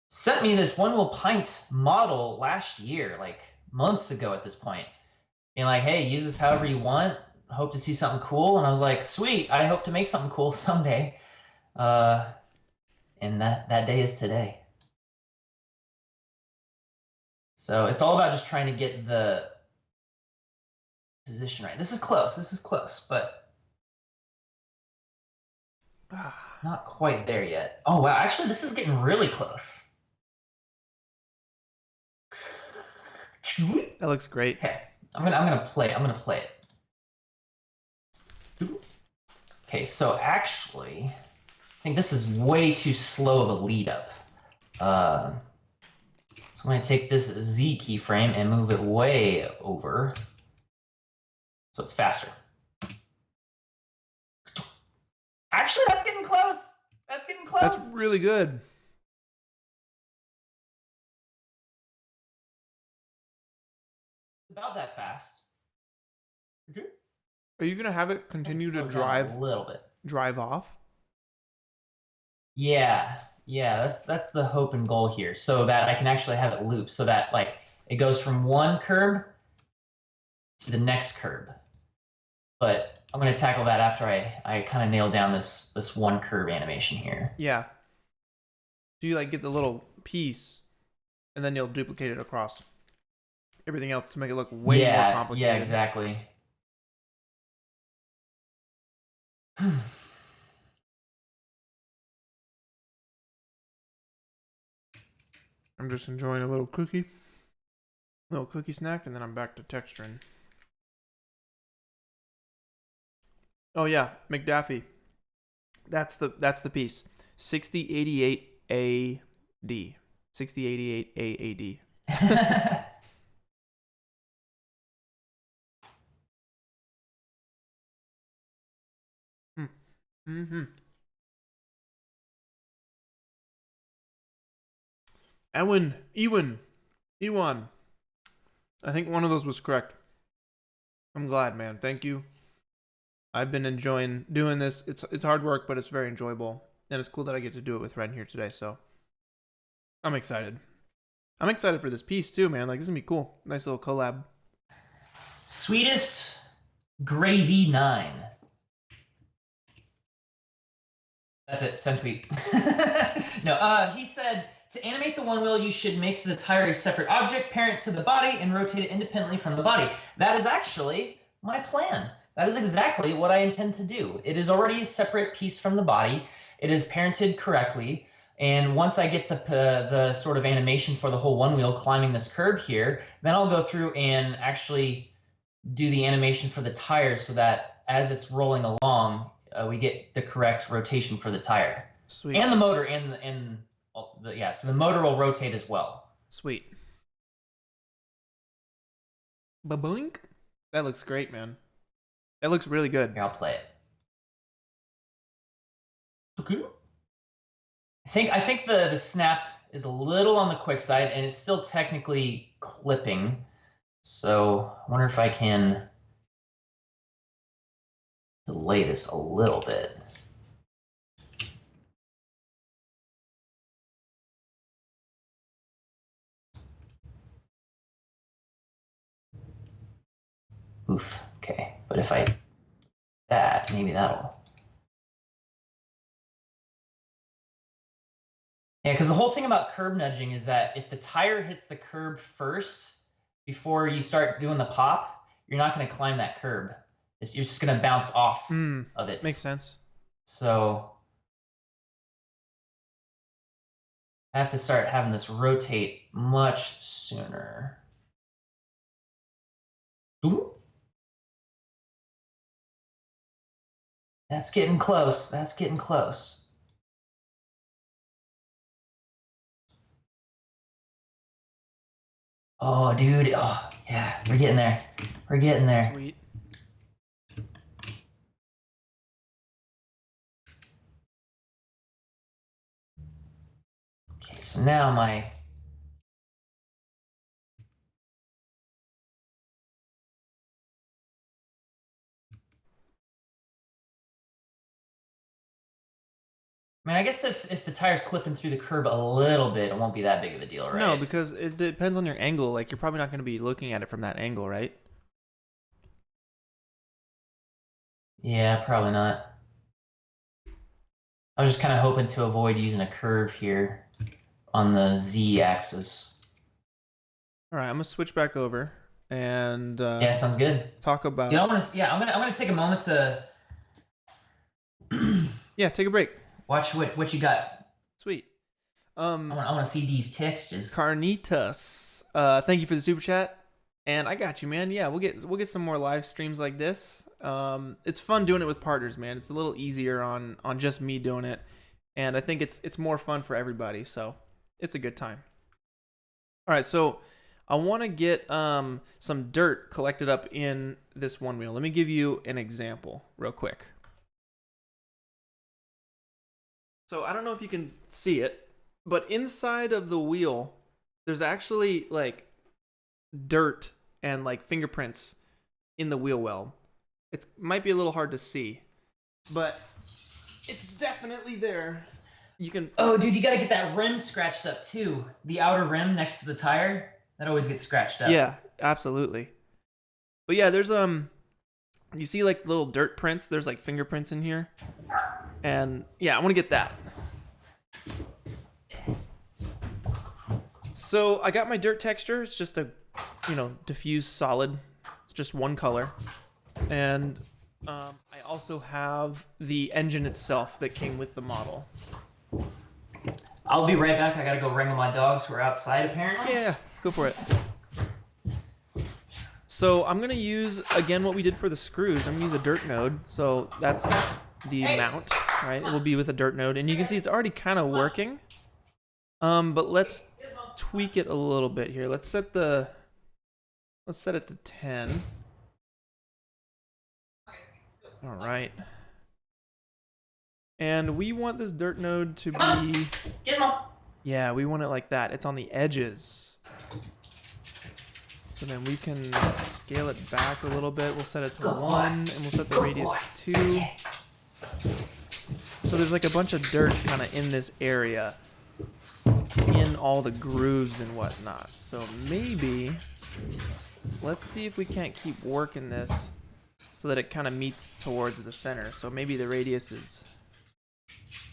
sent me this OneWheel pint model last year, like months ago at this point, being like, hey, use this however you want. Hope to see something cool. And I was like, sweet, I hope to make something cool someday. And that day is today. So it's all about just trying to get the position right. This is close, but not quite there yet. Oh wow, actually this is getting really close. That looks great. Okay, I'm gonna play it. Okay, so actually, I think this is way too slow of a lead up. So I'm gonna take this Z keyframe and move it way over, so it's faster. Actually, that's getting close. That's getting close. That's really good. About that fast. Are you gonna have it continue to drive a little bit? Drive off? Yeah, that's the hope and goal here, so that I can actually have it loop, so that like it goes from one curb to the next curb. But I'm gonna tackle that after I kind of nail down this one curb animation here. Yeah. So you like get the little piece, and then you'll duplicate it across everything else to make it look way more complicated. Yeah, exactly. I'm just enjoying a little cookie snack, and then I'm back to texturing. Oh yeah, McDaffie. That's the piece. 6088 AD. 6088 AAD. Mm-hmm. Ewan. I think one of those was correct. I'm glad, man. Thank you. I've been enjoying doing this. It's hard work, but it's very enjoyable. And it's cool that I get to do it with Ren here today, so I'm excited. I'm excited for this piece too, man. Like, this is gonna be cool. Nice little collab. Sweetest Gravy 9. That's it. Send tweet. No, he said, to animate the OneWheel, you should make the tire a separate object, parent to the body, and rotate it independently from the body. That is actually my plan. That is exactly what I intend to do. It is already a separate piece from the body. It is parented correctly. And once I get the sort of animation for the whole OneWheel climbing this curb here, then I'll go through and actually do the animation for the tire so that as it's rolling along, we get the correct rotation for the tire. Sweet. And the motor so the motor will rotate as well. Sweet. Ba-boink. That looks great, man. That looks really good. Here, I'll play it. Okay. I think the snap is a little on the quick side, and it's still technically clipping. So I wonder if I can delay this a little bit. Oof, okay. But if I do that, maybe that'll... Yeah, because the whole thing about curb nudging is that if the tire hits the curb first before you start doing the pop, you're not going to climb that curb. You're just going to bounce off of it. Makes sense. So I have to start having this rotate much sooner. Ooh. That's getting close. That's getting close. Oh, dude. Oh, yeah. We're getting there. We're getting there. Sweet. Okay, so now my... I mean, I guess if the tire's clipping through the curb a little bit, it won't be that big of a deal, right? No, because it depends on your angle. Like, you're probably not going to be looking at it from that angle, right? Yeah, probably not. I was just kind of hoping to avoid using a curve here on the Z-axis. All right, I'm going to switch back over and yeah, sounds good. talk about... Dude, I'm gonna take a moment to... yeah, take a break. Watch what you got. Sweet. I want to see these textures. Carnitas. Thank you for the super chat. And I got you, man. Yeah, we'll get some more live streams like this. It's fun doing it with partners, man. It's a little easier on just me doing it, and I think it's more fun for everybody. So it's a good time. All right, so I want to get some dirt collected up in this OneWheel. Let me give you an example real quick. So I don't know if you can see it, but inside of the wheel, there's actually like dirt and like fingerprints in the wheel well. It might be a little hard to see, but it's definitely there. You can... Oh, dude, you gotta get that rim scratched up too. The outer rim next to the tire, that always gets scratched up. Yeah, absolutely. But yeah, there's you see like little dirt prints. There's like fingerprints in here. And yeah, I want to get that. So I got my dirt texture. It's just a, diffuse solid. It's just one color. And I also have the engine itself that came with the model. I'll be right back. I gotta go wrangle my dogs who are outside apparently. Yeah, go for it. So I'm going to use, again, what we did for the screws. I'm going to use a dirt node. So that's the mount, right? It will be with a dirt node. And you can see it's already kind of working. But let's tweak it a little bit here. Let's set it to 10. All right. And we want this dirt node to be... Yeah, we want it like that. It's on the edges. So then we can scale it back a little bit. We'll set it to 1, and we'll set the radius to 2. So there's like a bunch of dirt kind of in this area. in all the grooves and whatnot. So maybe let's see if we can't keep working this so that it kind of meets towards the center. So maybe the radius is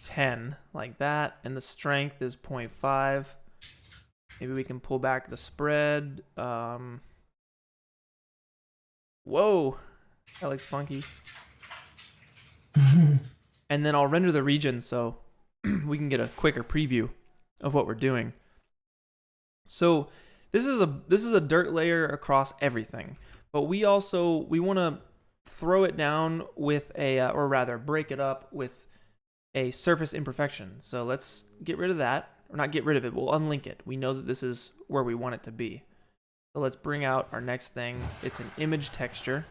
10 like that, and the strength is 0.5. Maybe we can pull back the spread. Whoa, that looks funky. And then I'll render the region so we can get a quicker preview of what we're doing. So this is a dirt layer across everything, but we want to throw it down with or rather break it up with a surface imperfection. So let's get rid of that, or not get rid of it, we'll unlink it. We know that this is where we want it to be. So let's bring out our next thing. It's an image texture.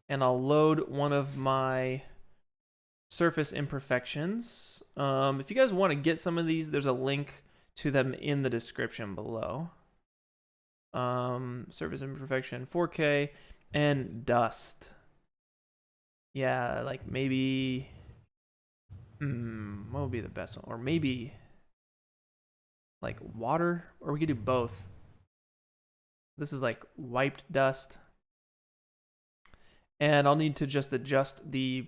And I'll load one of my surface imperfections. If you guys want to get some of these, there's a link to them in the description below. Surface imperfection, 4K, and dust. Yeah, like maybe, what would be the best one? Or maybe like water, or we could do both. This is like wiped dust. And I'll need to just adjust the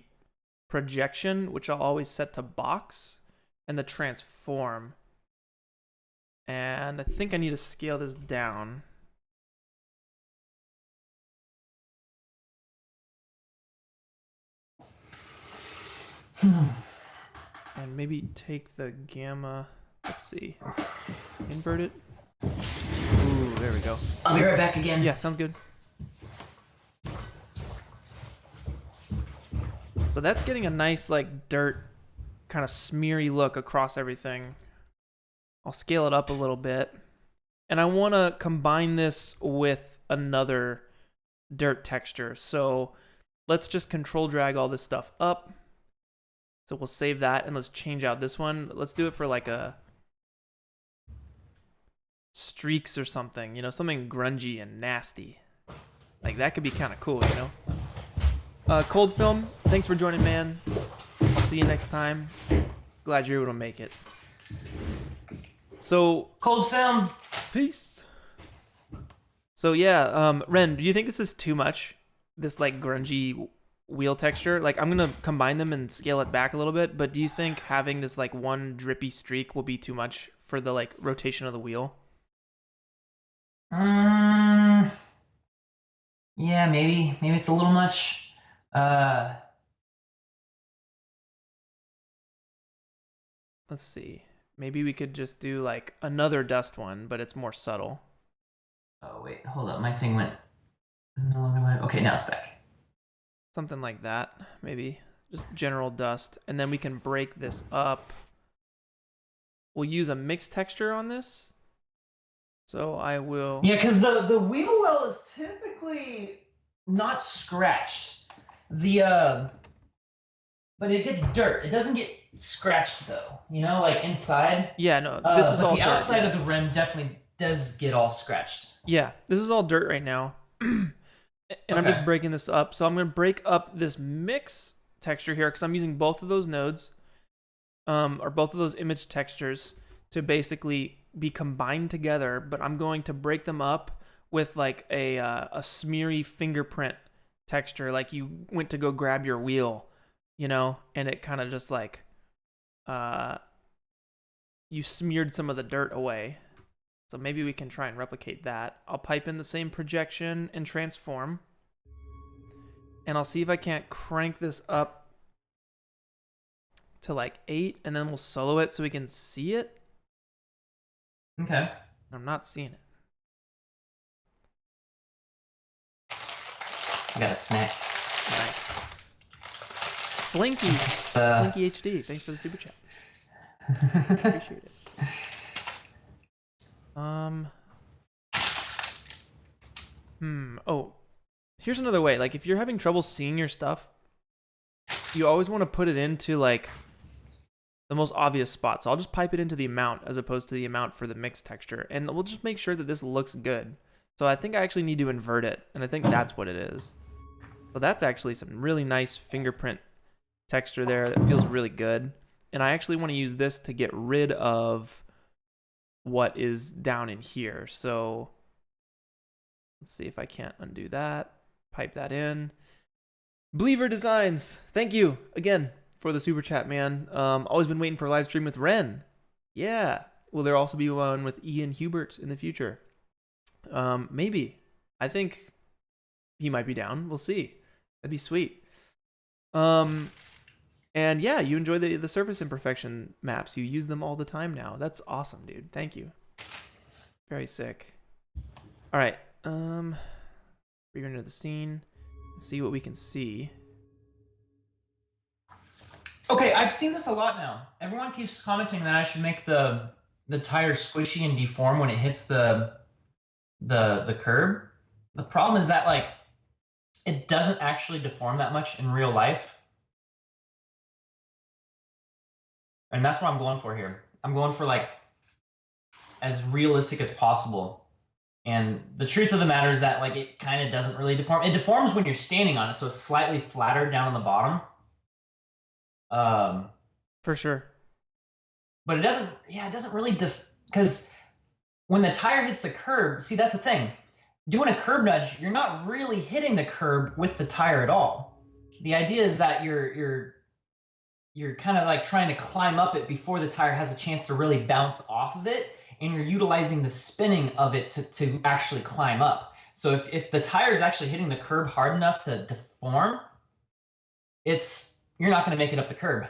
projection, which I'll always set to box, and the transform. And I think I need to scale this down. And maybe take the gamma, let's see, invert it. Ooh, there we go. I'll be right back again. Yeah, sounds good. So that's getting a nice like dirt kind of smeary look across everything. I'll scale it up a little bit. And I want to combine this with another dirt texture. So let's just control drag all this stuff up. So we'll save that and let's change out this one. Let's do it for like a streaks or something, you know, something grungy and nasty. Like that could be kind of cool, you know? Cold Film, thanks for joining, man. I'll see you next time. Glad you're able to make it. So Cold Film. Peace. So yeah, Wren, do you think this is too much? This like grungy wheel texture? Like I'm gonna combine them and scale it back a little bit, but do you think having this like one drippy streak will be too much for the like rotation of the wheel? Yeah, maybe it's a little much. Let's see. Maybe we could just do like another dust one, but it's more subtle. Oh wait, hold up. My thing went. Is no longer live. Okay, now it's back. Something like that, maybe. Just general dust. And then we can break this up. We'll use a mixed texture on this. So I will... Yeah, because the wheel well is typically not scratched. But it gets dirt. It doesn't get scratched though. You know, like inside. Yeah, no, this is all the dirt. outside of the rim definitely does get all scratched. Yeah, this is all dirt right now. And okay. I'm just breaking this up. So I'm going to break up this mix texture here because I'm using both of those nodes, or both of those image textures to basically be combined together, but I'm going to break them up with like a smeary fingerprint texture, like you went to go grab your wheel, you know, and it kind of just like you smeared some of the dirt away. So maybe we can try and replicate that. I'll pipe in the same projection and transform, and I'll see if I can't crank this up to like 8, and then we'll solo it so we can see it. Okay. I'm not seeing it. I got a snack. Nice. Slinky. Slinky HD. Thanks for the super chat. Appreciate it. Oh, here's another way. Like if you're having trouble seeing your stuff, you always want to put it into like the most obvious spot. So I'll just pipe it into the amount as opposed to the amount for the mixed texture. And we'll just make sure that this looks good. So I think I actually need to invert it. And I think that's what it is. So that's actually some really nice fingerprint texture there that feels really good. And I actually want to use this to get rid of what is down in here. So let's see if I can't undo that. Pipe that in. Believer Designs, thank you again for the super chat, man. Always been waiting for a live stream with Wren. Yeah. Will there also be one with Ian Hubert in the future? Maybe. I think he might be down. We'll see. That'd be sweet. And yeah, you enjoy the surface imperfection maps. You use them all the time now. That's awesome, dude. Thank you. Very sick. All right. We're into the scene. Let's see what we can see. Okay, I've seen this a lot now. Everyone keeps commenting that I should make the tire squishy and deform when it hits the curb. The problem is that like it doesn't actually deform that much in real life. And that's what I'm going for here. I'm going for like as realistic as possible. And the truth of the matter is that like it kind of doesn't really deform. It deforms when you're standing on it, so it's slightly flatter down on the bottom. For sure. But it doesn't really because when the tire hits the curb, see that's the thing. Doing a curb nudge, you're not really hitting the curb with the tire at all. The idea is that you're kind of like trying to climb up it before the tire has a chance to really bounce off of it, and you're utilizing the spinning of it to actually climb up. So if the tire is actually hitting the curb hard enough to deform, you're not going to make it up the curb.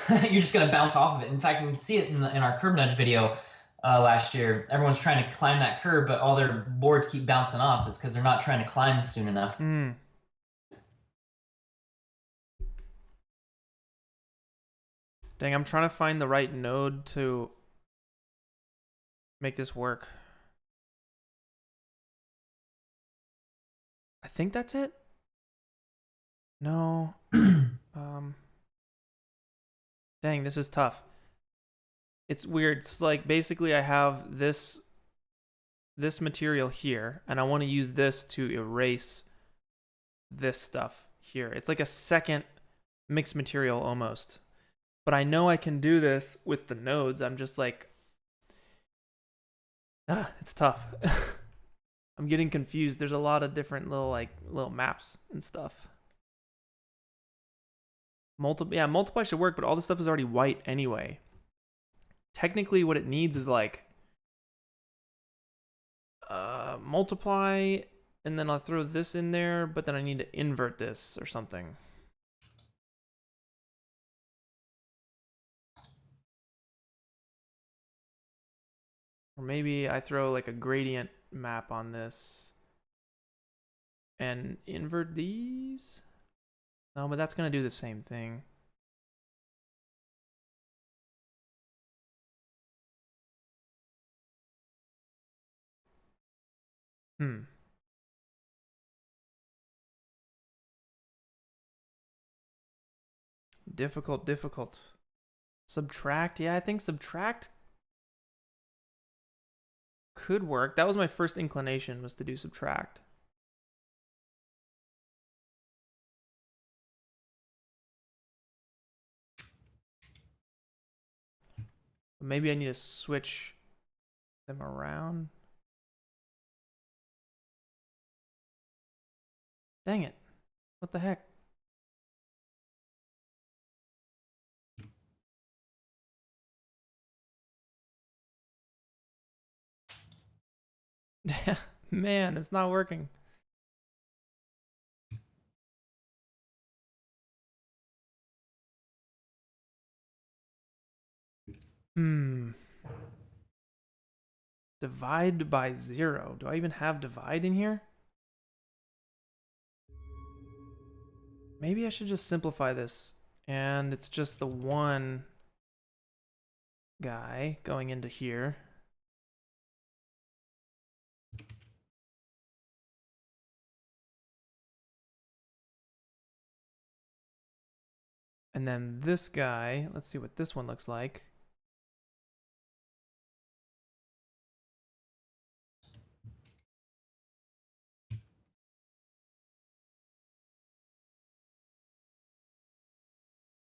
You're just going to bounce off of it. In fact, you can see it in our curb nudge video last year. Everyone's trying to climb that curb, but all their boards keep bouncing off. It's because they're not trying to climb soon enough. Dang, I'm trying to find the right node to make this work. I think that's it. No. Dang, this is tough. It's weird. It's like basically I have this material here, and I want to use this to erase this stuff here. It's like a second mixed material almost. But I know I can do this with the nodes. I'm just like, it's tough. I'm getting confused. There's a lot of different little maps and stuff. Multiply should work, but all this stuff is already white anyway. Technically, what it needs is like multiply, and then I'll throw this in there, but then I need to invert this or something. Or maybe I throw like a gradient map on this and invert these. No, but that's going to do the same thing. Difficult. Subtract. Yeah, I think subtract could work. That was my first inclination, was to do subtract. Maybe I need to switch them around. Dang it. What the heck? Man, it's not working. Divide by 0. Do I even have divide in here? Maybe I should just simplify this, and it's just the one guy going into here. And then this guy, let's see what this one looks like.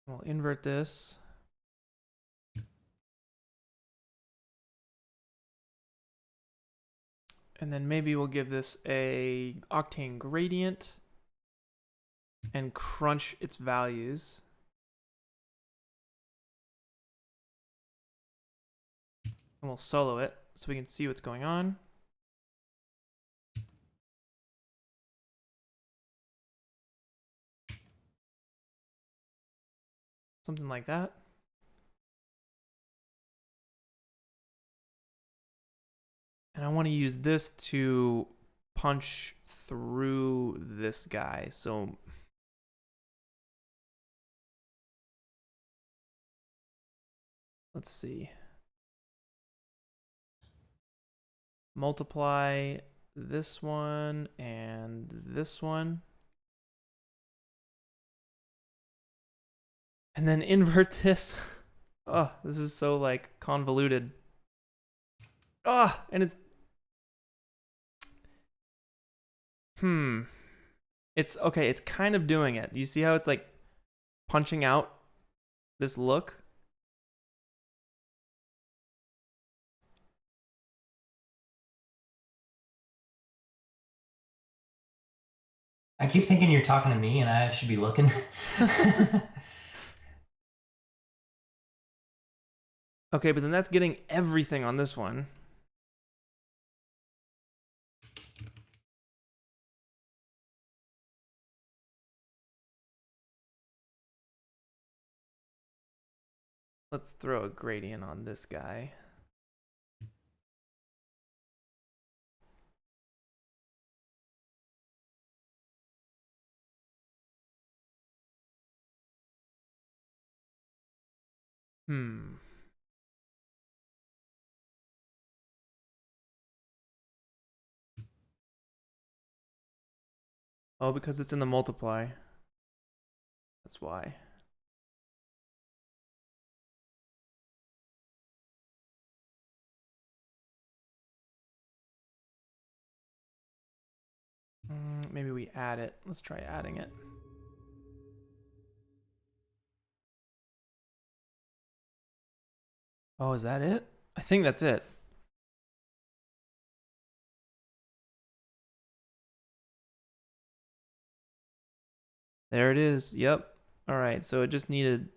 We'll invert this. And then maybe we'll give this a Octane gradient and crunch its values. And we'll solo it so we can see what's going on. Something like that. And I want to use this to punch through this guy. So let's see. Multiply this one and this one. And then invert this. Oh, this is so like convoluted. Ah, and it's it's okay, it's kind of doing it. You see how it's like punching out this look? I keep thinking you're talking to me and I should be looking. Okay, but then that's getting everything on this one. Let's throw a gradient on this guy. Oh, because it's in the multiply. That's why. Maybe we add it. Let's try adding it. Oh, is that it? I think that's it. There it is. Yep. All right, so it just needed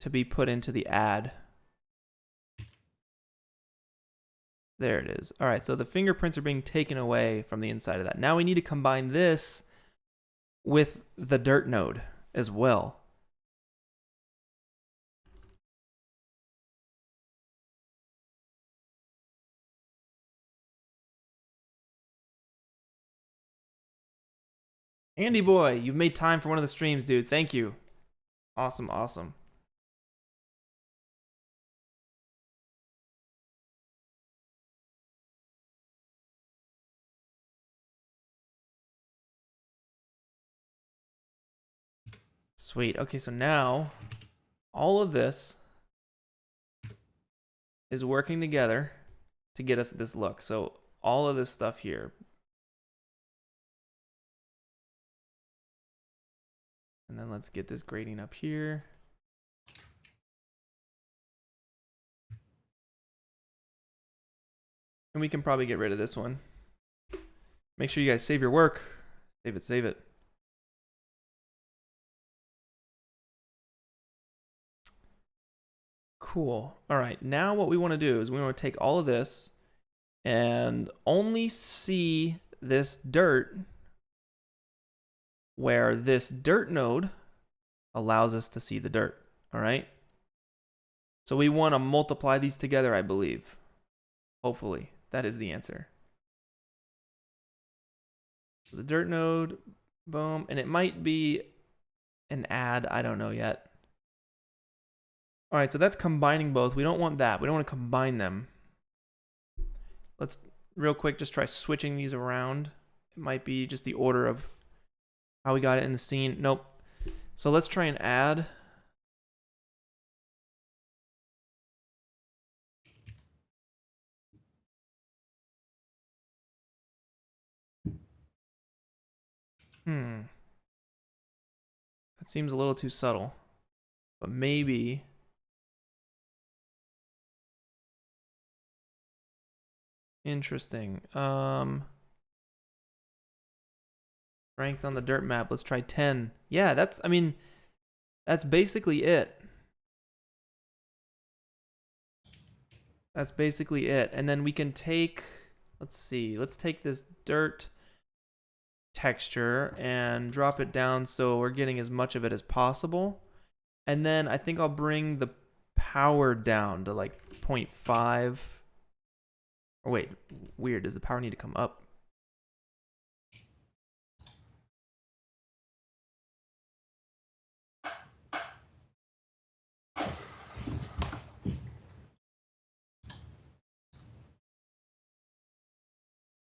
to be put into the add. There it is. All right, so the fingerprints are being taken away from the inside of that. Now we need to combine this with the dirt node as well. Andy boy, you've made time for one of the streams, dude. Thank you. Awesome, awesome. Sweet. Okay, so now all of this is working together to get us this look. So all of this stuff here. And then let's get this grading up here. And we can probably get rid of this one. Make sure you guys save your work. Save it, save it. Cool. All right, now what we want to do is we want to take all of this and only see this dirt where this dirt node allows us to see the dirt. All right. So we want to multiply these together, I believe. Hopefully, that is the answer. So the dirt node, boom, and it might be an add. I don't know yet. All right, so that's combining both. We don't want that. We don't want to combine them. Let's real quick just try switching these around. It might be just the order of how we got it in the scene. Nope. So let's try and add. That seems a little too subtle. But maybe Interesting. Strength on the dirt map. Let's try 10. Yeah, that's, I mean, that's basically it. That's basically it. And then we can take, let's see, let's take this dirt texture and drop it down so we're getting as much of it as possible. And then I think I'll bring the power down to like 0.5. Oh wait, weird. Does the power need to come up?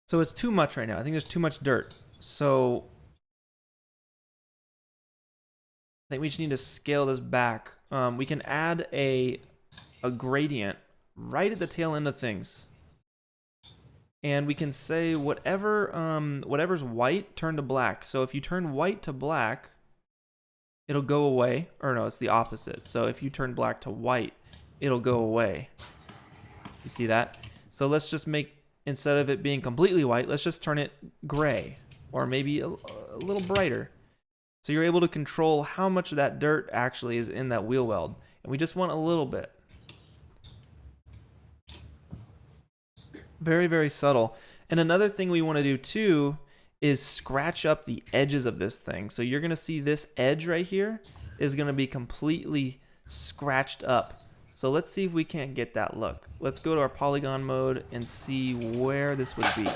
So it's too much right now. I think there's too much dirt. So I think we just need to scale this back. We can add a gradient right at the tail end of things. And we can say whatever's white, turn to black. So if you turn white to black, it'll go away. Or no, it's the opposite. So if you turn black to white, it'll go away. You see that? So let's just make, instead of it being completely white, let's just turn it gray. Or maybe a little brighter. So you're able to control how much of that dirt actually is in that wheel weld. And we just want a little bit. Very, very subtle. And another thing we want to do too is scratch up the edges of this thing. So you're going to see this edge right here is going to be completely scratched up. So let's see if we can't get that look. Let's go to our polygon mode and see where this would be.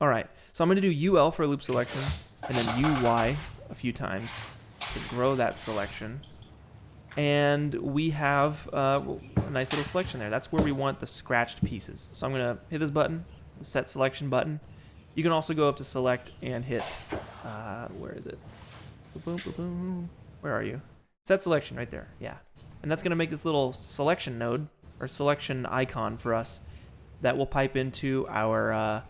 All right, so I'm going to do UL for a loop selection and then UY a few times to grow that selection. And we have a nice little selection there. That's where we want the scratched pieces. So I'm going to hit this button, the set selection button. You can also go up to select and hit, where is it? Boom, boom, boom. Where are you? Set selection right there, yeah. And that's going to make this little selection node or selection icon for us that will pipe into our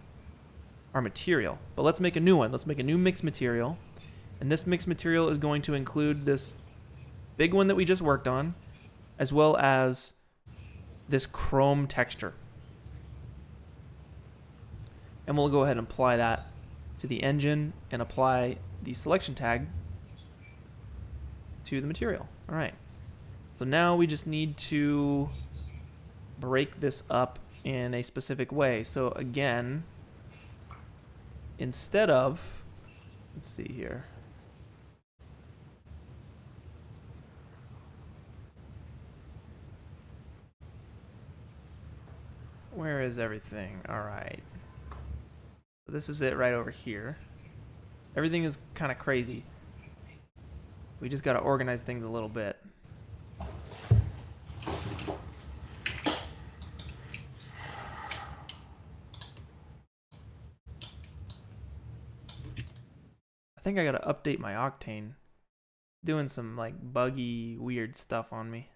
material. But let's make a new one. Let's make a new mixed material. And this mixed material is going to include this big one that we just worked on, as well as this chrome texture. And we'll go ahead and apply that to the engine and apply the selection tag to the material. All right. So now we just need to break this up in a specific way. So again, instead of, let's see here. Where is everything? All right. So this is it right over here. Everything is kind of crazy. We just got to organize things a little bit. I think I got to update my Octane. Doing some like buggy, weird stuff on me.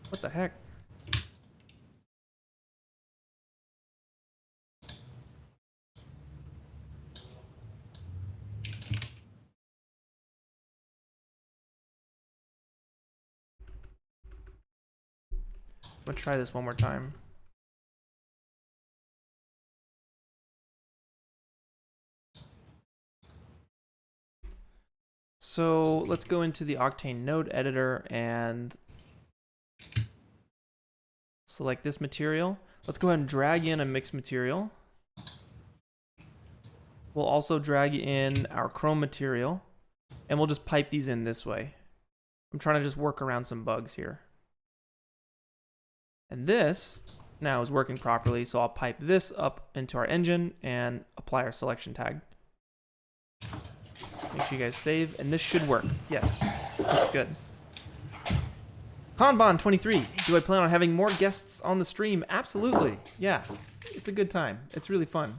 What the heck? I'm gonna try this one more time. So let's go into the Octane node editor and select this material. Let's go ahead and drag in a mixed material. We'll also drag in our chrome material, and we'll just pipe these in this way. I'm trying to just work around some bugs here. And this now is working properly, so I'll pipe this up into our engine and apply our selection tag. Make sure you guys save, and this should work. Yes, looks good. Kanban23, do I plan on having more guests on the stream? Absolutely, yeah. It's a good time. It's really fun.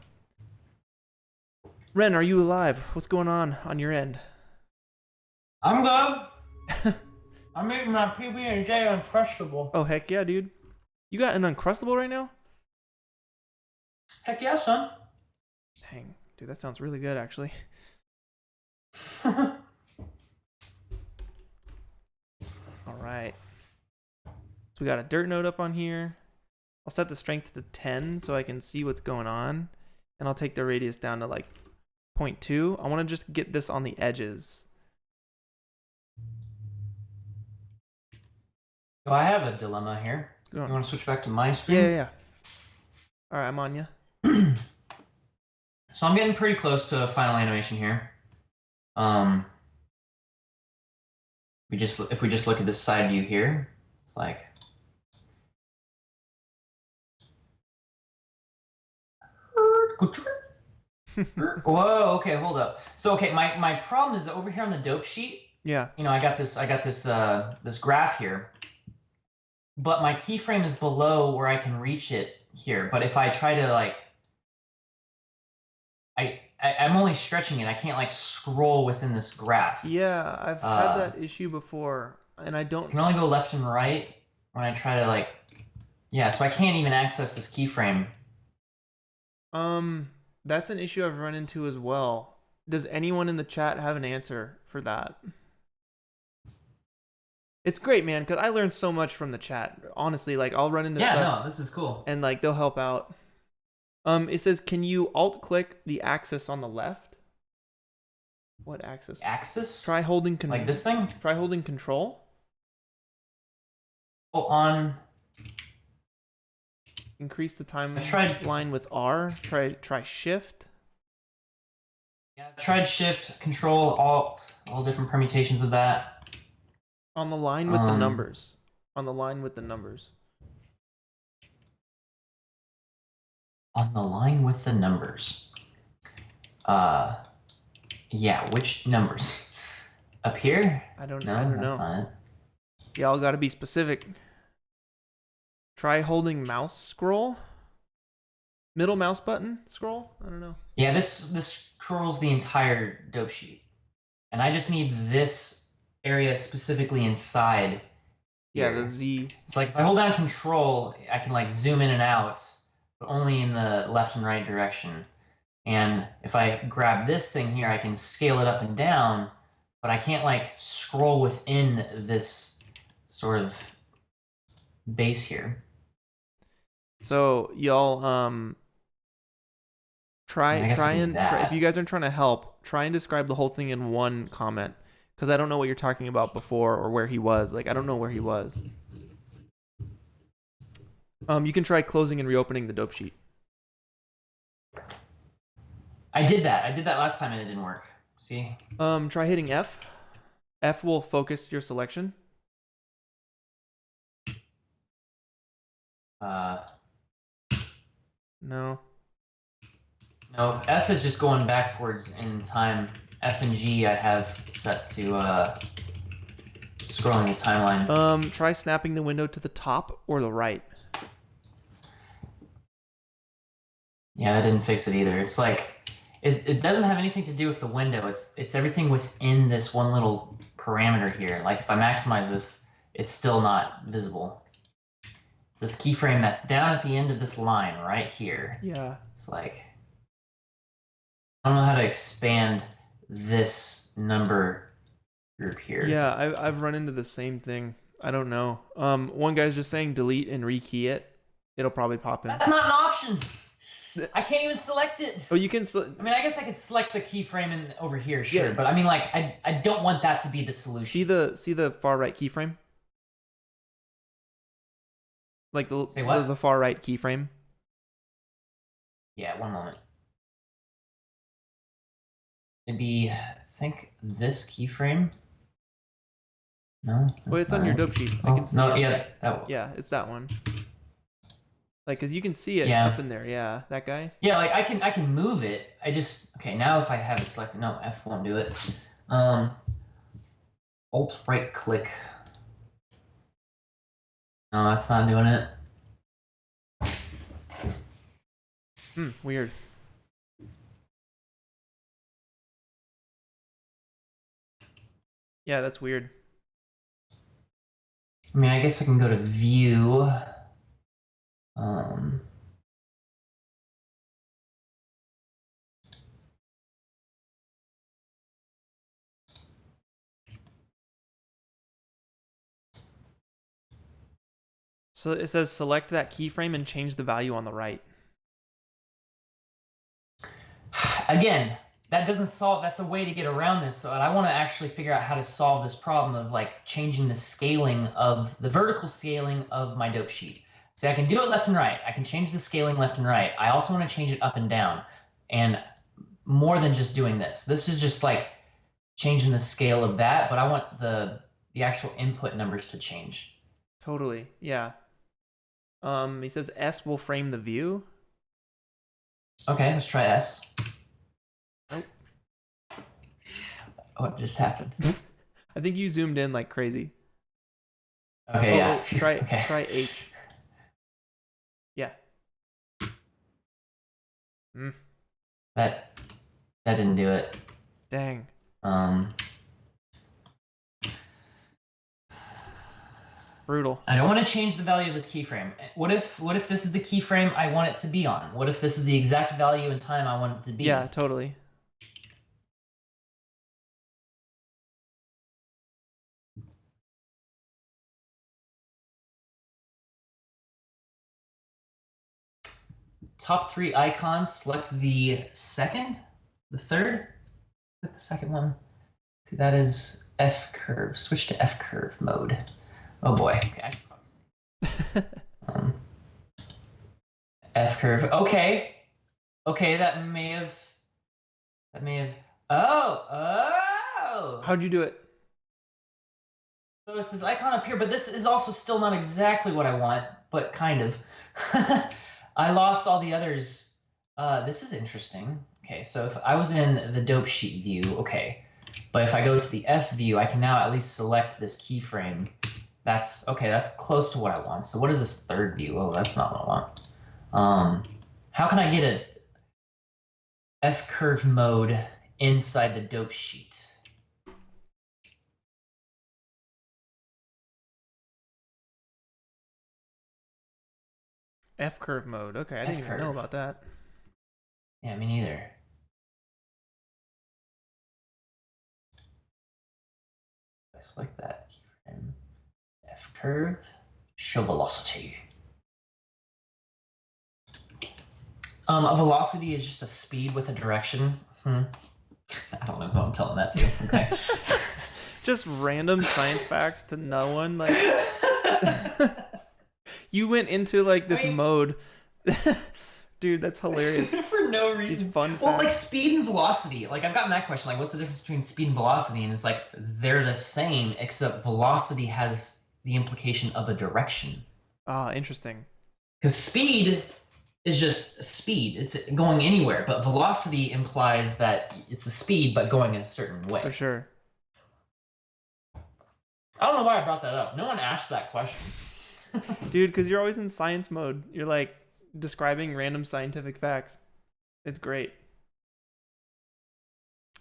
Wren, are you alive? What's going on your end? I'm good. I'm eating my PB&J Uncrustable. Oh, heck yeah, dude. You got an Uncrustable right now? Heck yeah, son. Dang. Dude, that sounds really good, actually. Oh, All right. So we got a dirt node up on here. I'll set the strength to 10 so I can see what's going on. And I'll take the radius down to like 0.2. I want to just get this on the edges. I have a dilemma here. You want to switch back to my screen? Yeah. All right, I'm on you. So I'm getting pretty close to final animation here. If we just look at this side view here, it's like whoa, okay, hold up. So okay, my problem is over here on the dope sheet. Yeah. You know, I got this this graph here, but my keyframe is below where I can reach it here. But if I try to like, I'm only stretching it. I can't like scroll within this graph. Yeah, I've had that issue before, and I don't. I can only go left and right when I try to like, yeah. So I can't even access this keyframe. That's an issue I've run into as well. Does anyone in the chat have an answer for that? It's great, man, because I learned so much from the chat. Honestly, like I'll run into stuff. Yeah, no, this is cool. And like they'll help out. It says, can you alt-click the axis on the left? What axis? Axis? Try holding like this thing? Try holding control. Oh, on. Increase the timeline with R. Try shift. Yeah, I've tried shift, control, alt, all different permutations of that. On the line with the numbers. On the line with the numbers. On the line with the numbers. Yeah, which numbers? Up here? I don't know. That's not it. Y'all gotta be specific. Try holding mouse scroll. Middle mouse button scroll? I don't know. Yeah, this scrolls the entire dope sheet. And I just need this area specifically inside here. Yeah, the Z. It's like if I hold down control, I can like zoom in and out, but only in the left and right direction. And if I grab this thing here, I can scale it up and down, but I can't like scroll within this sort of base here. So y'all try if you guys are trying to help, try and describe the whole thing in one comment, because I don't know what you're talking about before or where he was. Like I don't know where he was. You can try closing and reopening the dope sheet. I did that last time and it didn't work. See? Try hitting F. F will focus your selection. No. No, F is just going backwards in time. F and G I have set to scrolling the timeline. Try snapping the window to the top or the right. Yeah, that didn't fix it either. It's like it doesn't have anything to do with the window. It's everything within this one little parameter here. Like if I maximize this, it's still not visible. It's this keyframe that's down at the end of this line right here. Yeah. It's like I don't know how to expand this number group here. Yeah, I've run into the same thing. I don't know. One guy's just saying delete and rekey it. It'll probably pop in. That's not an option. I can't even select it. Oh, you can. I mean, I guess I could select the keyframe in over here, sure. Yeah. But I mean, like, I don't want that to be the solution. See the far right keyframe. Like the far right keyframe. Yeah, one moment. It'd be, I think, this keyframe. No. Well, it's on your dope sheet. Oh, I can see no, yeah, that one. Yeah, it's that one. Like, cause you can see it up in there. Yeah, that guy. Yeah, like I can move it. I just now if I have it selected, no, F won't do it. Alt right click. No, that's not doing it. Weird. Yeah, that's weird. I mean, I guess I can go to view. So it says select that keyframe and change the value on the right. Again, that doesn't solve, that's a way to get around this. So I want to actually figure out how to solve this problem of like changing the scaling of the vertical scaling of my dope sheet. See, I can do it left and right. I can change the scaling left and right. I also want to change it up and down. And more than just doing this. This is just like changing the scale of that, but I want the actual input numbers to change. Totally. Yeah. He says S will frame the view. Okay, let's try S. Nope. What just happened? I think you zoomed in like crazy. Okay, yeah. Try H. Yeah. That didn't do it. Dang. Brutal. I don't want to change the value of this keyframe. What if this is the keyframe I want it to be on? What if this is the exact value and time I want it to be? Yeah, totally. Top 3 icons, select the second, the third, click the second one. See, that is F curve. Switch to F curve mode. Oh boy. Okay, I should probably F curve. Okay. Okay, that may have. Oh. How'd you do it? So it's this icon up here, but this is also still not exactly what I want, but kind of. I lost all the others. This is interesting. Okay, so if I was in the dope sheet view, okay. But if I go to the F view, I can now at least select this keyframe. That's okay, that's close to what I want. So what is this third view? Oh, that's not what I want. How can I get a F curve mode inside the dope sheet? F curve mode. Okay, I didn't even know about that. Yeah, me neither. I select that keyframe. F curve, show velocity. A velocity is just a speed with a direction. I don't know who I'm telling that to. Okay. Just random science facts to no one. Like, you went into like this mode. Dude, that's hilarious. For no reason. These fun facts. Well, like speed and velocity. Like I've gotten that question. Like, what's the difference between speed and velocity? And it's like they're the same, except velocity has the implication of a direction. Ah, interesting. Because speed is just speed. It's going anywhere, but velocity implies that it's a speed, but going in a certain way. For sure. I don't know why I brought that up. No one asked that question. Dude, because you're always in science mode. You're like describing random scientific facts. It's great.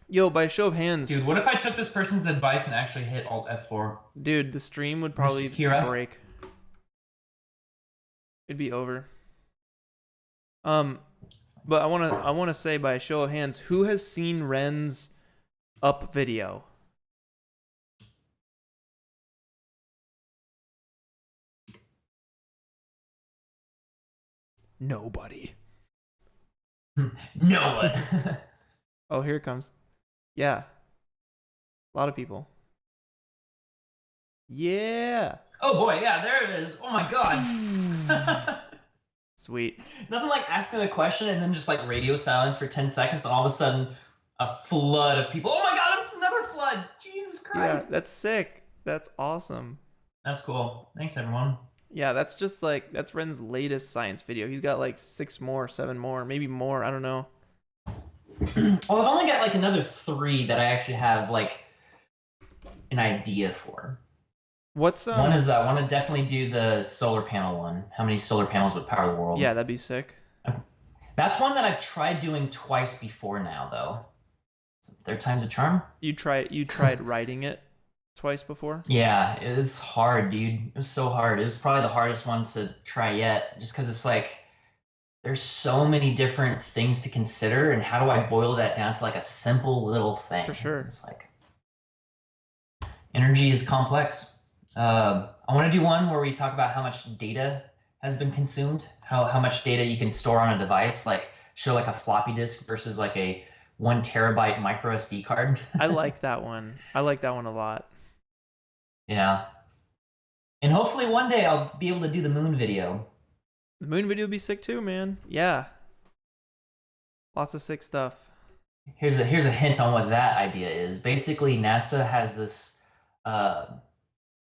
Yo, by show of hands. Dude, what if I took this person's advice and actually hit Alt F4? Dude, the stream would probably break. It'd be over. But I wanna say by a show of hands, who has seen Wren's up video? Nobody. No one. Oh, here it comes. Yeah. A lot of people. Yeah. Oh boy, yeah, there it is. Oh my god. Sweet. Nothing like asking a question and then just like radio silence for 10 seconds and all of a sudden a flood of people. Oh my god, it's another flood. Jesus Christ. Yeah, that's sick. That's awesome. That's cool. Thanks everyone. Yeah, that's just like, that's Wren's latest science video. He's got like 6 more, 7 more, maybe more. I don't know. Well, I've only got like another 3 that I actually have like an idea for. What's one is I want to definitely do the solar panel one. How many solar panels would power the world? Yeah, that'd be sick. That's one that I've tried doing twice before now, though. So third time's a charm. You tried writing it twice before? Yeah, it was hard, dude. It was so hard. It was probably the hardest one to try yet, just because it's like there's so many different things to consider, and how do I boil that down to like a simple little thing? For sure. It's like energy is complex. I want to do one where we talk about how much data has been consumed, how much data you can store on a device, like show like a floppy disk versus like a 1 terabyte micro SD card. I like that one. I like that one a lot. Yeah. And hopefully one day I'll be able to do the moon video. The moon video would be sick too, man. Yeah. Lots of sick stuff. Here's a hint on what that idea is. Basically, NASA has this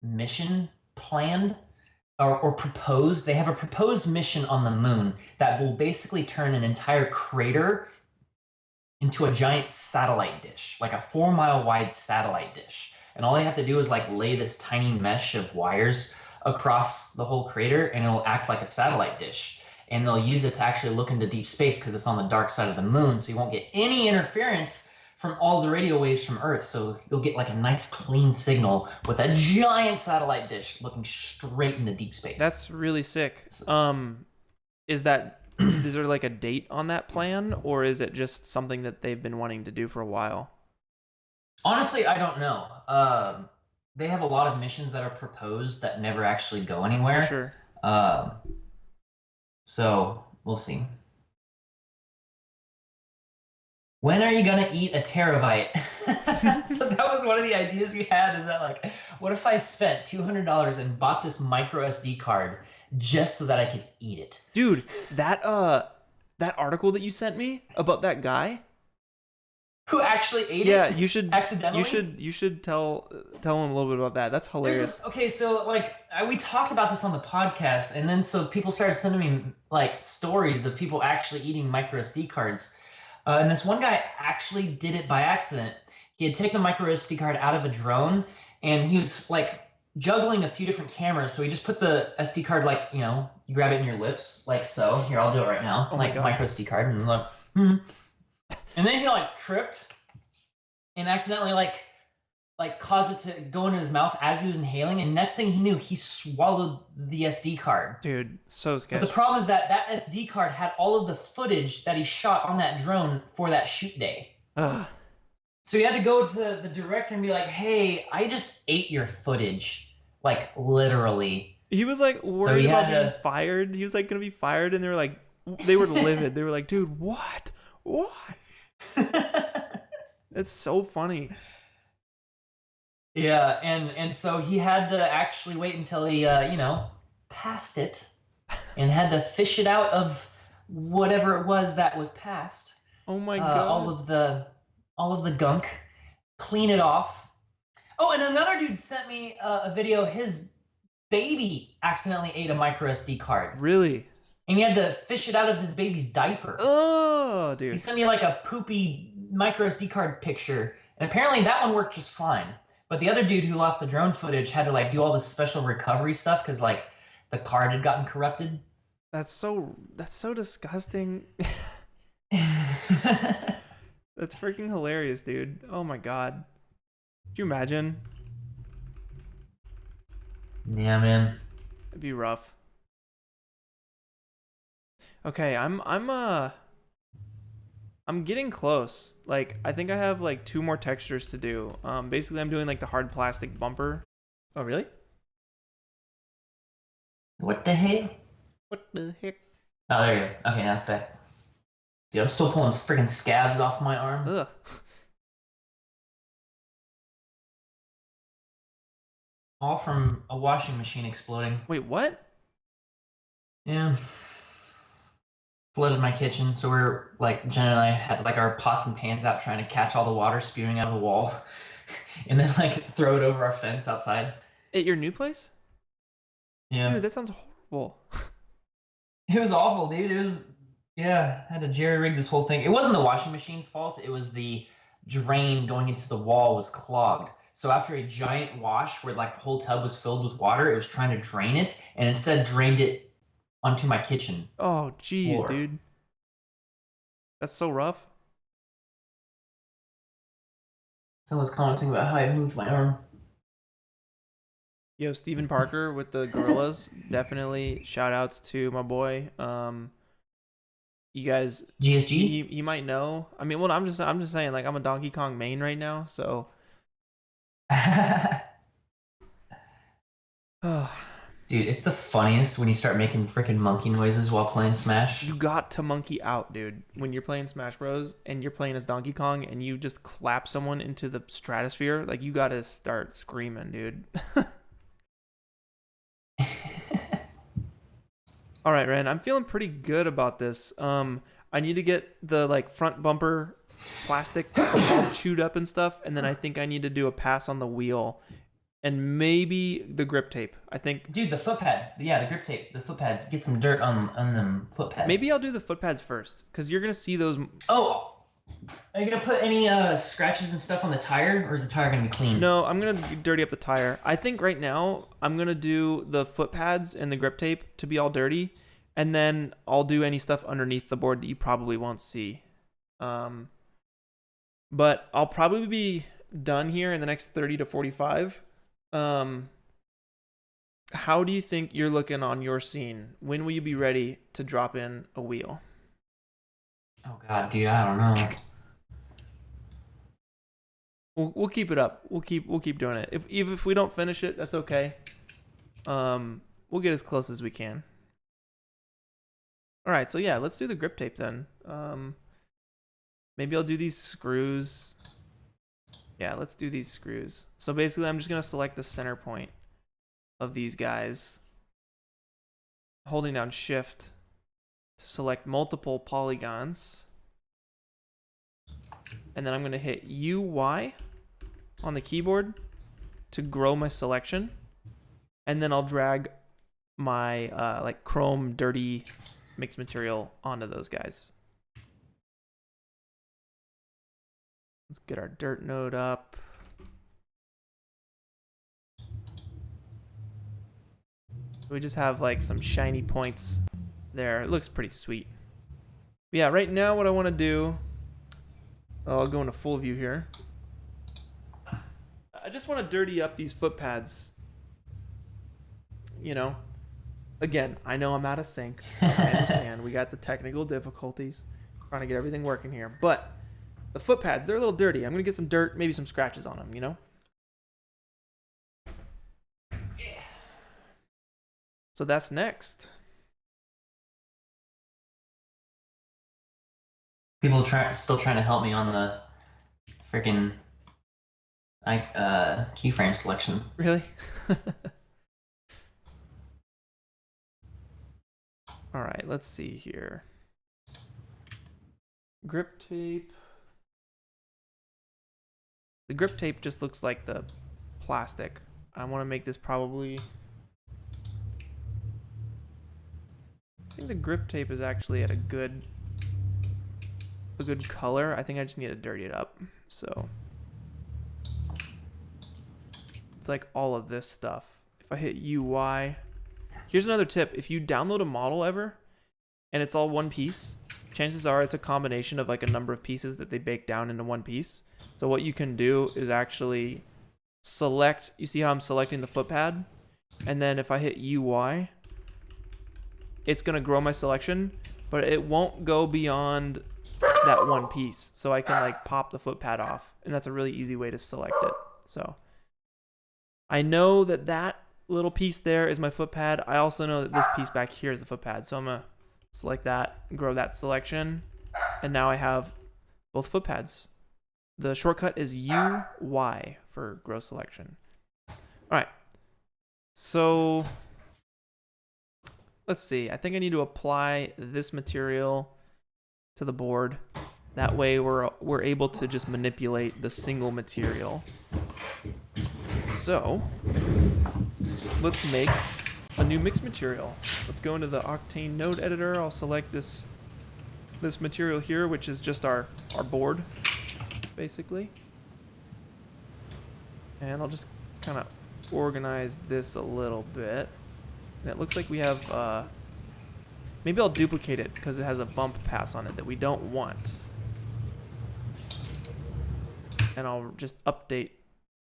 mission planned or proposed. They have a proposed mission on the moon that will basically turn an entire crater into a giant satellite dish, like a 4-mile wide satellite dish. And all they have to do is like lay this tiny mesh of wires across the whole crater, and it'll act like a satellite dish. And they'll use it to actually look into deep space because it's on the dark side of the moon, so you won't get any interference from all the radio waves from Earth. So you'll get like a nice clean signal with a giant satellite dish looking straight into deep space. That's really sick. Is there like a date on that plan, or is it just something that they've been wanting to do for a while? Honestly, I don't know. They have a lot of missions that are proposed that never actually go anywhere. For sure. So we'll see. When are you gonna eat a terabyte? So that was one of the ideas we had, is that like, what if I spent $200 and bought this micro SD card just so that I could eat it? Dude, that article that you sent me about that guy who actually ate yeah, it? you should accidentally. You should tell him a little bit about that. That's hilarious. Okay, so like we talked about this on the podcast, and then so people started sending me like stories of people actually eating micro SD cards. And this one guy actually did it by accident. He had taken the micro SD card out of a drone, and he was like juggling a few different cameras. So he just put the SD card, like, you know, you grab it in your lips, like so. Here, I'll do it right now. Oh like micro SD card, and look. And then he like tripped and accidentally like caused it to go into his mouth as he was inhaling. And next thing he knew, he swallowed the SD card. Dude, so sketchy. But the problem is that that SD card had all of the footage that he shot on that drone for that shoot day. Ugh. So he had to go to the director and be like, hey, I just ate your footage. Like, literally. He was like worried about being fired. He was like gonna be fired, and they were livid. They were like, dude, what? It's so funny. Yeah, and so he had to actually wait until he passed it, and had to fish it out of whatever it was that was passed. Oh my god! All of the gunk, clean it off. Oh, and another dude sent me a video. His baby accidentally ate a micro SD card. Really? And he had to fish it out of his baby's diaper. Oh, dude! He sent me like a poopy micro SD card picture, and apparently that one worked just fine. But the other dude who lost the drone footage had to like do all this special recovery stuff because like the card had gotten corrupted. That's so disgusting. That's freaking hilarious, dude. Oh my god. Could you imagine? Yeah, man. It'd be rough. Okay, I'm getting close. Like, I think I have like 2 more textures to do. Basically I'm doing like the hard plastic bumper. Oh, really? What the hell? What the heck? Oh, there he goes. Okay, now it's back. Dude, I'm still pulling freaking scabs off my arm. Ugh. All from a washing machine exploding. Wait, what? Yeah. Flooded my kitchen, so we're like, Jen and I had like our pots and pans out trying to catch all the water spewing out of the wall and then like throw it over our fence outside. At your new place? Yeah. Dude, that sounds horrible. It was awful, dude. It was, yeah, I had to jerry-rig this whole thing. It wasn't the washing machine's fault. It was the drain going into the wall was clogged. So after a giant wash where like the whole tub was filled with water, it was trying to drain it, and instead drained it onto my kitchen. Oh, jeez, floor. dude. That's so rough. Someone was commenting about how I moved my arm. Yo, Stephen Parker with the gorillas. Definitely shout outs to my boy. You guys, GSG? he might know. I mean, well, I'm just saying, like, I'm a Donkey Kong main right now, so. Dude, it's the funniest when you start making freaking monkey noises while playing Smash. You got to monkey out, dude. When you're playing Smash Bros. And you're playing as Donkey Kong and you just clap someone into the stratosphere, like you got to start screaming, dude. All right, Ren, I'm feeling pretty good about this. I need to get the like front bumper plastic all chewed up and stuff, and then I think I need to do a pass on the wheel and maybe the grip tape. I think. Dude, the foot pads. Yeah, the grip tape. The foot pads. Get some dirt on them foot pads. Maybe I'll do the foot pads first, because you're gonna see those. Oh, are you gonna put any scratches and stuff on the tire, or is the tire gonna be clean? No, I'm gonna dirty up the tire. I think right now I'm gonna do the foot pads and the grip tape to be all dirty, and then I'll do any stuff underneath the board that you probably won't see. But I'll probably be done here in the next 30 to 45. How do you think you're looking on your scene? When will you be ready to drop in a wheel? Oh god, dude, I don't know. We'll keep it up. We'll keep doing it. If we don't finish it, that's okay. We'll get as close as we can. All right, so yeah, let's do the grip tape then. Maybe I'll do these screws. Yeah, let's do these screws. So basically, I'm just gonna select the center point of these guys, holding down Shift to select multiple polygons, and then I'm gonna hit UY on the keyboard to grow my selection, and then I'll drag my like chrome dirty mixed material onto those guys. Let's get our dirt node up. We just have like some shiny points there. It looks pretty sweet. But yeah, right now what I want to do, I'll go into full view here. I just want to dirty up these foot pads. You know, again, I know I'm out of sync. I understand. We got the technical difficulties trying to get everything working here, but the foot pads, they're a little dirty. I'm going to get some dirt, maybe some scratches on them, you know? Yeah. So that's next. People still trying to help me on the freaking keyframe selection. Really? All right, let's see here. Grip tape. The grip tape just looks like the plastic. I want to make this probably... I think the grip tape is actually at a good color. I think I just need to dirty it up. So it's like all of this stuff. If I hit UI, here's another tip. If you download a model ever and it's all one piece, chances are it's a combination of like a number of pieces that they bake down into one piece. So what you can do is actually select, you see how I'm selecting the foot pad? And then if I hit UI, it's going to grow my selection, but it won't go beyond that one piece. So I can like pop the foot pad off, and that's a really easy way to select it. So I know that that little piece there is my foot pad. I also know that this piece back here is the foot pad. So I'm going to select that, grow that selection, and now I have both foot pads. The shortcut is UY for grow selection. All right. So let's see. I think I need to apply this material to the board. That way we're able to just manipulate the single material. So let's make a new mix material. Let's go into the Octane node editor. I'll select this material here, which is just our board, basically. And I'll just kind of organize this a little bit. And it looks like we have, maybe I'll duplicate it because it has a bump pass on it that we don't want. And I'll just update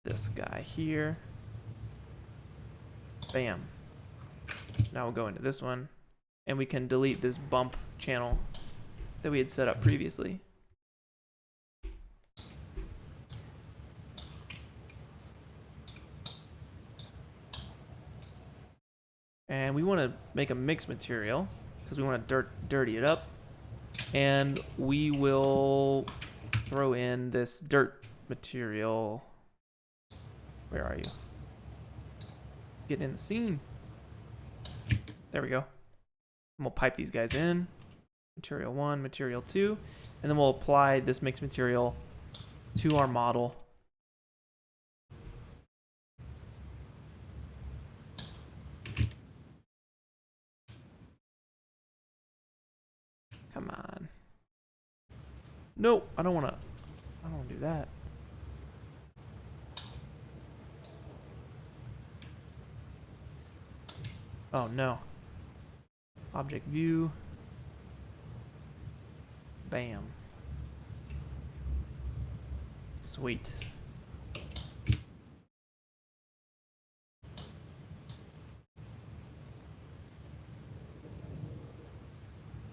this guy here. Bam. Now we'll go into this one, and we can delete this bump channel that we had set up previously. And we want to make a mixed material because we want to dirty it up. And we will throw in this dirt material. Where are you? Get in the scene. There we go. And we'll pipe these guys in. Material 1, material 2. And then we'll apply this mixed material to our model. Come on. No, I don't want to do that. Oh no. Object view. Bam. Sweet.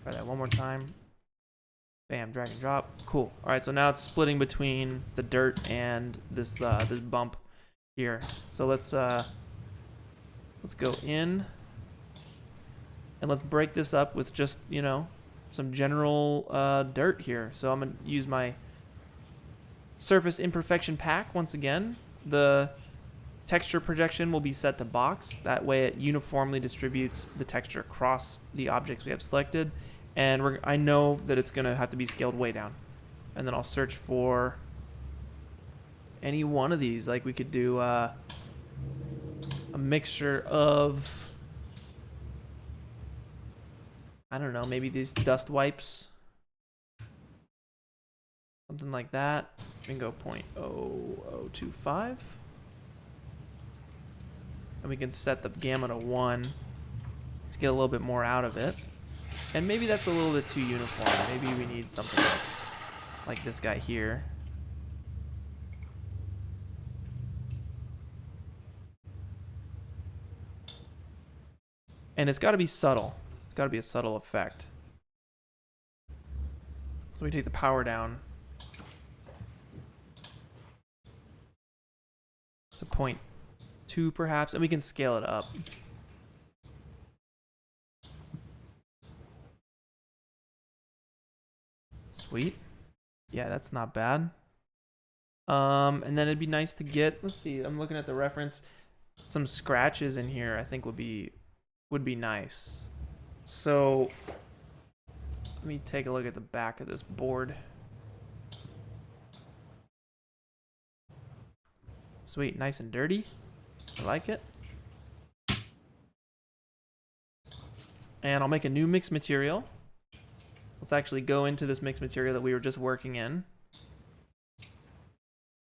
Try that one more time. Bam, drag and drop. Cool. All right, so now it's splitting between the dirt and this this bump here. So let's go in and let's break this up with just, you know, some general dirt here. So I'm gonna use my surface imperfection pack once again. The texture projection will be set to box. That way it uniformly distributes the texture across the objects we have selected. And I know that it's gonna have to be scaled way down. And then I'll search for any one of these. Like we could do a mixture of, I don't know, maybe these dust wipes. Something like that. We can go 0.0025. And we can set the gamma to 1 to get a little bit more out of it. And maybe that's a little bit too uniform. Maybe we need something like this guy here. And it's got to be subtle. It's got to be a subtle effect. So we take the power down to 0.2 perhaps, and we can scale it up. Sweet. Yeah, that's not bad. And then it'd be nice to get, let's see, I'm looking at the reference, some scratches in here I think would be nice. So let me take a look at the back of this board. Sweet, nice and dirty. I like it. And I'll make a new mixed material. Let's actually go into this mixed material that we were just working in.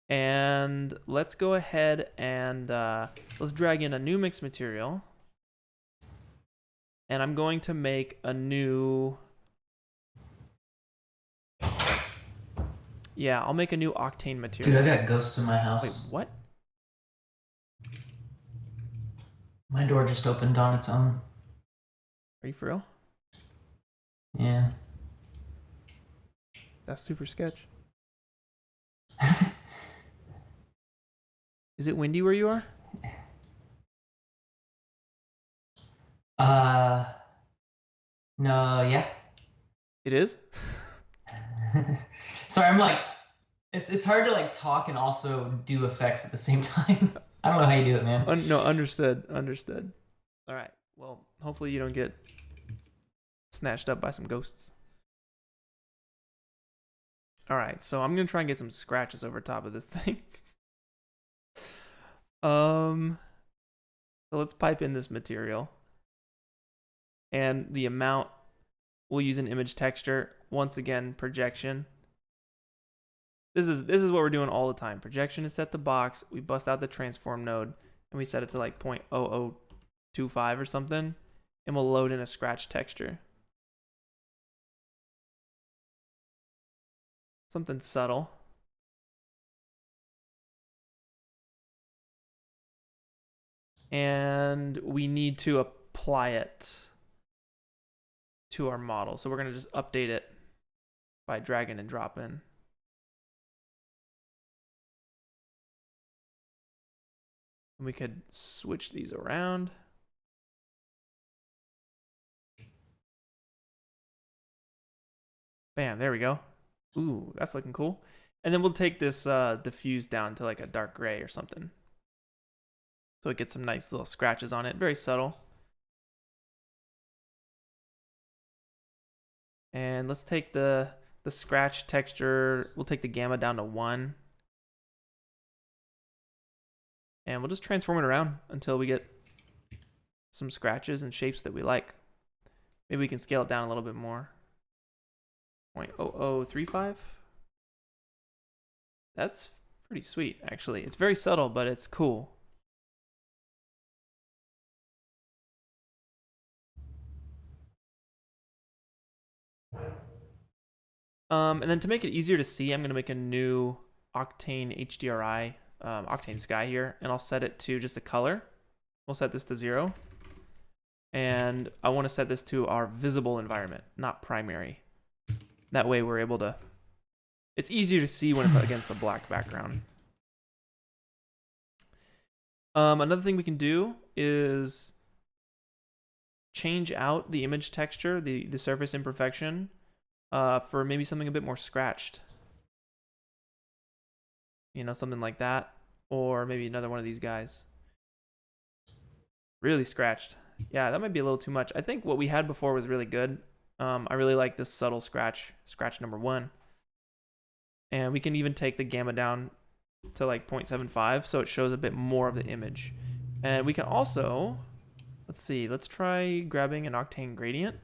And let's go ahead and let's drag in a new mixed material. And I'm going to make a new... Yeah, I'll make a new Octane material. Dude, I got ghosts in my house. Wait, what? My door just opened on its own. Are you for real? Yeah. That's super sketch. Is it windy where you are? No, yeah. It is? Sorry, I'm like, it's hard to like talk and also do effects at the same time. I don't know how you do it, man. No, understood. Understood. All right. Well, hopefully you don't get snatched up by some ghosts. All right. So I'm going to try and get some scratches over top of this thing. So let's pipe in this material. And the amount, we'll use an image texture. Once again, projection. This is what we're doing all the time. Projection is set to box. We bust out the transform node and we set it to like 0.0025 or something, and we'll load in a scratch texture. Something subtle. And we need to apply it to our model. So we're going to just update it by dragging and dropping. And we could switch these around. Bam, there we go. Ooh, that's looking cool. And then we'll take this diffuse down to like a dark gray or something. So it gets some nice little scratches on it. Very subtle. And let's take the scratch texture. We'll take the gamma down to 1. And we'll just transform it around until we get some scratches and shapes that we like. Maybe we can scale it down a little bit more. 0.0035. That's pretty sweet, actually. It's very subtle, but it's cool. And then to make it easier to see, I'm going to make a new Octane HDRI, Octane Sky here, and I'll set it to just the color. We'll set this to 0. And I want to set this to our visible environment, not primary. That way we're able to... It's easier to see when it's against a black background. Another thing we can do is change out the image texture, the surface imperfection, for maybe something a bit more scratched. You know, something like that. Or maybe another one of these guys. Really scratched. Yeah, that might be a little too much. I think what we had before was really good. I really like this subtle scratch number 1. And we can even take the gamma down to like 0.75 so it shows a bit more of the image. And we can also, let's see, let's try grabbing an Octane gradient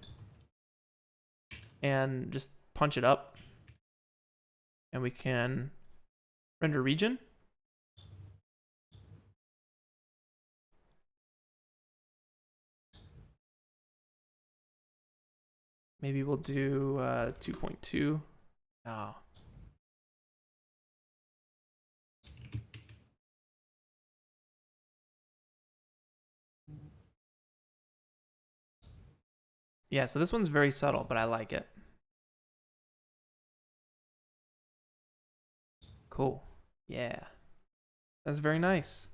and just punch it up. And we can render region. Maybe we'll do 2.2. Oh. Yeah, so this one's very subtle, but I like it. Cool. Yeah. That's very nice.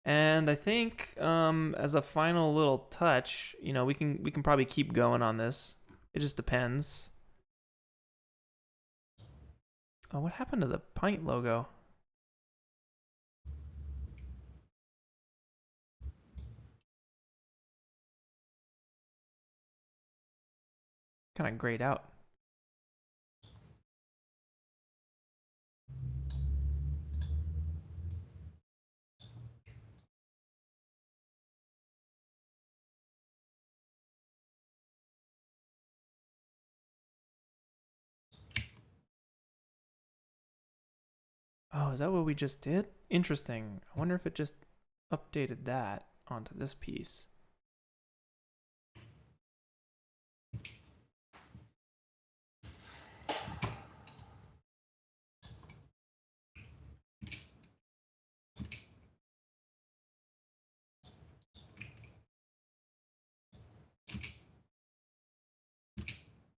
And I think as a final little touch, you know, we can probably keep going on this. It just depends. Oh, what happened to the pint logo? Kind of grayed out. Oh, is that what we just did? Interesting. I wonder if it just updated that onto this piece.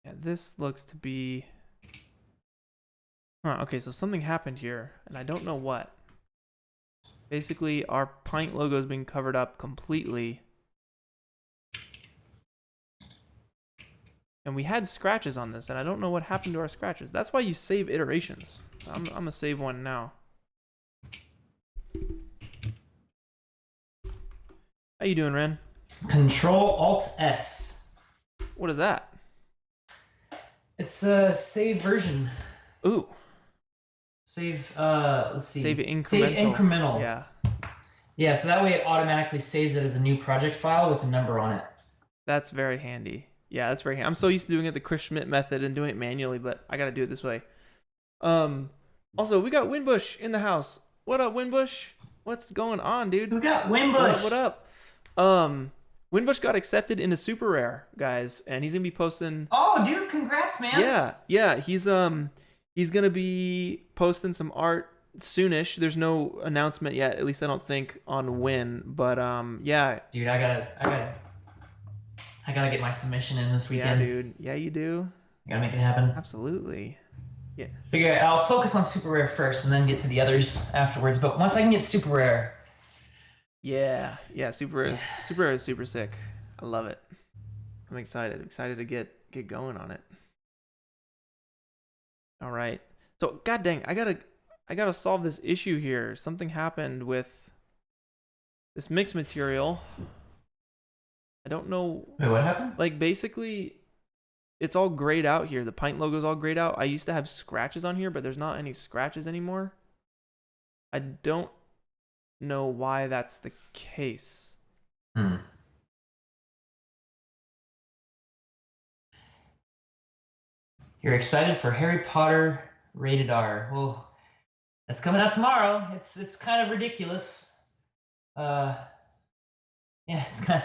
Yeah, this looks to be... Huh, okay, so something happened here, and I don't know what. Basically, our pint logo is being covered up completely. And we had scratches on this, and I don't know what happened to our scratches. That's why you save iterations. So I'm gonna save one now. How you doing, Wren? Control-Alt-S. What is that? It's a save version. Ooh. Save, let's see. Save incremental. Save incremental. Yeah. Yeah, so that way it automatically saves it as a new project file with a number on it. That's very handy. Yeah, that's very handy. I'm so used to doing it the Chris Schmidt method and doing it manually, but I gotta do it this way. Also, we got Winbush in the house. What up, Winbush? What's going on, dude? We got Winbush. What up? Winbush got accepted into Super Rare, guys, and he's gonna be posting. Oh, dude, congrats, man. Yeah. He's gonna be posting some art soonish. There's no announcement yet, at least I don't think, on when. But yeah. Dude, I gotta get my submission in this weekend. Yeah, dude. Yeah, you do. I gotta make it happen. Absolutely. Yeah. Figure I'll focus on Super Rare first and then get to the others afterwards. But once I can get Super Rare. Yeah, Super Rare is super sick. I love it. I'm excited to get get going on it. All right. So god dang, I gotta solve this issue here. Something happened with this mix material. I don't know. Wait, what happened? Like basically, it's all grayed out here. The pint logo's all grayed out. I used to have scratches on here, but there's not any scratches anymore. I don't know why that's the case. You're excited for Harry Potter rated R. Well, that's coming out tomorrow. It's kind of ridiculous. Yeah, it's kind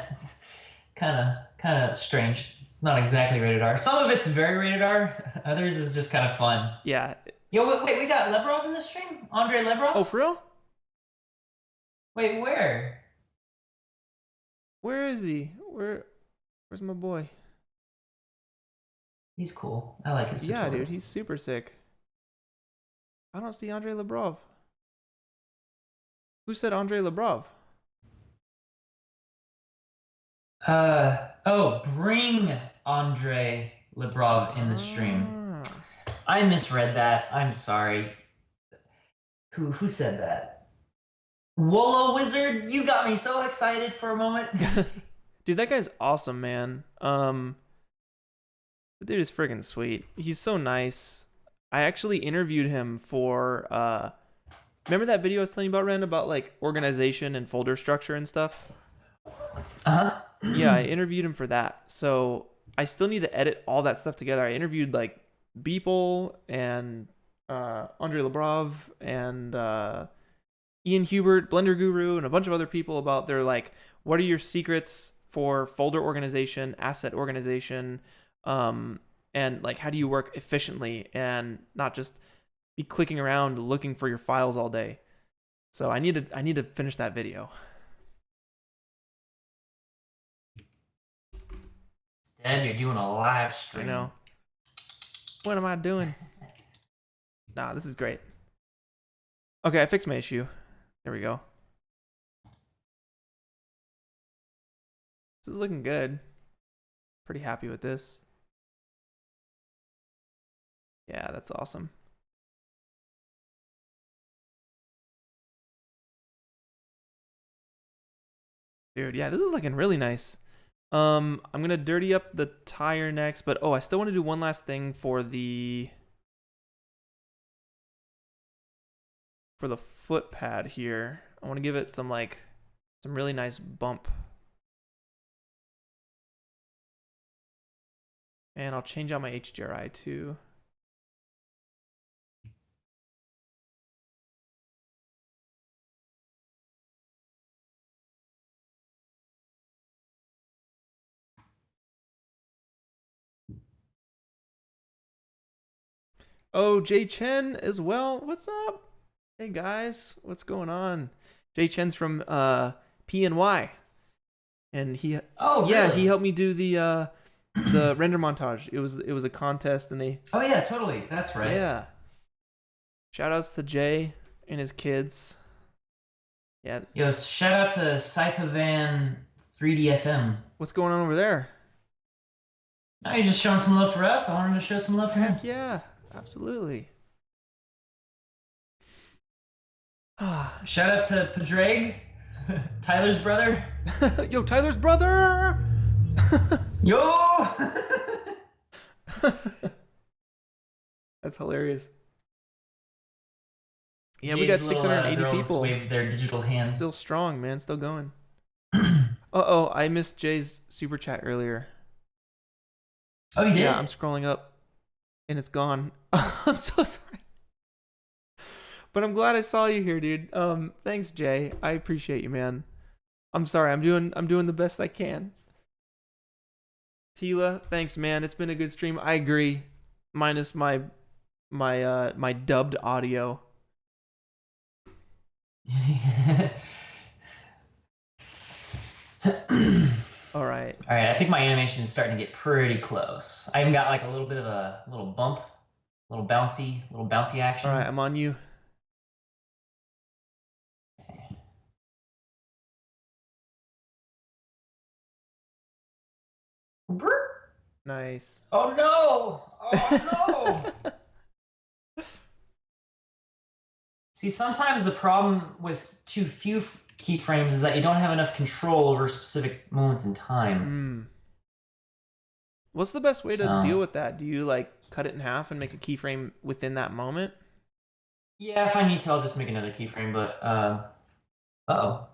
of strange. It's not exactly rated R. Some of it's very rated R. Others is just kind of fun. Yeah. Yo, wait, we got Lebrov in the stream? Andre Lebrov? Oh, for real? Wait, where? Where is he? Where's my boy? He's cool. I like his tutorials. Yeah, dude, he's super sick. I don't see Andre Lebrov. Who said Andre Lebrov? Bring Andre Lebrov in the stream. I misread that. I'm sorry. Who said that? Wolo Wizard, you got me so excited for a moment. Dude, that guy's awesome, man. The dude is friggin' sweet. He's so nice. I actually interviewed him for remember that video I was telling you about, Ren, about like organization and folder structure and stuff? Uh-huh. Yeah, I interviewed him for that. So I still need to edit all that stuff together. I interviewed like Beeple and Andre Lebrov and Ian Hubert, Blender Guru, and a bunch of other people about their like, what are your secrets for folder organization, asset organization, and like how do you work efficiently and not just be clicking around looking for your files all day. So I need to finish that video. Instead, you're doing a live I stream. know. What am I doing? Nah, this is great. Okay, I fixed my issue. There we go. This is looking good. Pretty happy with this. Yeah, that's awesome. Dude, yeah, this is looking really nice. I'm gonna dirty up the tire next, but oh, I still want to do one last thing for the foot pad here. I want to give it some really nice bump. And I'll change out my HDRI too. Oh, Jay Chen as well. What's up? Hey guys, what's going on? Jay Chen's from PNY, and he he helped me do the render montage. It was a contest, and they Oh yeah, totally. That's right. yeah. Shout outs to Jay and his kids. Yeah. Yo, shout out to Saipavan 3DFM. What's going on over there? Now you're just showing some love for us. I wanted to show some love for him. Heck yeah, absolutely. Shout out to Padraig, Tyler's brother. Yo, Tyler's brother! Yo! That's hilarious. Yeah, Jay's we got little, 680 girls people. Wave their digital hands. Still strong, man. Still going. Uh-oh, I missed Jay's super chat earlier. Oh, you did? Yeah, I'm scrolling up, and it's gone. I'm so sorry. But I'm glad I saw you here, dude. Thanks, Jay. I appreciate you, man. I'm sorry. I'm doing the best I can. Tila, thanks, man. It's been a good stream. I agree. Minus my dubbed audio. All right. All right, I think my animation is starting to get pretty close. I even got like a little bit of a little bump, little bouncy action. All right, I'm on you. Nice. Oh no! Oh no! See, sometimes the problem with too few keyframes is that you don't have enough control over specific moments in time. Mm. What's the best way to deal So, with that? Do you like cut it in half and make a keyframe within that moment? yeah, if I need to, I'll just make another keyframe, but, uh-oh.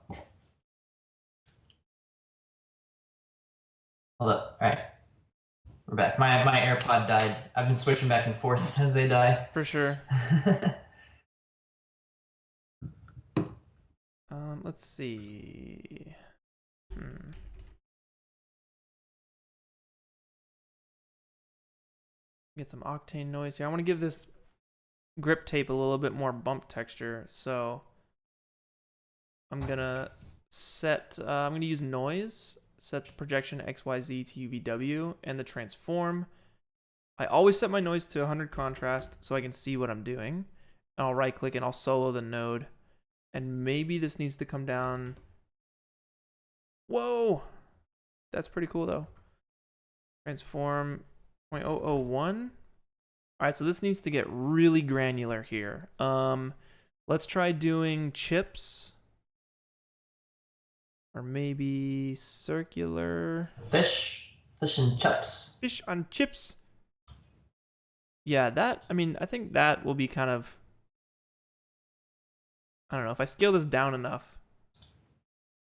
Hold up. All right. We're back. My AirPod died. I've been switching back and forth as they die. For sure. Let's see. Get some Octane noise here. I want to give this grip tape a little bit more bump texture, so I'm gonna set. I'm gonna use noise. Set the projection XYZ to UVW and the transform. I always set my noise to 100 contrast so I can see what I'm doing. And I'll right click and I'll solo the node. And maybe this needs to come down. Whoa! That's pretty cool though. Transform 0.001. Alright, so this needs to get really granular here. Let's try doing chips. Or maybe circular. Fish and chips. Fish on chips. Yeah, that, I mean, I think that will be kind of, I don't know, if I scale this down enough.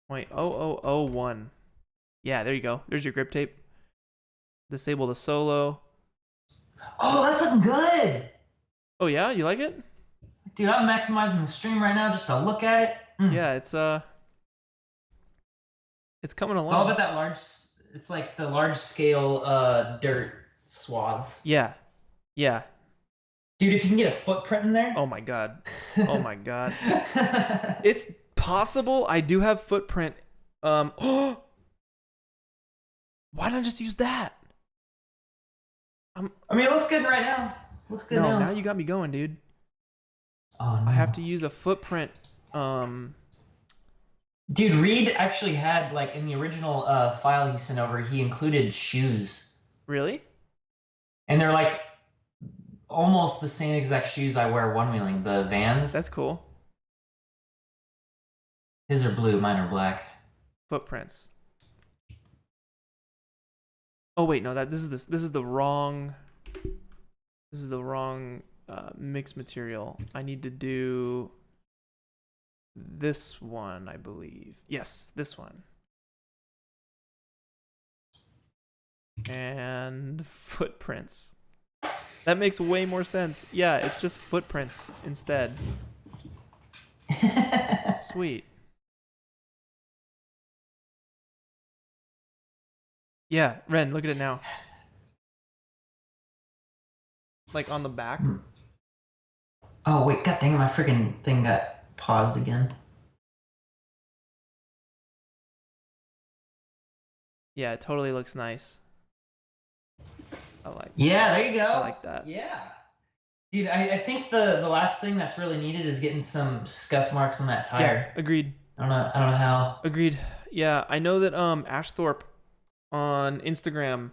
0.0001. Yeah, there you go. There's your grip tape. Disable the solo. Oh, that's looking good! Oh yeah, you like it? Dude, I'm maximizing the stream right now just to look at it. Yeah, it's coming along. It's all about that large, it's like the large scale dirt swaths. Yeah. Yeah. Dude, if you can get a footprint in there. Oh my god. Oh my god. It's possible I do have footprint. Why not just use that? I mean, it looks good right now. Looks good now. No, now you got me going, dude. Oh no. I have to use a footprint. Dude, Reed actually had, like, in the original file he sent over, he included shoes. Really? And they're like almost the same exact shoes I wear one-wheeling, the Vans. That's cool. His are blue, mine are black. Footprints. Oh wait, no, this is the wrong mix material. I need to do this one, I believe. Yes, this one. And footprints. That makes way more sense. Yeah, it's just footprints instead. Sweet. Yeah, Wren, look at it now. Like on the back. Oh wait, god dang it, my freaking thing got paused again. Yeah, it totally looks nice. I like. Yeah, there you go. I like that. Yeah. Dude, I think the last thing that's really needed is getting some scuff marks on that tire. Yeah, agreed. I don't know how. Agreed. Yeah, I know that Ashthorpe on Instagram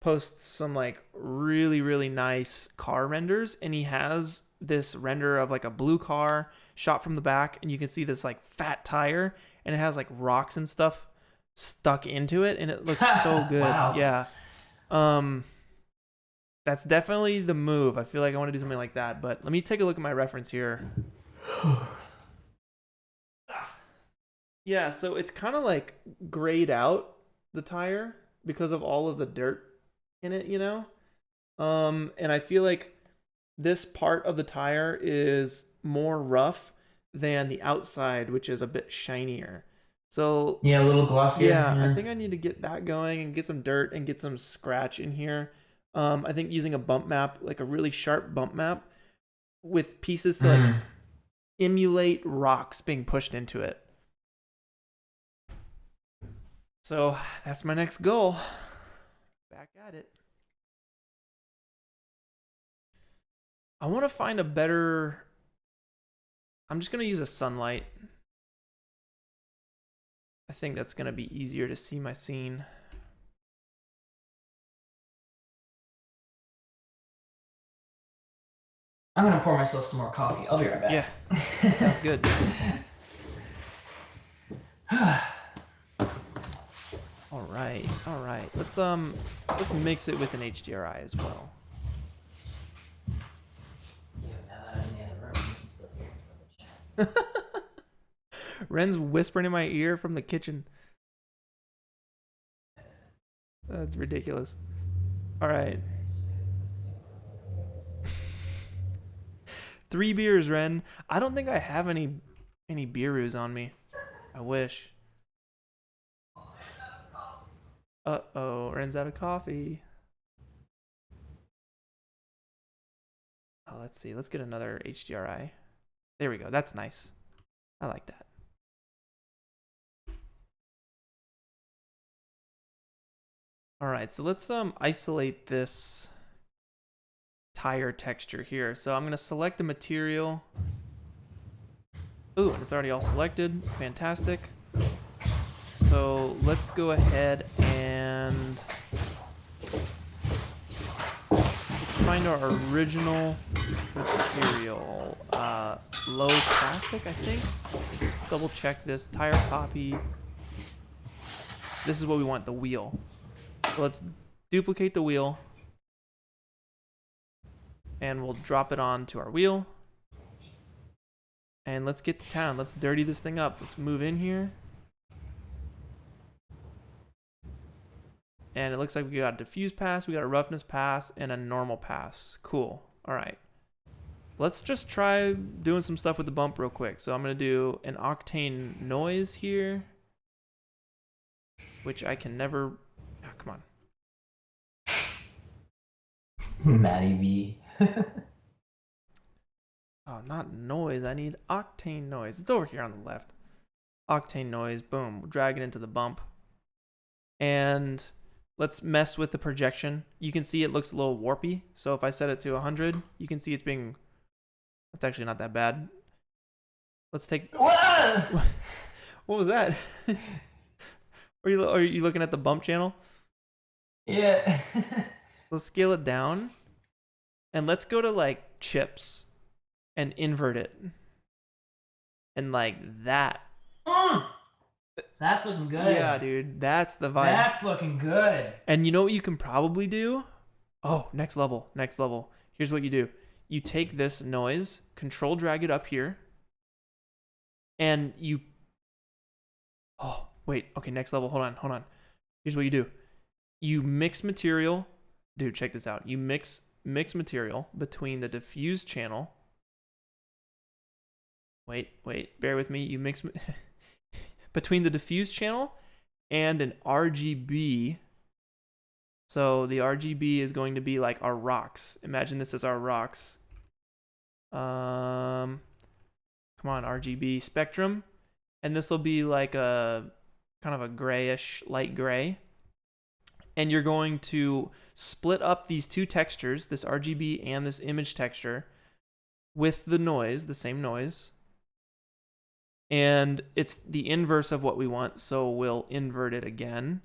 posts some like really nice car renders, and he has this render of like a blue car shot from the back, and you can see this like fat tire, and it has like rocks and stuff stuck into it, and it looks so good. Wow. Yeah. That's definitely the move. I feel like I want to do something like that, but let me take a look at my reference here. Yeah, so it's kind of like grayed out, the tire, because of all of the dirt in it, you know? And I feel like this part of the tire is more rough than the outside, which is a bit shinier. So yeah, a little glossier. Yeah, I think I need to get that going and get some dirt and get some scratch in here. I think using a bump map, like a really sharp bump map with pieces to like emulate rocks being pushed into it. So that's my next goal. Back at it. I want to find a better... I'm just going to use a sunlight. I think that's going to be easier to see my scene. I'm gonna pour myself some more coffee. I'll be right back. Yeah, sounds good. All right. Let's mix it with an HDRI as well. Yeah, now that I'm in the other room, you can still hear me from the chat. Ren's whispering in my ear from the kitchen. That's ridiculous. All right. 3 beers, Ren. I don't think I have any beeroos on me. I wish. Uh-oh, Ren's out of coffee. Oh, let's see. Let's get another HDRI. There we go. That's nice. I like that. All right, so let's isolate this tire texture here. So I'm gonna select the material. Ooh, and it's already all selected. Fantastic. So let's go ahead and let's find our original material. Low plastic, I think. Let's double check this. Tire copy. This is what we want, the wheel. So let's duplicate the wheel. And we'll drop it onto our wheel. And let's get to town. Let's dirty this thing up. Let's move in here. And it looks like we got a diffuse pass, we got a roughness pass, and a normal pass. Cool. All right. Let's just try doing some stuff with the bump real quick. So I'm going to do an Octane noise here, which I can never... Oh, come on. Matty B. Oh, not noise. I need Octane noise. It's over here on the left. Octane noise. Boom. We'll drag it into the bump. And let's mess with the projection. You can see it looks a little warpy. So if I set it to 100, you can see it's being... That's actually not that bad. Let's take... Whoa! What was that? Are you looking at the bump channel? Yeah. Let's scale it down. And let's go to like chips. And invert it. And like that. That's looking good. Yeah, dude. That's the vibe. That's looking good. And you know what you can probably do? Oh, next level. Next level. Here's what you do. You take this noise, control drag it up here. And you... Oh, wait. Okay, next level. Hold on. Here's what you do. You mix material. Dude, check this out. You mix material between the diffuse channel. Wait. Bear with me. You mix... between the diffuse channel and an RGB. So the RGB is going to be like our rocks. Imagine this as our rocks. Come on, RGB spectrum. And this will be like a kind of a grayish, light gray. And you're going to split up these two textures, this RGB and this image texture, with the noise, the same noise. And it's the inverse of what we want, so we'll invert it again.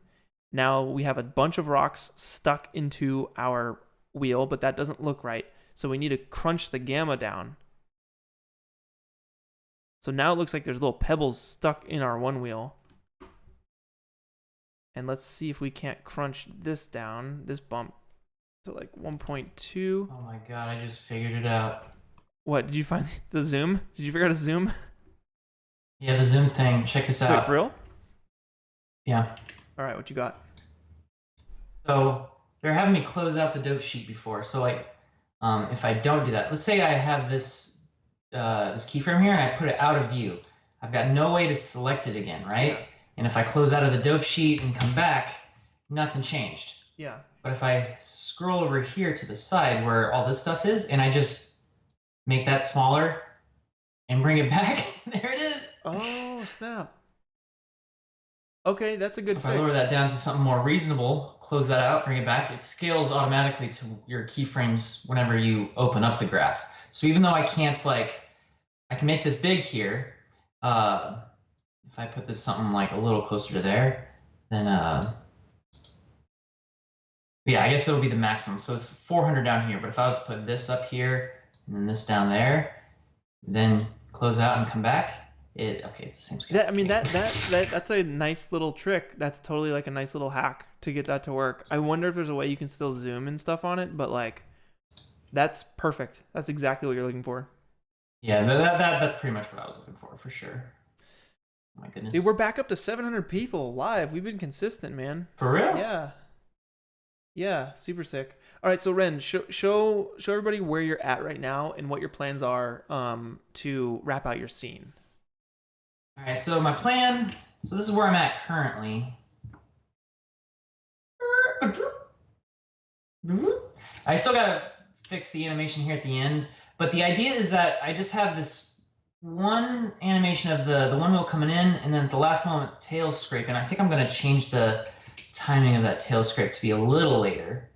Now we have a bunch of rocks stuck into our wheel, but that doesn't look right. So we need to crunch the gamma down. So now it looks like there's little pebbles stuck in our OneWheel. And let's see if we can't crunch this down, this bump, to like 1.2. Oh my god, I just figured it out. What, did you find the zoom? Did you figure out a zoom? Yeah, the zoom thing. Check this out. Wait, for real? Yeah. All right, what you got? So they're having me close out the dope sheet before. So like, if I don't do that, let's say I have this this keyframe here and I put it out of view. I've got no way to select it again, right? Yeah. And if I close out of the dope sheet and come back, nothing changed. Yeah. But if I scroll over here to the side where all this stuff is, and I just make that smaller and bring it back, there it is. Oh, snap. Okay, that's a good So if fix. I lower that down to something more reasonable, close that out, bring it back, it scales automatically to your keyframes whenever you open up the graph. So even though I can't, like, I can make this big here, if I put this something like a little closer to there, then yeah, I guess it'll be the maximum. So it's 400 down here, but if I was to put this up here, and then this down there, then close out and come back. Okay, it's the same scale. Yeah, I mean that's a nice little trick. That's totally like a nice little hack to get that to work. I wonder if there's a way you can still zoom and stuff on it, but like that's perfect. That's exactly what you're looking for. Yeah, that's pretty much what I was looking for sure. Oh my goodness. Dude, we're back up to 700 people live. We've been consistent, man. For real? Yeah. Yeah, super sick. All right, so Wren, show everybody where you're at right now and what your plans are to wrap out your scene. All right, so my plan. So this is where I'm at currently. I still gotta fix the animation here at the end, but the idea is that I just have this one animation of the OneWheel coming in, and then at the last moment tail scrape, and I think I'm gonna change the timing of that tail scrape to be a little later.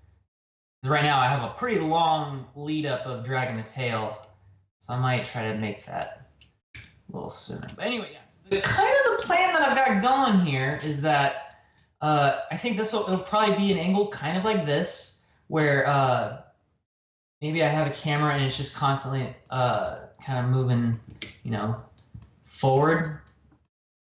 Because right now I have a pretty long lead up of dragging the tail, so I might try to make that a little sooner. But anyway, yes, the kind of the plan that I've got going here is that I think it'll probably be an angle kind of like this, where maybe I have a camera and it's just constantly kind of moving, forward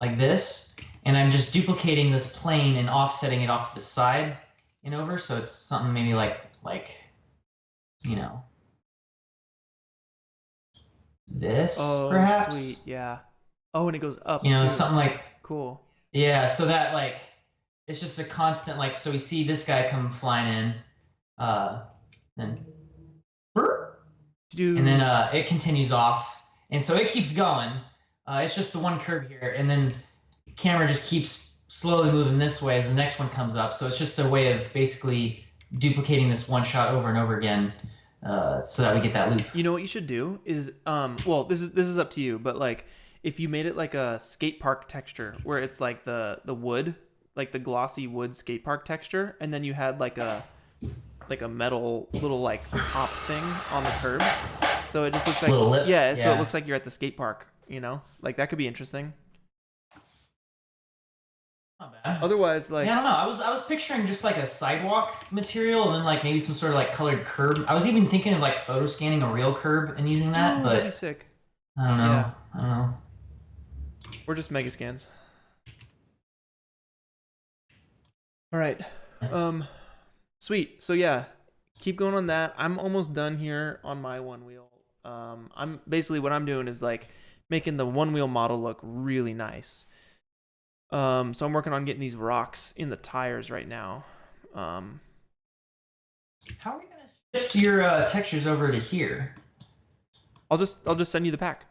like this, and I'm just duplicating this plane and offsetting it off to the side and over, so it's something maybe like this, perhaps. Sweet, yeah. Oh, and it goes up. Something like cool. Yeah, so that it's just a constant so we see this guy come flying in, then and then it continues off, and so it keeps going. It's just the one curve here, and then the camera just keeps slowly moving this way as the next one comes up. So it's just a way of basically duplicating this one shot over and over again, so that we get that loop. You know what you should do is, well, this is up to you, but like if you made it like a skate park texture, where it's like the wood, like the glossy wood skate park texture, and then you had like a metal little like pop thing on the curb, so it just looks like little lip. Yeah, so it looks like you're at the skate park. Like that could be interesting. Not bad. Otherwise, like, yeah, I don't know. I was picturing just like a sidewalk material, and then like maybe some sort of like colored curb. I was even thinking of like photo scanning a real curb and using that, but that'd be sick. I don't know. Yeah. I don't know. Or just mega scans. All right. Sweet. So yeah, keep going on that. I'm almost done here on my OneWheel. I'm basically what I'm doing is like making the OneWheel model look really nice. So I'm working on getting these rocks in the tires right now. How are we gonna shift your textures over to here? I'll just send you the pack,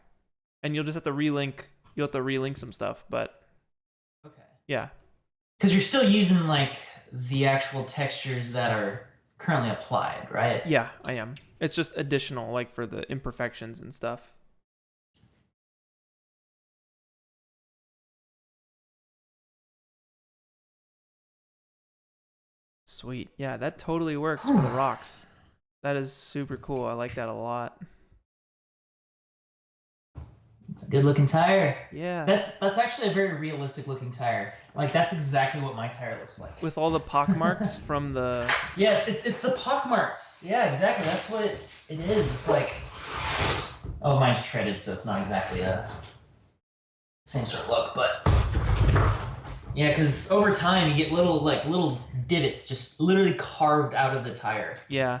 and you'll just have to relink. You'll have to relink some stuff, but okay. Yeah. Because you're still using like the actual textures that are currently applied, right? Yeah, I am. It's just additional, like for the imperfections and stuff. Sweet. Yeah, that totally works for the rocks. That is super cool. I like that a lot. It's a good looking tire. Yeah. That's actually a very realistic looking tire. Like that's exactly what my tire looks like. With all the pock marks from the Yes, it's the pock marks. Yeah, exactly. That's what it is. It's like, oh, mine's shredded, so it's not exactly a same sort of look, but yeah, because over time you get little divots just literally carved out of the tire. Yeah.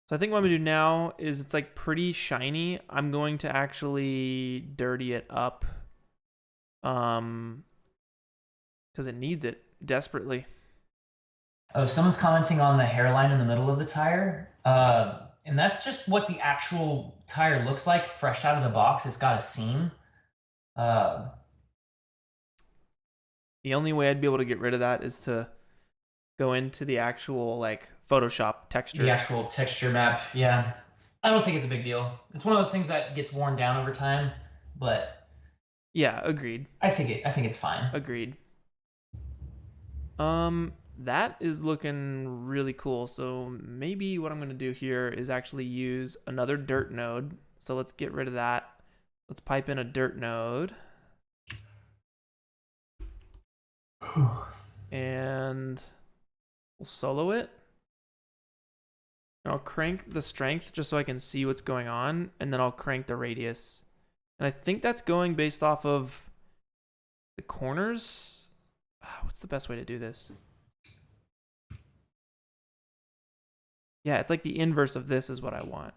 So I think what I'm gonna do now is it's like pretty shiny. I'm going to actually dirty it up, because it needs it desperately. Oh, someone's commenting on the hairline in the middle of the tire. And that's just what the actual tire looks like fresh out of the box. It's got a seam. The only way I'd be able to get rid of that is to go into the actual like Photoshop texture. The actual texture map, yeah. I don't think it's a big deal. It's one of those things that gets worn down over time, but yeah, agreed. I think it's fine. Agreed. That is looking really cool. So maybe what I'm gonna do here is actually use another dirt node. So let's get rid of that. Let's pipe in a dirt node. And we'll solo it. And I'll crank the strength just so I can see what's going on, and then I'll crank the radius. And I think that's going based off of the corners. What's the best way to do this? Yeah, it's like the inverse of this is what I want.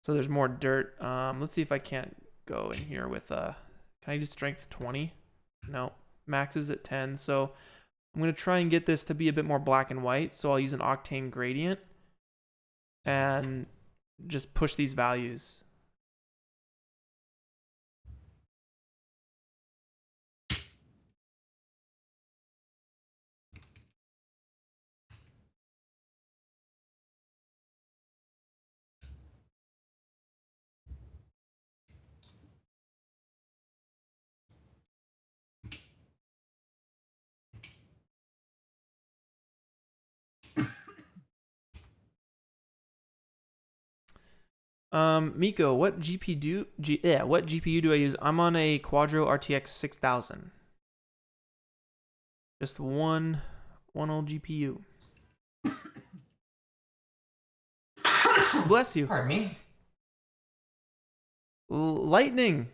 So there's more dirt. Let's see if I can't go in here with can I do strength 20? No, max is at 10. So I'm gonna try and get this to be a bit more black and white. So I'll use an Octane gradient and just push these values. Miko, what what GPU do I use? I'm on a Quadro RTX 6000. Just one old GPU. Bless you. Pardon me. Lightning.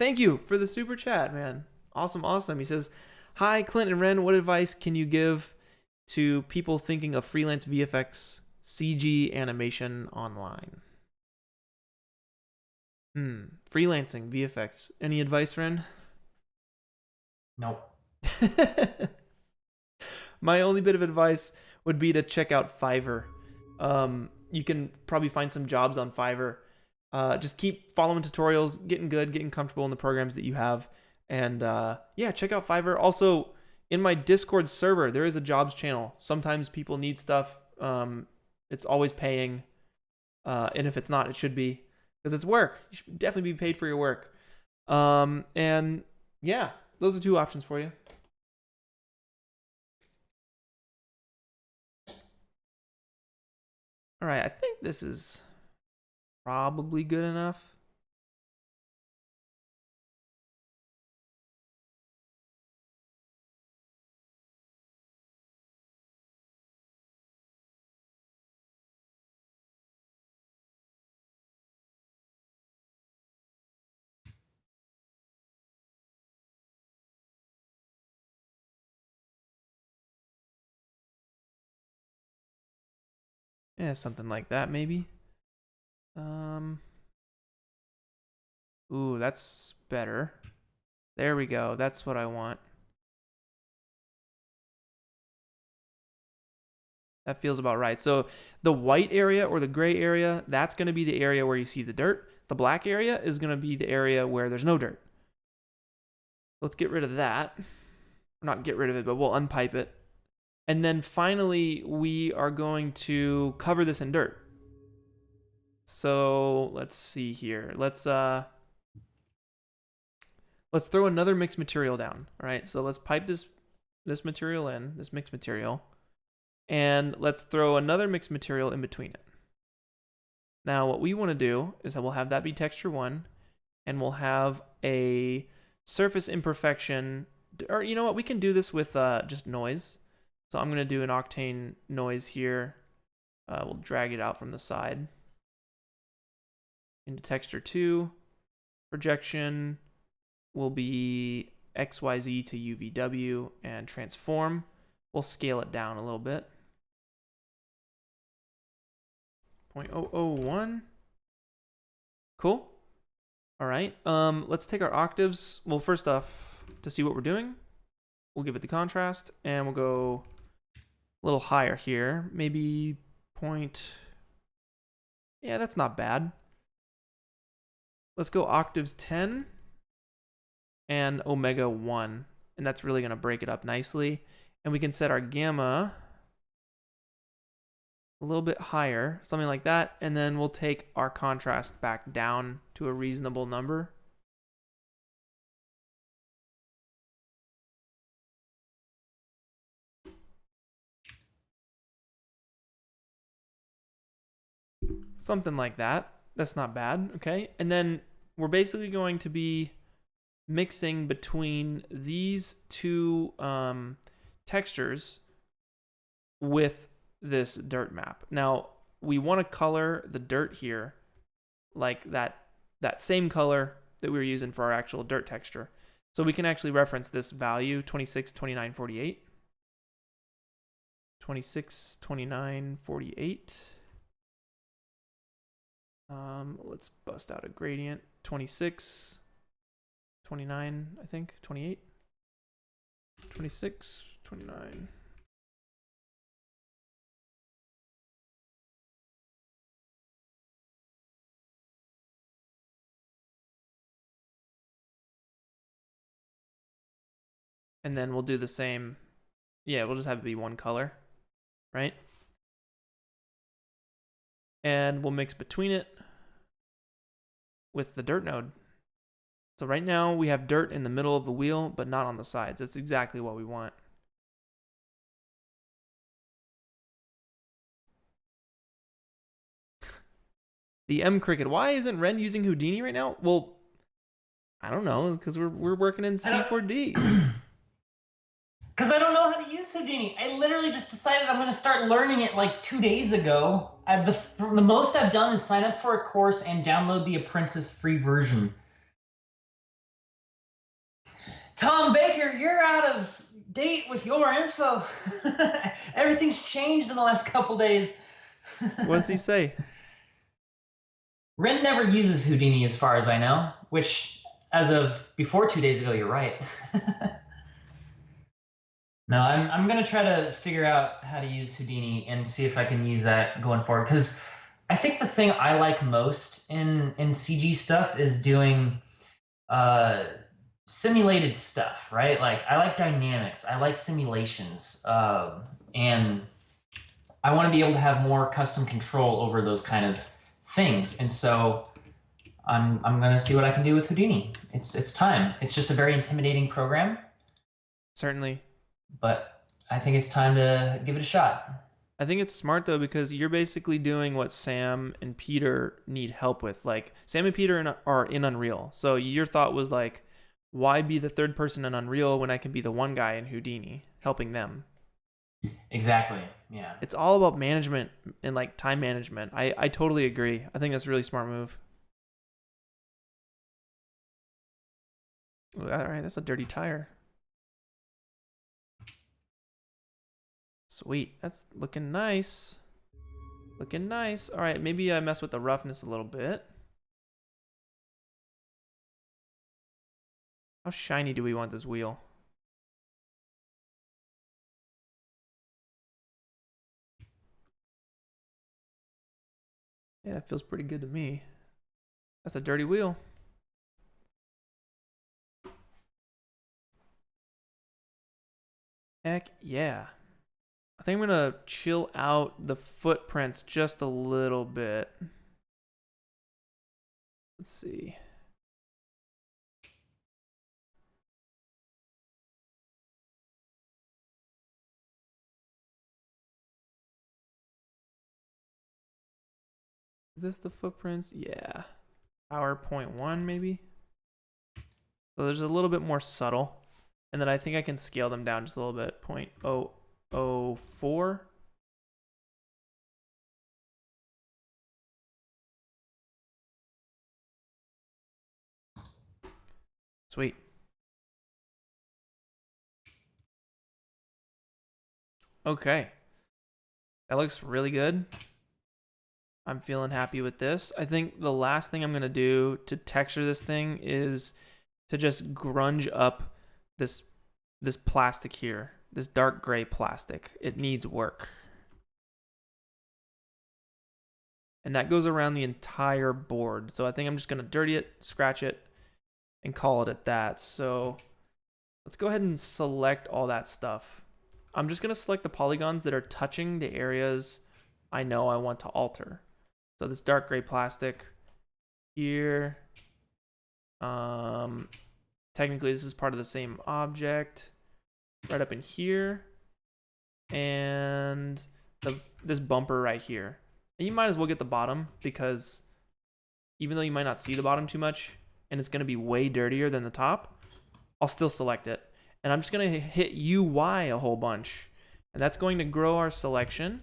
Thank you for the super chat, man. Awesome. He says, "Hi, Clint and Wren. What advice can you give to people thinking of freelance VFX CG animation online?" Freelancing VFX. Any advice, Wren? Nope. My only bit of advice would be to check out Fiverr. You can probably find some jobs on Fiverr. Just keep following tutorials, getting good, getting comfortable in the programs that you have. And yeah, check out Fiverr. Also, in my Discord server, there is a jobs channel. Sometimes people need stuff. It's always paying. And if it's not, it should be. Because it's work. You should definitely be paid for your work. And yeah, those are two options for you. All right, I think this is probably good enough. Yeah, something like that maybe. Ooh, that's better. There we go. That's what I want. That feels about right. So the white area or the gray area, that's going to be the area where you see the dirt. The black area is going to be the area where there's no dirt. Let's get rid of that. Not get rid of it, but we'll unpipe it. And then finally, we are going to cover this in dirt. So let's see here. Let's throw another mixed material down. All right, so let's pipe this material in, this mixed material. And let's throw another mixed material in between it. Now, what we want to do is that we'll have that be texture 1, and we'll have a surface imperfection, or you know what, we can do this with just noise. So I'm going to do an Octane noise here. We'll drag it out from the side. Into texture 2. Projection will be XYZ to UVW, and transform. We'll scale it down a little bit. 0.001. Cool. All right. Let's take our octaves. Well, first off, to see what we're doing, we'll give it the contrast, and we'll go a little higher here. Maybe point. Yeah, that's not bad. Let's go octaves 10 and omega 1, and that's really going to break it up nicely. And we can set our gamma a little bit higher, something like that, and then we'll take our contrast back down to a reasonable number. Something like that. That's not bad, okay? And then we're basically going to be mixing between these two textures with this dirt map. Now, we want to color the dirt here like that same color that we were using for our actual dirt texture. So we can actually reference this value, 26, 29, 48. 26, 29, 48. Let's bust out a gradient. 26, 29, I think, 28. 26, 29. And then we'll do the same. Yeah, we'll just have it be one color, right? And we'll mix between it with the dirt node. So right now we have dirt in the middle of the wheel, but not on the sides. That's exactly what we want. The M Cricket. Why isn't Wren using Houdini right now? Well, I don't know, because we're working in C4D. Because I don't know how to use Houdini. I literally just decided I'm going to start learning it like 2 days ago. The most I've done is sign up for a course and download the Apprentice free version. Tom Baker, you're out of date with your info. Everything's changed in the last couple days. What does he say? Wren never uses Houdini as far as I know, which as of before 2 days ago, you're right. No, I'm going to try to figure out how to use Houdini and see if I can use that going forward. Because I think the thing I like most in CG stuff is doing simulated stuff, right? Like I like dynamics, I like simulations, and I want to be able to have more custom control over those kind of things. And so I'm going to see what I can do with Houdini. It's time. It's just a very intimidating program. Certainly. But I think it's time to give it a shot. I think it's smart though, because you're basically doing what Sam and Peter need help with. Like Sam and Peter are in Unreal. So your thought was like, why be the third person in Unreal when I can be the one guy in Houdini helping them? Exactly. Yeah. It's all about management and like time management. I totally agree. I think that's a really smart move. Ooh, all right, that's a dirty tire. Sweet, that's looking nice. Looking nice. All right, maybe I mess with the roughness a little bit. How shiny do we want this wheel? Yeah, that feels pretty good to me. That's a dirty wheel. Heck yeah. I think I'm gonna chill out the footprints just a little bit. Let's see. Is this the footprints? Yeah. Power 0.1 maybe? So there's a little bit more subtle. And then I think I can scale them down just a little bit. 0.004. Sweet. Okay. That looks really good. I'm feeling happy with this. I think the last thing I'm going to do to texture this thing is to just grunge up this plastic here. This dark gray plastic. It needs work. And that goes around the entire board. So I think I'm just going to dirty it, scratch it, and call it at that. So let's go ahead and select all that stuff. I'm just going to select the polygons that are touching the areas I know I want to alter. So this dark gray plastic here. Technically this is part of the same object. Right up in here. And this bumper right here. And you might as well get the bottom, because even though you might not see the bottom too much and it's going to be way dirtier than the top, I'll still select it. And I'm just going to hit UI a whole bunch. And that's going to grow our selection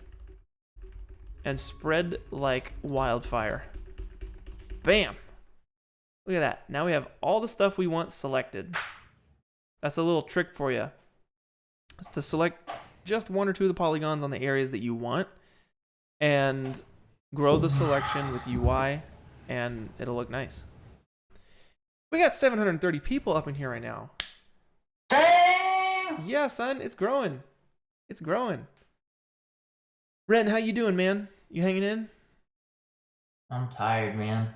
and spread like wildfire. Bam! Look at that. Now we have all the stuff we want selected. That's a little trick for you. It's to select just 1 or 2 of the polygons on the areas that you want and grow the selection with UI, and it'll look nice. We got 730 people up in here right now. Dang! Yeah, son, it's growing. It's growing. Wren, how you doing, man? You hanging in? I'm tired, man.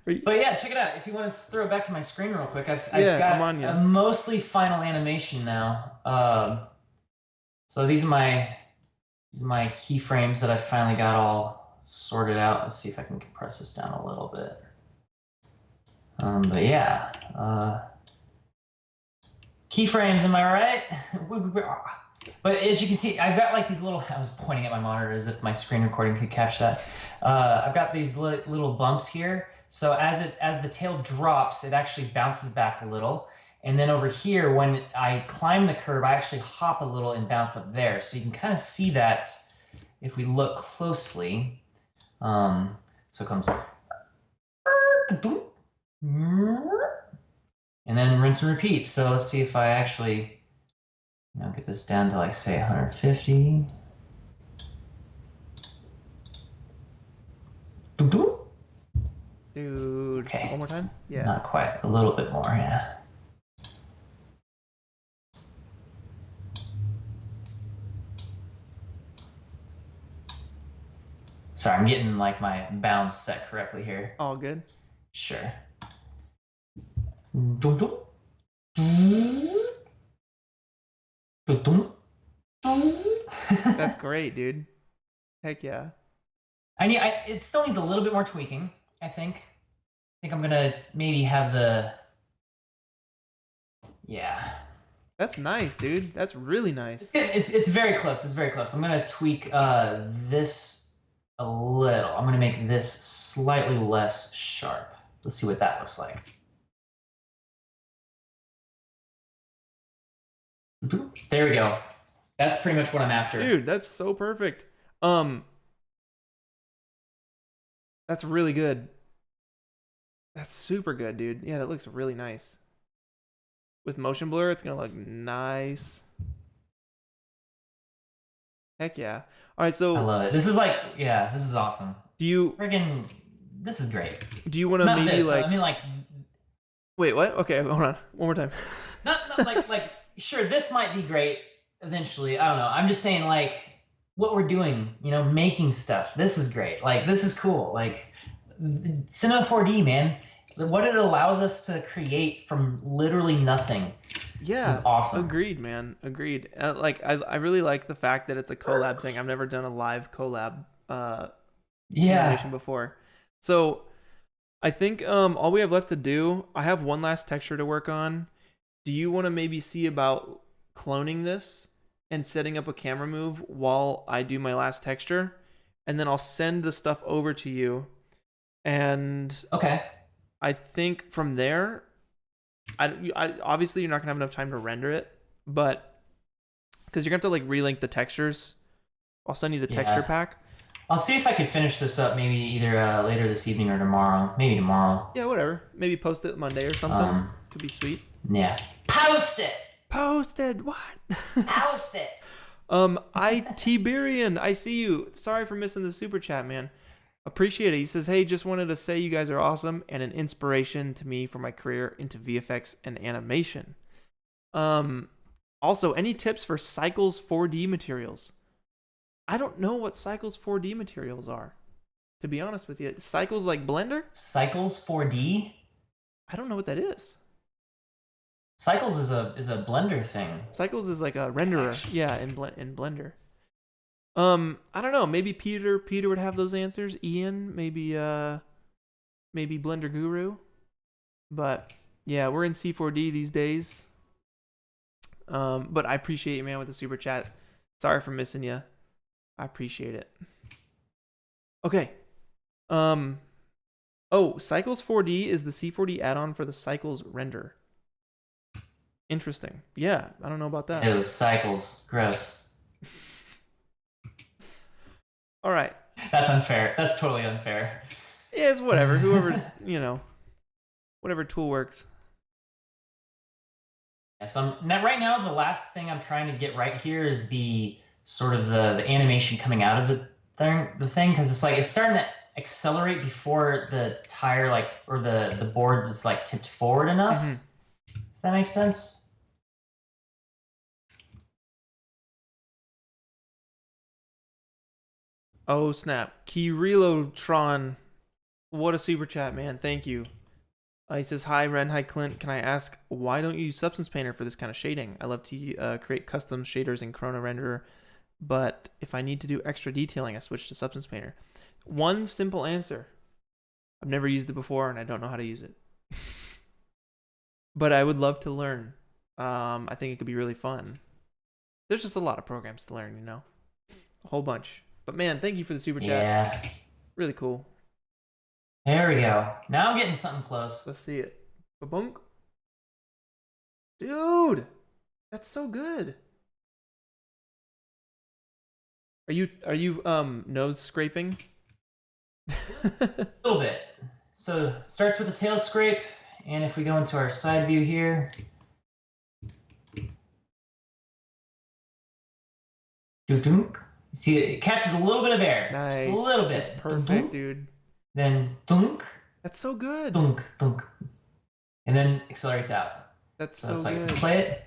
But yeah, check it out. If you want to throw it back to my screen real quick, I've got a mostly final animation now. So these are my keyframes that I finally got all sorted out. Let's see if I can compress this down a little bit. But yeah, keyframes, am I right? But as you can see, I've got like these little, I was pointing at my monitor as if my screen recording could catch that. I've got these little bumps here. So as the tail drops, it actually bounces back a little. And then over here, when I climb the curve, I actually hop a little and bounce up there. So you can kind of see that if we look closely. So it comes, and then rinse and repeat. So let's see if I actually, get this down to like say 150. Dude, okay. One more time? Yeah. Not quite, a little bit more, yeah. Sorry, I'm getting like my bounds set correctly here. All good. Sure. That's great, dude. Heck yeah. It still needs a little bit more tweaking, I think. I think I'm gonna maybe have the, yeah. That's nice, dude. That's really nice. It's very close. It's very close. I'm gonna tweak this a little. I'm gonna make this slightly less sharp. Let's see what that looks like. There we go. That's pretty much what I'm after. Dude, that's so perfect. That's really good. That's super good, dude. Yeah, that looks really nice. With motion blur, it's gonna look nice. Heck yeah. All right, so I love it. This is like, yeah, this is awesome. Do you friggin', this is great. Do you want to maybe this, like? I mean, like. Wait, what? Okay, hold on. One more time. not like sure, this might be great eventually. I don't know. I'm just saying like what we're doing, making stuff. This is great. Like this is cool. Like Cinema 4D, man. What it allows us to create from literally nothing. Yeah, is awesome. Agreed, man. Agreed. I really like the fact that it's a collab thing. I've never done a live collab animation before. So I think all we have left to do, I have one last texture to work on. Do you want to maybe see about cloning this and setting up a camera move while I do my last texture? And then I'll send the stuff over to you. And okay. I think from there, I obviously you're not gonna have enough time to render it, but because you're gonna have to like relink the textures. I'll send you the texture pack. I'll see if I could finish this up maybe either later this evening or tomorrow. Maybe tomorrow. Yeah, whatever. Maybe post it Monday or something. Could be sweet. Yeah. Post it. Posted. What? Post it. Tiberian, I see you. Sorry for missing the super chat, man. Appreciate it. He says, hey, just wanted to say you guys are awesome and an inspiration to me for my career into VFX and animation. Also, any tips for Cycles 4D materials? I don't know what Cycles 4D materials are, to be honest with you. Cycles like Blender? Cycles 4D? I don't know what that is. Cycles is a Blender thing. Cycles is like a renderer, yeah, in Blender. I don't know. Maybe Peter would have those answers. Ian, maybe Blender Guru. But yeah, we're in C4D these days. But I appreciate you, man, with the super chat. Sorry for missing you. I appreciate it. Okay. Oh, Cycles 4D is the C4D add-on for the Cycles render. Interesting. Yeah, I don't know about that. Ew, cycles. Gross. All right. That's unfair. That's totally unfair. Yeah, it's whatever. Whoever's, whatever tool works. Yeah, so right now the last thing I'm trying to get right here is the sort of the animation coming out of the thing, because it's like it's starting to accelerate before the tire or the board is like tipped forward enough. Mm-hmm. If that makes sense. Oh snap! Kirillotron, what a super chat, man! Thank you. He says, "Hi Ren, hi Clint. Can I ask why don't you use Substance Painter for this kind of shading? I love to create custom shaders in Corona Renderer, but if I need to do extra detailing, I switch to Substance Painter." One simple answer: I've never used it before, and I don't know how to use it. But I would love to learn. I think it could be really fun. There's just a lot of programs to learn, a whole bunch. But man, thank you for the super chat. Yeah. Really cool. There we go. Now I'm getting something close. Let's see it. Ba-bunk. Dude, that's so good. Are you nose scraping? A little bit. So it starts with a tail scrape, and if we go into our side view here, dunk. See, it catches a little bit of air. Nice. Just a little bit. That's perfect, dunk, dude. Then dunk. That's so good. Dunk, dunk. And then accelerates out. That's so so it's like, good. Play it.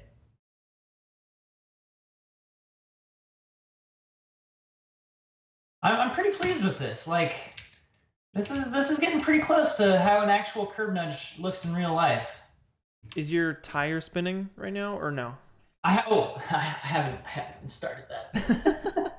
I'm pretty pleased with this. Like, this is getting pretty close to how an actual curb nudge looks in real life. Is your tire spinning right now or no? I haven't started that.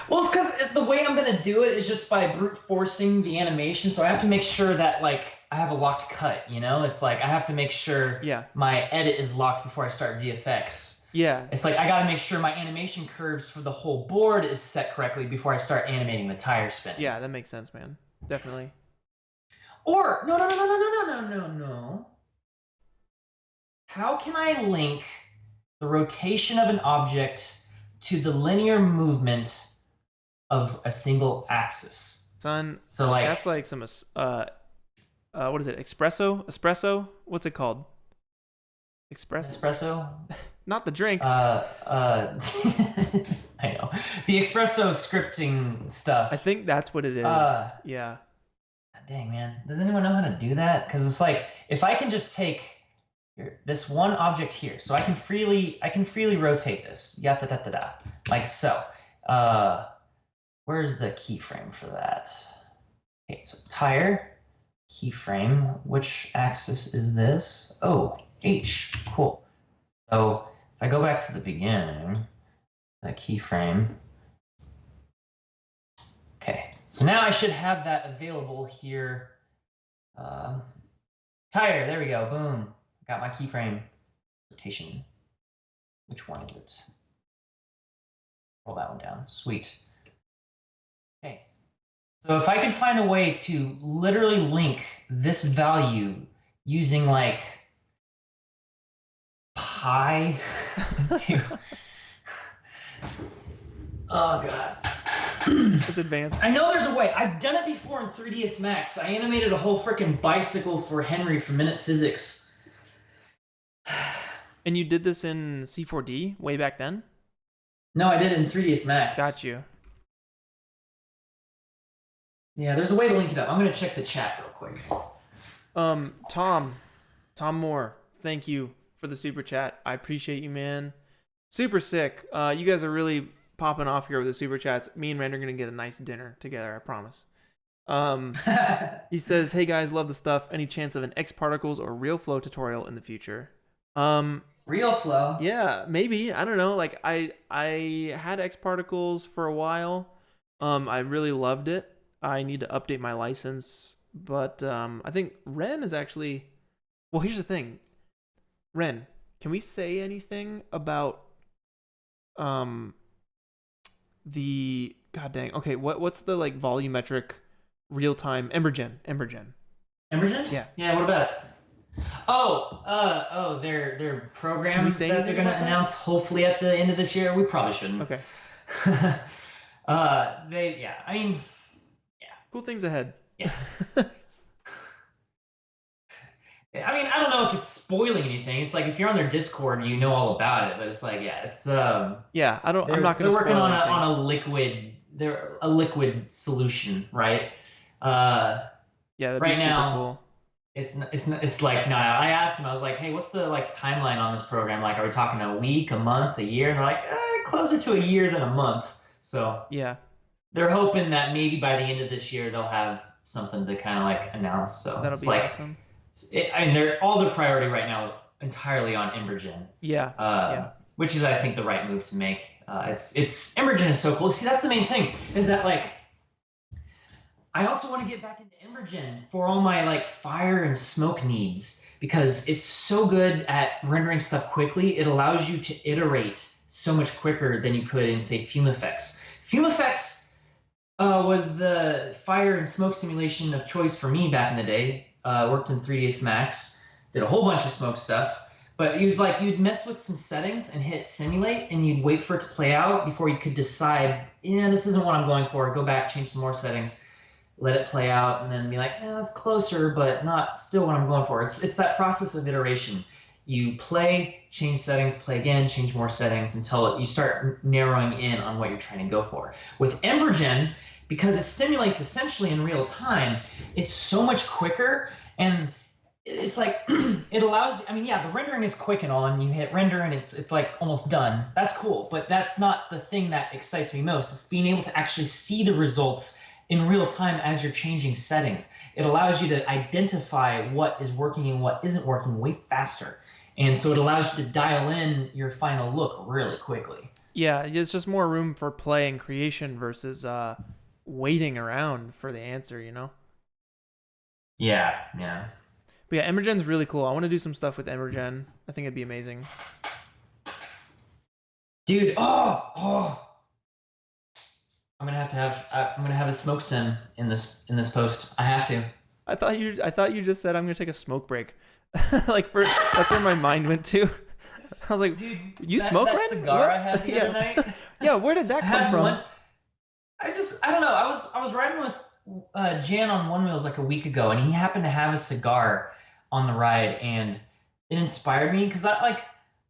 Well, it's because the way I'm gonna do it is just by brute forcing the animation. So I have to make sure that like I have a locked cut. It's like I have to make sure my edit is locked before I start VFX. Yeah. It's like I gotta make sure my animation curves for the whole board is set correctly before I start animating the tire spinning. Yeah, that makes sense, man. Definitely. Or no. How can I link the rotation of an object to the linear movement of a single axis? Son, so like that's like some what is it? Espresso? What's it called? Espresso? Not the drink. I know. The espresso scripting stuff. I think that's what it is. Yeah. Dang, man. Does anyone know how to do that? Because it's like if I can just take this one object here, so I can freely rotate this. Yada like so. Where's the keyframe for that? Okay, so tire, keyframe. Which axis is this? Oh, H. Cool. So if I go back to the beginning, that keyframe. Okay, so now I should have that available here. Tire, there we go. Boom. Got my keyframe. Rotation. Which one is it? Roll that one down. Sweet. Okay. So if I could find a way to literally link this value using like pi to oh god. It's advanced. I know there's a way. I've done it before in 3ds Max. I animated a whole freaking bicycle for Henry from Minute Physics. And you did this in C4D way back then? No, I did it in 3ds Max. Got you. Yeah, there's a way to link it up. I'm gonna check the chat real quick. Tom Moore, thank you for the super chat. I appreciate you, man. Super sick. You guys are really popping off here with the super chats. Me and Ren are gonna get a nice dinner together, I promise. He says, "Hey guys, love the stuff. Any chance of an X particles or real flow tutorial in the future?" Real flow? Yeah, maybe. I don't know. Like I had X particles for a while. I really loved it. I need to update my license, but I think Ren is actually. Well, here's the thing. Ren, can we say anything about the god dang? Okay, what's the like volumetric real time Embergen? Embergen? Yeah. Yeah. What about it? Their Can we program say that they're anything gonna about that? announce hopefully at the end of this year. We probably shouldn't. Okay. I mean, Cool things ahead. yeah. I mean, I don't know if it's spoiling anything. It's like if you're on their Discord, you know all about it. But it's like, yeah, it's Yeah, I'm not they're gonna working spoil on anything. a liquid, they're a liquid solution, right? Yeah, that'd be Right super now, cool. it's like no. I asked them. I was like, hey, what's the like timeline on this program? Like, are we talking a week, a month, a year? And they're like, closer to a year than a month. So Yeah, they're hoping that maybe by the end of this year they'll have something to kind of like announce. So that'll it's be like, awesome. I mean, all their priority right now is entirely on Embergen, Yeah, yeah, which is I think the right move to make. It's Embergen is so cool. See, that's the main thing is that like I also want to get back into Embergen for all my like fire and smoke needs because it's so good at rendering stuff quickly. It allows you to iterate so much quicker than you could in say VFX. VFX was the fire and smoke simulation of choice for me back in the day. Worked in 3ds Max, did a whole bunch of smoke stuff. But you'd mess with some settings and hit simulate, and you'd wait for it to play out before you could decide, yeah, this isn't what I'm going for. Go back, change some more settings, let it play out, and then be like, that's closer, but not still what I'm going for. It's that process of iteration. You play, change settings, play again, change more settings until you start narrowing in on what you're trying to go for. With Embergen, because it simulates essentially in real time, it's so much quicker and it's like it allows. I mean, yeah, the rendering is quick and all, and you hit render and it's like almost done. That's cool, but that's not the thing that excites me most. It's being able to actually see the results in real time as you're changing settings. It allows you to identify what is working and what isn't working way faster, and so it allows you to dial in your final look really quickly. yeah. It's just more room for play and creation versus waiting around for the answer. You know. Yeah, yeah. But yeah, Emergen's really cool. I want to do some stuff with Emergen. I think it'd be amazing. Dude, I'm gonna have a smoke sim in this post. I have to. I thought you just said I'm gonna take a smoke break. That's where my mind went to. I was like, Dude, you that, smoke, that Ren? cigar What? I had the other night. Yeah, where did that I come had from? one. I don't know. I was riding with Jan on OneWheels like a week ago, and he happened to have a cigar on the ride, and it inspired me because I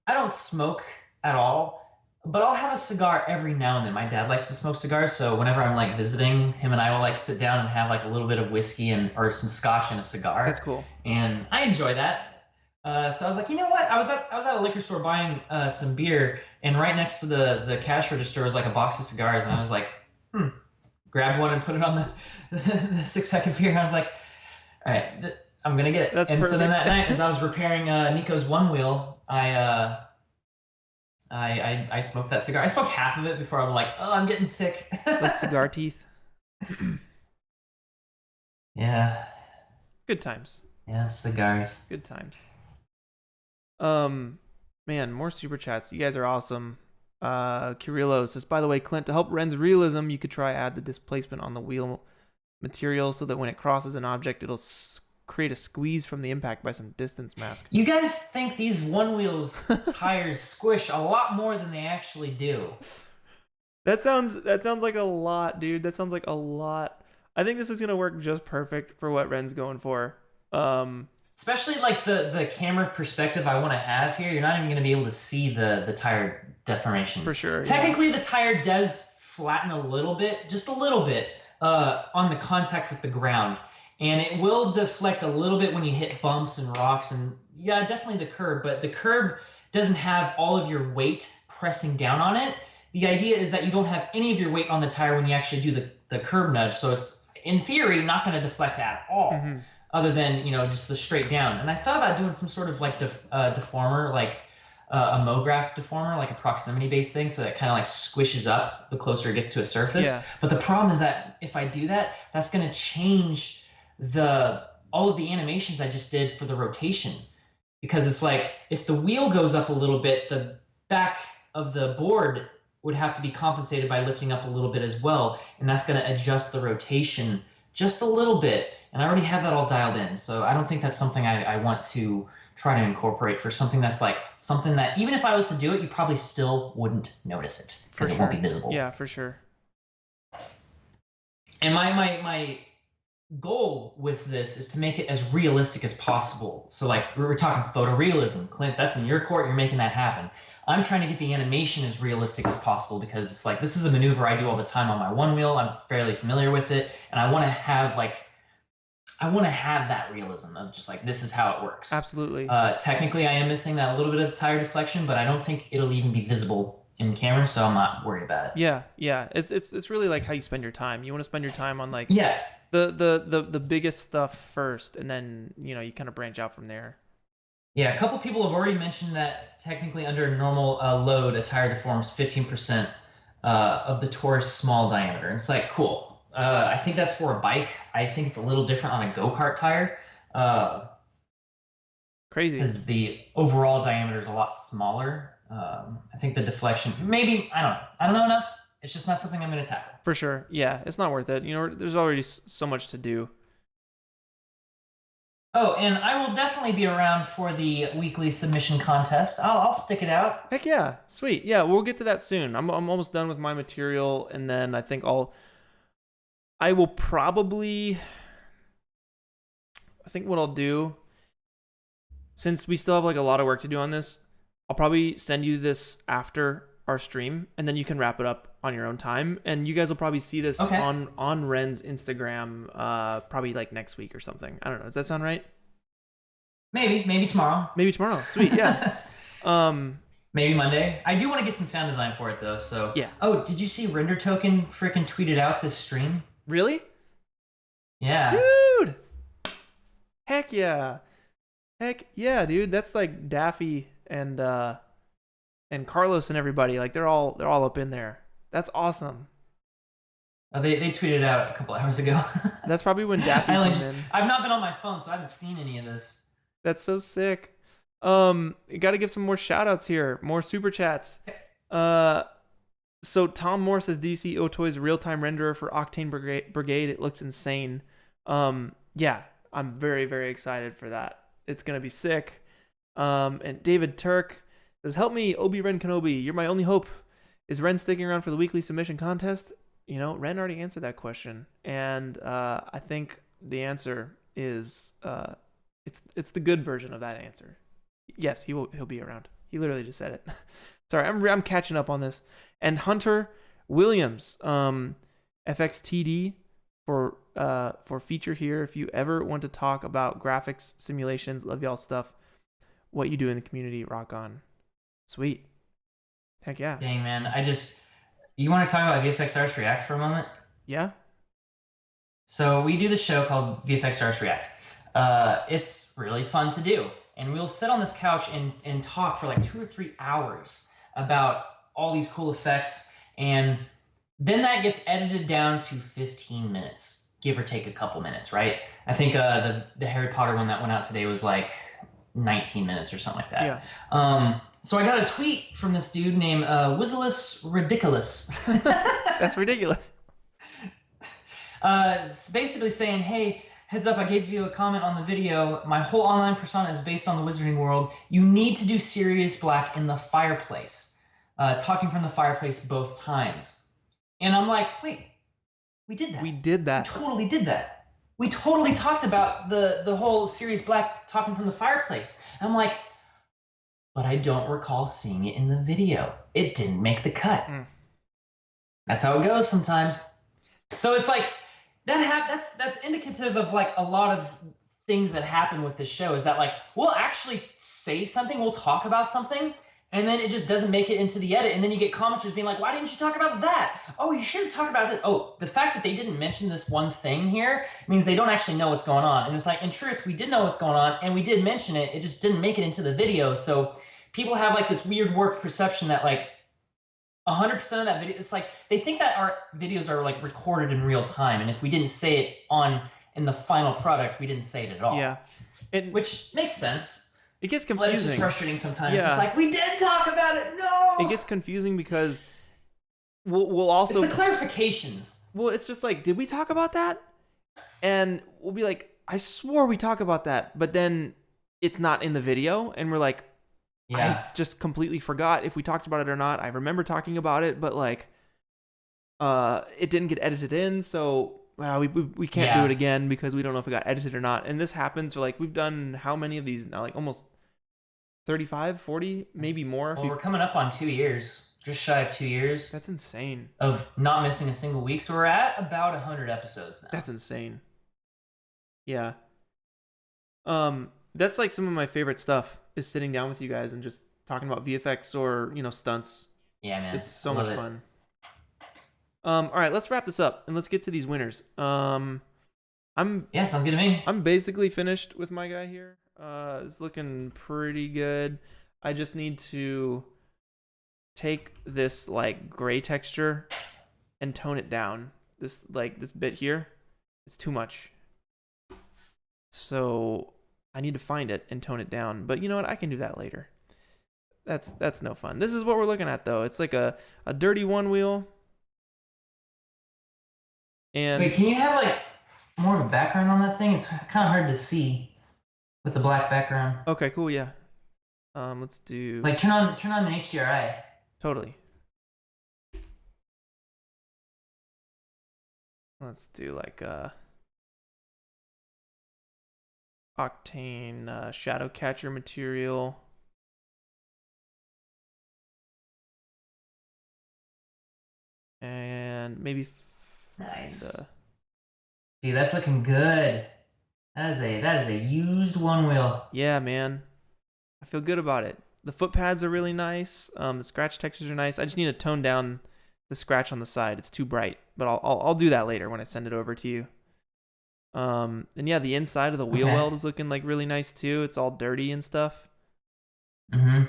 don't smoke at all, but I'll have a cigar every now and then. My dad likes to smoke cigars, so whenever I'm like visiting, him and I will like sit down and have like a little bit of whiskey and or some scotch and a That's cigar, cool. and I enjoy that. So I was like, you know what? I was at a liquor store buying some beer, and right next to the cash register was like a box of cigars, and I was like, grabbed one and put it on the 6-pack of beer. And I was like, all right, I'm gonna get it. That's and perfect. so then that night, as I was repairing Nico's OneWheel, I smoked that cigar. I smoked half of it before I was like, oh, I'm getting sick. Those cigar teeth. Yeah. Good times. Yeah, cigars. Good times. Man, more super chats. You guys are awesome. Kirilo says, by the way, Clint, to help Wren's realism, you could try add the displacement on the wheel material so that when it crosses an object, it'll create a squeeze from the impact by some distance mask. You guys think these OneWheel's tires squish a lot more than they actually do. That sounds like a lot, dude. That sounds like a lot. I think this is gonna work just perfect for what Wren's going for. Especially like the camera perspective I want to have here, you're not even going to be able to see the tire deformation. For sure. Technically, yeah. the tire does flatten a little bit, just a little bit, on the contact with the ground. And it will deflect a little bit when you hit bumps and rocks and, yeah, definitely the curb. But the curb doesn't have all of your weight pressing down on it. The idea is that you don't have any of your weight on the tire when you actually do the curb nudge. So it's, in theory, not going to deflect at all. Mm-hmm. Other than, just the straight down. And I thought about doing some sort of like deformer, like a MoGraph deformer, like a proximity-based thing, so that kind of like squishes up the closer it gets to a surface. Yeah. But the problem is that if I do that, that's going to change all of the animations I just did for the rotation. Because it's like, if the wheel goes up a little bit, the back of the board would have to be compensated by lifting up a little bit as well. And that's going to adjust the rotation just a little bit. and I already have that all dialed in. So I don't think that's something I want to try to incorporate for something that's like something that even if I was to do it, you probably still wouldn't notice it because it won't be visible. Yeah, for sure. And my goal with this is to make it as realistic as possible. So like we were talking photorealism, Clint, that's in your court, you're making that happen. I'm trying to get the animation as realistic as possible because it's like this is a maneuver I do all the time on my OneWheel. I'm fairly familiar with it, and I want to have that realism of just like this is how it works. Absolutely. Technically, I am missing that little bit of tire deflection, but I don't think it'll even be visible in camera, so I'm not worried about it. Yeah. It's really like how you spend your time. You want to spend your time on like yeah. the biggest stuff first, and then you kind of branch out from there. Yeah, a couple people have already mentioned that technically under normal load, a tire deforms 15% of the torus small diameter. And it's like, cool. I think that's for a bike. I think it's a little different on a go-kart tire. Crazy. Because the overall diameter is a lot smaller. I think the deflection, maybe, I don't know. I don't know enough. It's just not something I'm going to tackle. For sure. Yeah, it's not worth it. There's already so much to do. Oh, and I will definitely be around for the weekly submission contest. I'll stick it out. Heck yeah, sweet. Yeah, we'll get to that soon. I'm almost done with my material, and then I think I will probably. I think what I'll do, since we still have like a lot of work to do on this, I'll probably send you this after our stream, and then you can wrap it up on your own time. And you guys will probably see this on Wren's Instagram, probably like next week or something. I don't know. Does that sound right? Maybe tomorrow. Maybe tomorrow. Sweet. Yeah. Maybe Monday. I do want to get some sound design for it though. So yeah. Oh, did you see Render Token freaking tweeted out this stream? Really? Yeah. Dude. Heck yeah. Heck yeah, dude. That's like Daffy and Carlos and everybody. Like they're all up in there. That's awesome. They tweeted it out a couple hours ago. That's probably when Daffy came in. I've not been on my phone, so I haven't seen any of this. That's so sick. You got to give some more shout outs here, more super chats. So Tom Moore says, do you see Otoy's real-time renderer for Octane Brigade? It looks insane. Yeah, I'm very, very excited for that. It's going to be sick. And David Turk says, help me, Obi-Ren Kenobi. You're my only hope. Is Ren sticking around for the weekly submission contest? Ren already answered that question. And I think the answer is it's the good version of that answer. Yes, he'll be around. He literally just said it. Sorry, I'm catching up on this. And Hunter Williams, FXTD for feature here. If you ever want to talk about graphics, simulations, love y'all stuff, what you do in the community, rock on. Sweet. Heck yeah. Dang, man. You want to talk about VFX Arts React for a moment? Yeah. So we do this show called VFX Arts React. It's really fun to do. And we'll sit on this couch and talk for like 2 or 3 hours about all these cool effects. And then that gets edited down to 15 minutes, give or take a couple minutes, right? I think the Harry Potter one that went out today was like 19 minutes or something like that. Yeah. So I got a tweet from this dude named Wizzless Ridiculous. That's ridiculous. Basically saying, hey, heads up, I gave you a comment on the video. My whole online persona is based on the Wizarding World. You need to do Sirius Black in the fireplace. Talking from the fireplace both times. And I'm like, wait, we did that. We did that. We totally did that. We totally talked about the whole Sirius Black talking from the fireplace. And I'm like, but I don't recall seeing it in the video. It didn't make the cut. That's how it goes sometimes. So it's like, that's indicative of like a lot of things that happen with this show is that like we'll actually say something, we'll talk about something, and then it just doesn't make it into the edit, and then you get commenters being like, why didn't you talk about that? Oh, you should have talked about this. Oh, the fact that they didn't mention this one thing here means they don't actually know what's going on. And it's like, in truth, we did know what's going on, and we did mention it, it just didn't make it into the video. So people have like this weird warped perception that like 100% of that video, it's like they think that our videos are like recorded in real time, and if we didn't say it in the final product, we didn't say it at all. Yeah, which makes sense. It gets confusing. But it's just frustrating sometimes. Yeah. It's like, we did talk about it. No. It gets confusing because we'll also it's the clarifications. Well, it's just like, did we talk about that? and we'll be like, I swore we talk about that, but then it's not in the video, and we're like, I Yeah. just completely forgot if we talked about it or not. I remember talking about it, but like, it didn't get edited in, so we can't do it Yeah. again because we don't know if it got edited or not. And this happens for like, we've done how many of these now? Like almost 35, 40, maybe more. If Well, you, we're coming up on 2 years, just shy of 2 years that's insane. of not missing a single week. So we're at about 100 episodes now. That's insane. Yeah. That's like some of my favorite stuff is sitting down with you guys and just talking about VFX or, stunts. Yeah, man. It's so I much love it. fun. All right, let's wrap this up and let's get to these winners. Yeah, sounds good to me. I'm basically finished with my guy here. It's looking pretty good. I just need to take this like gray texture and tone it down. This bit here, it's too much. So I need to find it and tone it down. But you know what? I can do that later. That's no fun. This is what we're looking at though. It's like a dirty OneWheel. And Wait, can you have like more of a background on that thing? It's kind of hard to see with the black background. okay, cool, yeah. Let's do Like turn on an HDRI. totally. Let's do like Octane shadow catcher material. And maybe Nice. See, that's looking good. That is a used OneWheel. yeah, man. I feel good about it. The foot pads are really nice. The scratch textures are nice. I just need to tone down the scratch on the side. It's too bright, but I'll do that later when I send it over to you. And yeah, the inside of the wheel Okay. weld is looking like really nice too. It's all dirty and stuff. Mm-hmm.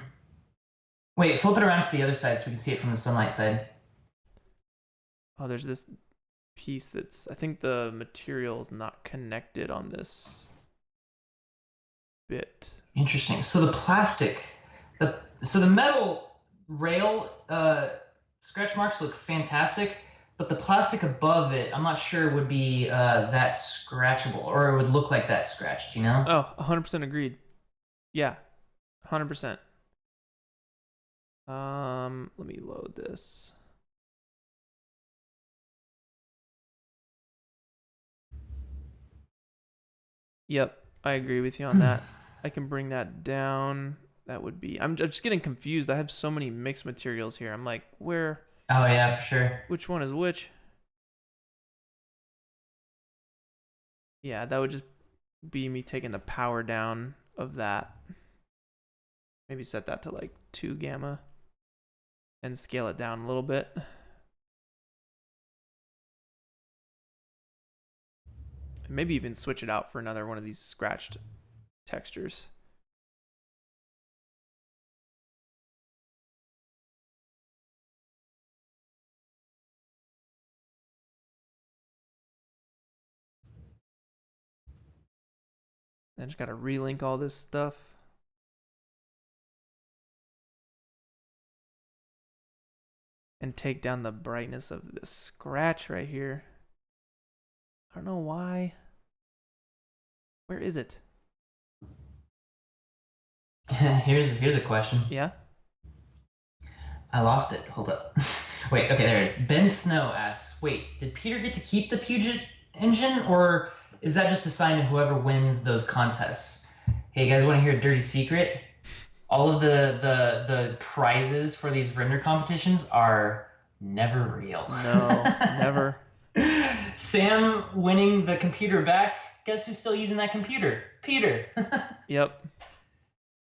Wait, flip it around to the other side so we can see it from the sunlight side. Oh, there's this piece that's, I think the material is not connected on this bit. Interesting. So the plastic, so the metal rail scratch marks look fantastic, but the plastic above it, I'm not sure would be that scratchable, or it would look like that scratched. You know? Oh, 100% agreed. Yeah, 100%. Let me load this. Yep, I agree with you on that. I can bring that down. That would be. I'm just getting confused. I have so many mixed materials here. I'm like, where? Oh yeah, for sure. Which one is which? Yeah, that would just be me taking the power down of that. Maybe set that to like 2 gamma and scale it down a little bit. And maybe even switch it out for another one of these scratched textures. I just gotta relink all this stuff. And take down the brightness of this scratch right here. I don't know why. Where is it? Here's a question. Yeah? I lost it. Hold up. Wait, okay, there it is. Ben Snow asks, wait, did Peter get to keep the Puget engine, or is that just assigned to whoever wins those contests? Hey, you guys want to hear a dirty secret? All of the prizes for these render competitions are never real. No, never. Sam winning the computer back, guess who's still using that computer? Peter. Yep.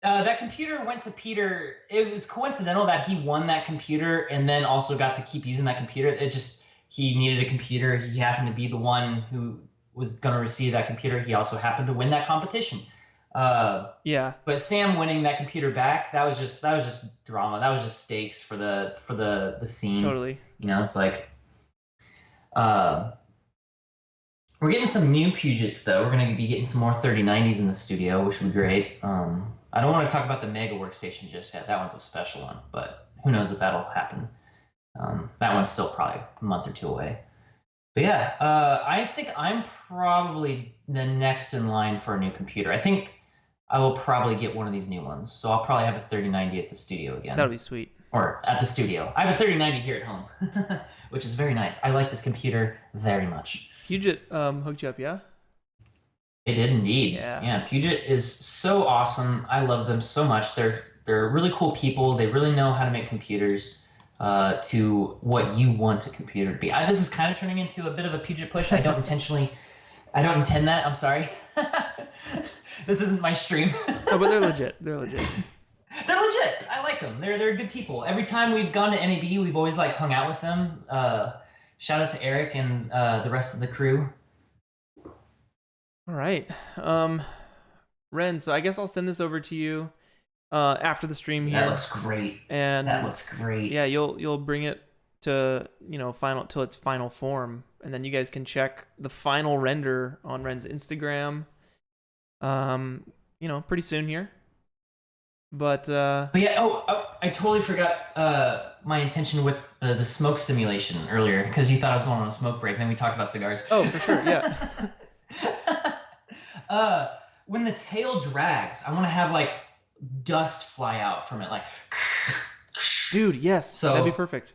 That computer went to Peter. It was coincidental that he won that computer and then also got to keep using that computer. He needed a computer. He happened to be the one who was going to receive that computer. He also happened to win that competition. Yeah. But Sam winning that computer back, that was just drama. That was just stakes for the scene. Totally. You know, it's like we're getting some new Pugets though. We're gonna be getting some more 3090s in the studio, which would be great. I don't want to talk about the Mega Workstation just yet. That one's a special one, but who knows if that'll happen. That one's still probably a month or two away. But yeah, I think I'm probably the next in line for a new computer. I think I will probably get one of these new ones. So I'll probably have a 3090 at the studio again. That'll be sweet. Or at the studio. I have a 3090 here at home, which is very nice. I like this computer very much. Puget hooked you up, yeah? It did indeed. Yeah. Yeah, Puget is so awesome. I love them so much. They're really cool people. They really know how to make computers to what you want a computer to be. This is kind of turning into a bit of a Puget push. I don't intend that. I'm sorry. This isn't my stream. No, but they're legit. They're legit. They're legit. I like them. They're good people. Every time we've gone to NAB, we've always like hung out with them. Shout out to Eric and the rest of the crew. All right. Wren, so I guess I'll send this over to you after the stream here. That looks great. And that looks great. Yeah, you'll bring it to, till its final form, and then you guys can check the final render on Wren's Instagram. Pretty soon here. But yeah, I totally forgot my intention with the smoke simulation earlier, because you thought I was going on a smoke break, and then we talked about cigars. Oh, for sure, yeah. When the tail drags, I want to have like dust fly out from it, like. Dude, yes, so that'd be perfect.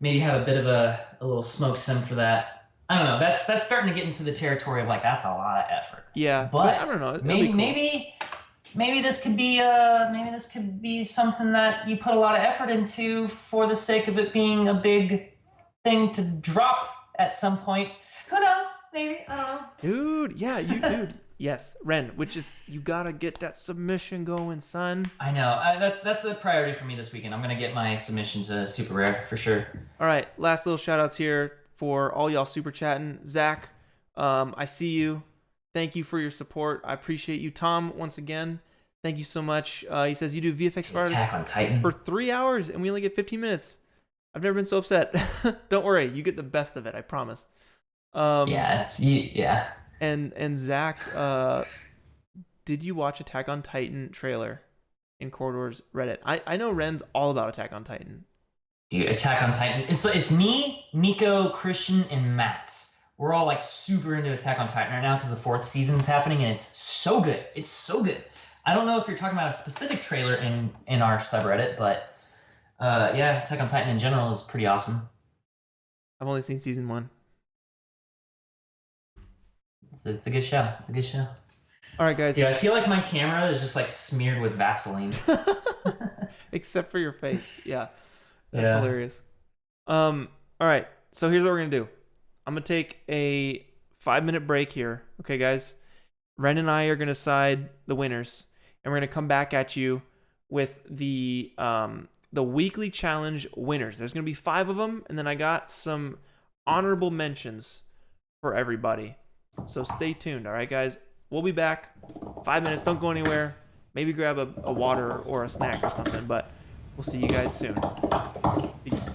Maybe have a bit of a little smoke sim for that. I don't know. That's starting to get into the territory of like that's a lot of effort. Yeah, but I don't know. Maybe this could be something that you put a lot of effort into for the sake of it being a big thing to drop at some point. Who knows? Maybe, I don't know. Dude, yeah, dude. Yes, Wren, which is, you gotta get that submission going, son. I know. That's a priority for me this weekend. I'm gonna get my submission to Super Rare for sure. All right, last little shout outs here for all y'all super chatting. Zach, I see you. Thank you for your support. I appreciate you. Tom, once again, thank you so much. He says you do VFX for Attack on Titan for 3 hours and we only get 15 minutes. I've never been so upset. Don't worry, you get the best of it, I promise. Yeah. And Zach, did you watch Attack on Titan trailer in Corridor's Reddit? I know Wren's all about Attack on Titan. Dude, Attack on Titan. It's me, Nico, Christian, and Matt. We're all like super into Attack on Titan right now because the 4th season's happening and it's so good. It's so good. I don't know if you're talking about a specific trailer in our subreddit, but yeah, Attack on Titan in general is pretty awesome. I've only seen season 1. It's a good show. It's a good show. All right, guys. Yeah, I feel like my camera is just like smeared with Vaseline. Except for your face. Yeah. That's hilarious. All right. So here's what we're going to do. I'm going to take a 5-minute break here. Okay, guys? Wren and I are going to side the winners, and we're going to come back at you with the weekly challenge winners. There's going to be 5 of them, and then I got some honorable mentions for everybody. So stay tuned, all right, guys? We'll be back. 5 minutes. Don't go anywhere. Maybe grab a water or a snack or something, but we'll see you guys soon. Peace.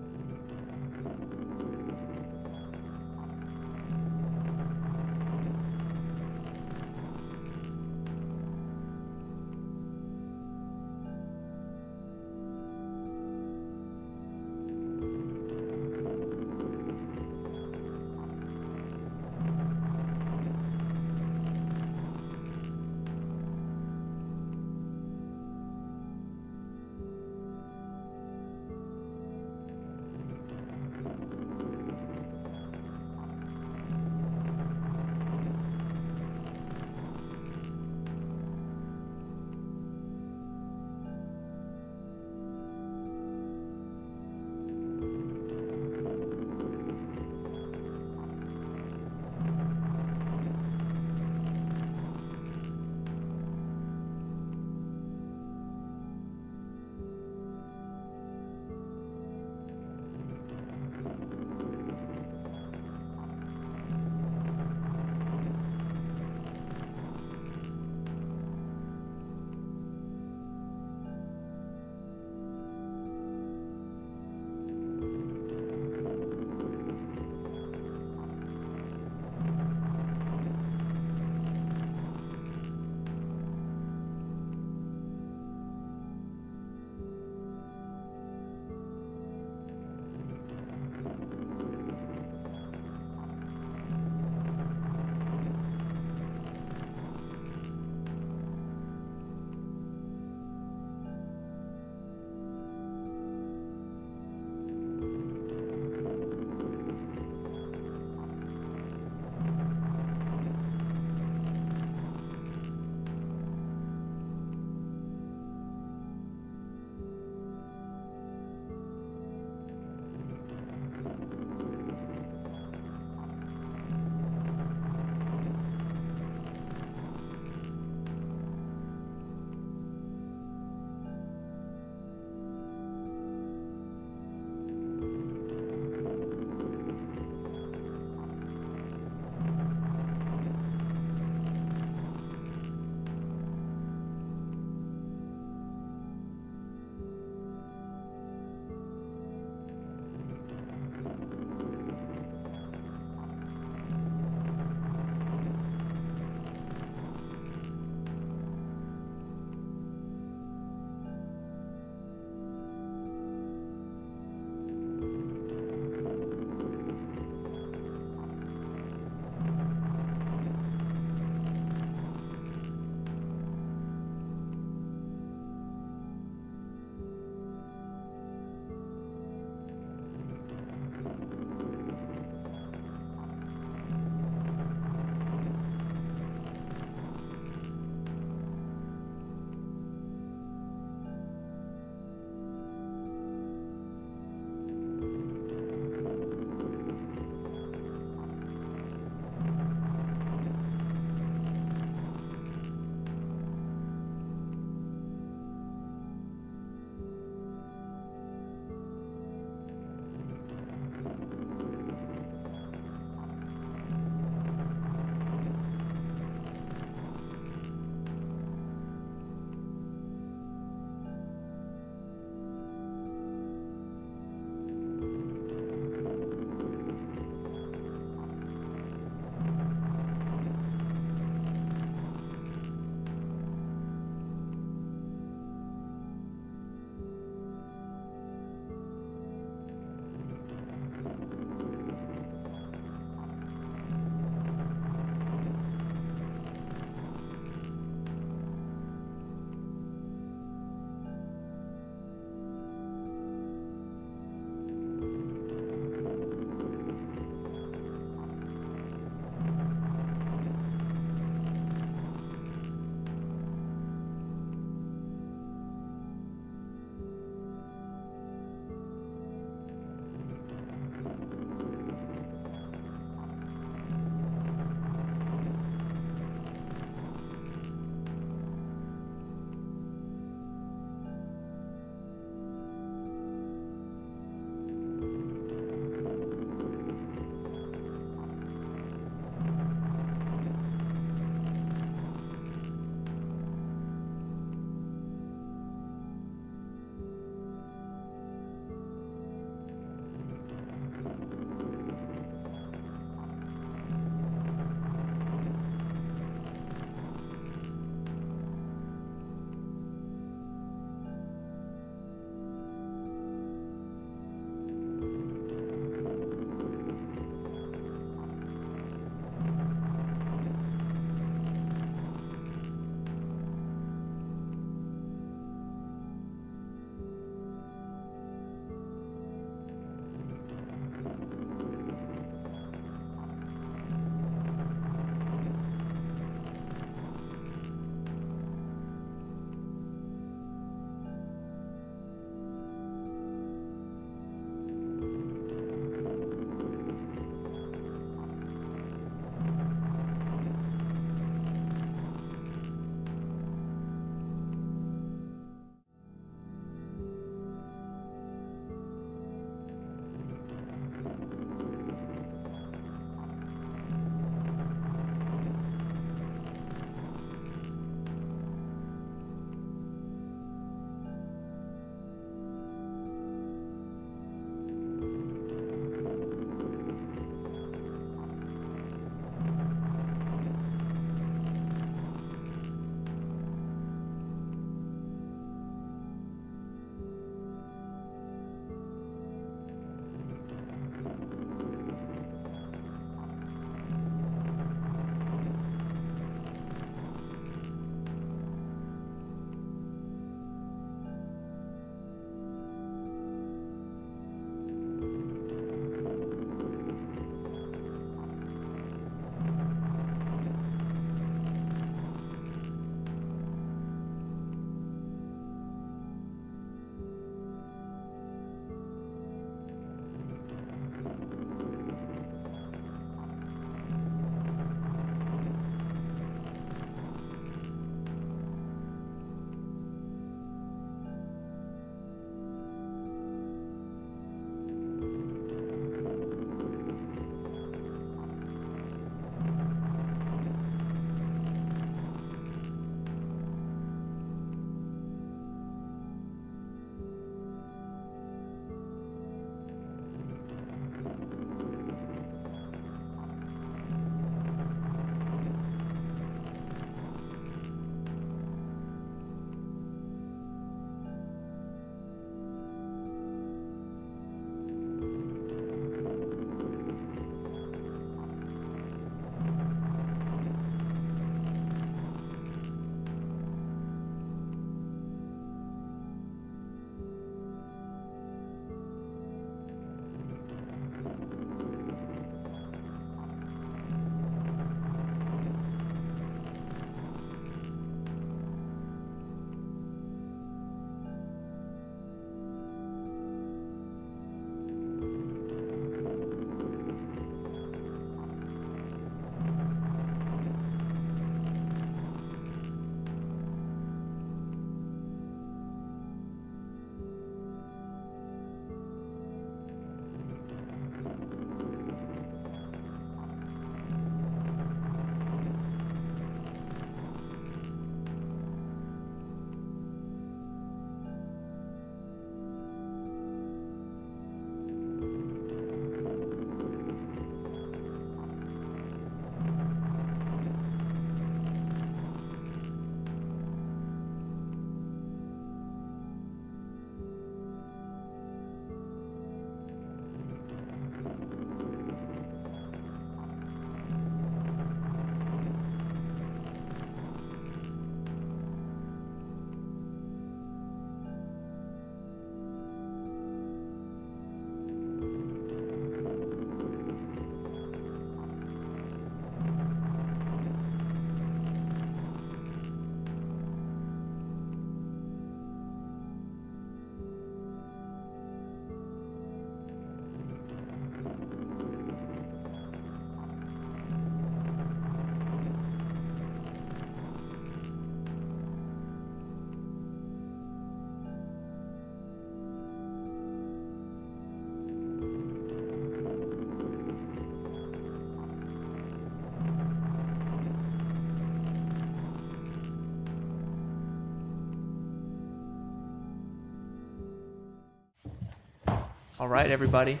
All right, everybody.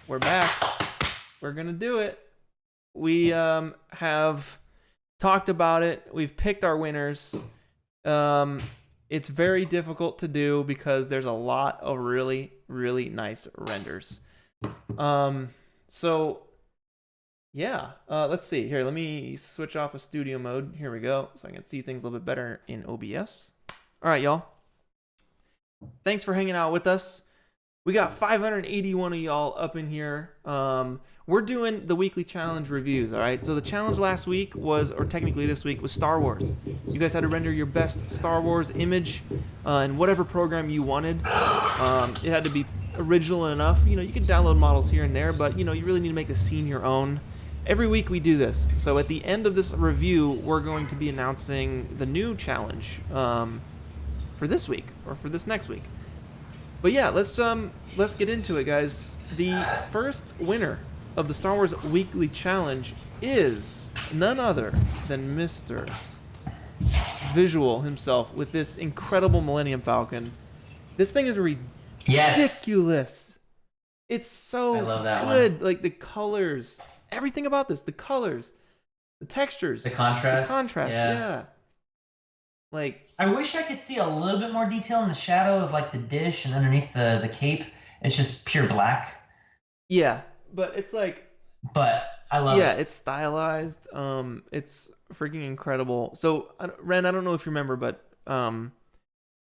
We're back. We're going to do it. We have talked about it. We've picked our winners. It's very difficult to do because there's a lot of really, really nice renders. So, yeah. Let's see. Here, let me switch off of studio mode. Here we go. So I can see things a little bit better in OBS. All right, y'all. Thanks for hanging out with us. We got 581 of y'all up in here. We're doing the weekly challenge reviews, all right? So the challenge last week was, or technically this week, was Star Wars. You guys had to render your best Star Wars image in whatever program you wanted. It had to be original enough. You know, you can download models here and there, but, you know, you really need to make the scene your own. Every week we do this. So at the end of this review, we're going to be announcing the new challenge for this week, or for this next week. But yeah, let's get into it, guys. The first winner of the Star Wars Weekly Challenge is none other than Mr. Visual himself with this incredible Millennium Falcon. This thing is ridiculous. Yes. It's so I love that good. one. Like the colors, everything about this, the colors, the textures, The contrast. yeah. Like, I wish I could see a little bit more detail in the shadow of like the dish and underneath the cape. It's just pure black. yeah, but it's like, But I love it. yeah, it's stylized. It's freaking incredible. So, Ren, I don't know if you remember, but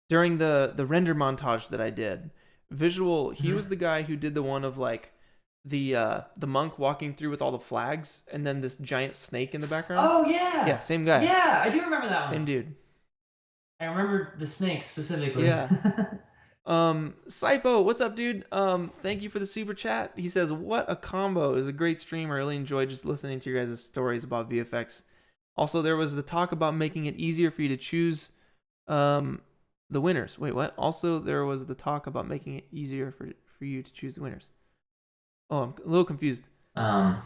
during the render montage that I did, Visual, he was the guy who did the one of like the monk walking through with all the flags, and then this giant snake in the background. Oh yeah. Yeah, same guy. Yeah, I do remember that one. Same dude. I remember the snake specifically. Yeah. Saipo, what's up, dude? Thank you for the super chat. He says, what a combo. It was a great stream. I really enjoyed just listening to your guys' stories about VFX. Also, there was the talk about making it easier for you to choose the winners. Wait, what? Also, there was the talk about making it easier for you to choose the winners. Oh, I'm a little confused. Yeah,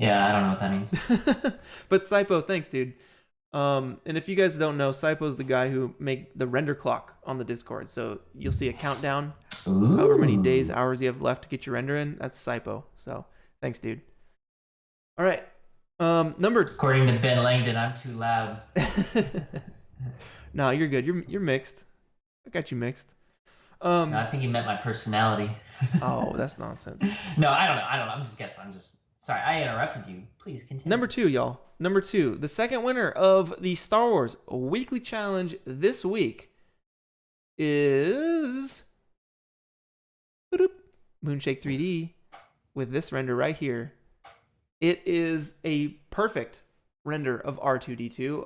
I don't know what that means. But Saipo, thanks, dude. And if you guys don't know, Saipo's the guy who make the render clock on the Discord. So you'll see a countdown, however many days, hours you have left to get your render in. That's Saipo. So thanks, dude. All right. According to Ben Langdon, I'm too loud. No, you're good. You're mixed. I got you mixed. No, I think he meant my personality. Oh, that's nonsense. No, I don't know. I'm just guessing. Sorry, I interrupted you. Please continue. Number 2, y'all. Number 2, the second winner of the Star Wars Weekly Challenge this week is Moonshake 3D with this render right here. It is a perfect render of R2-D2.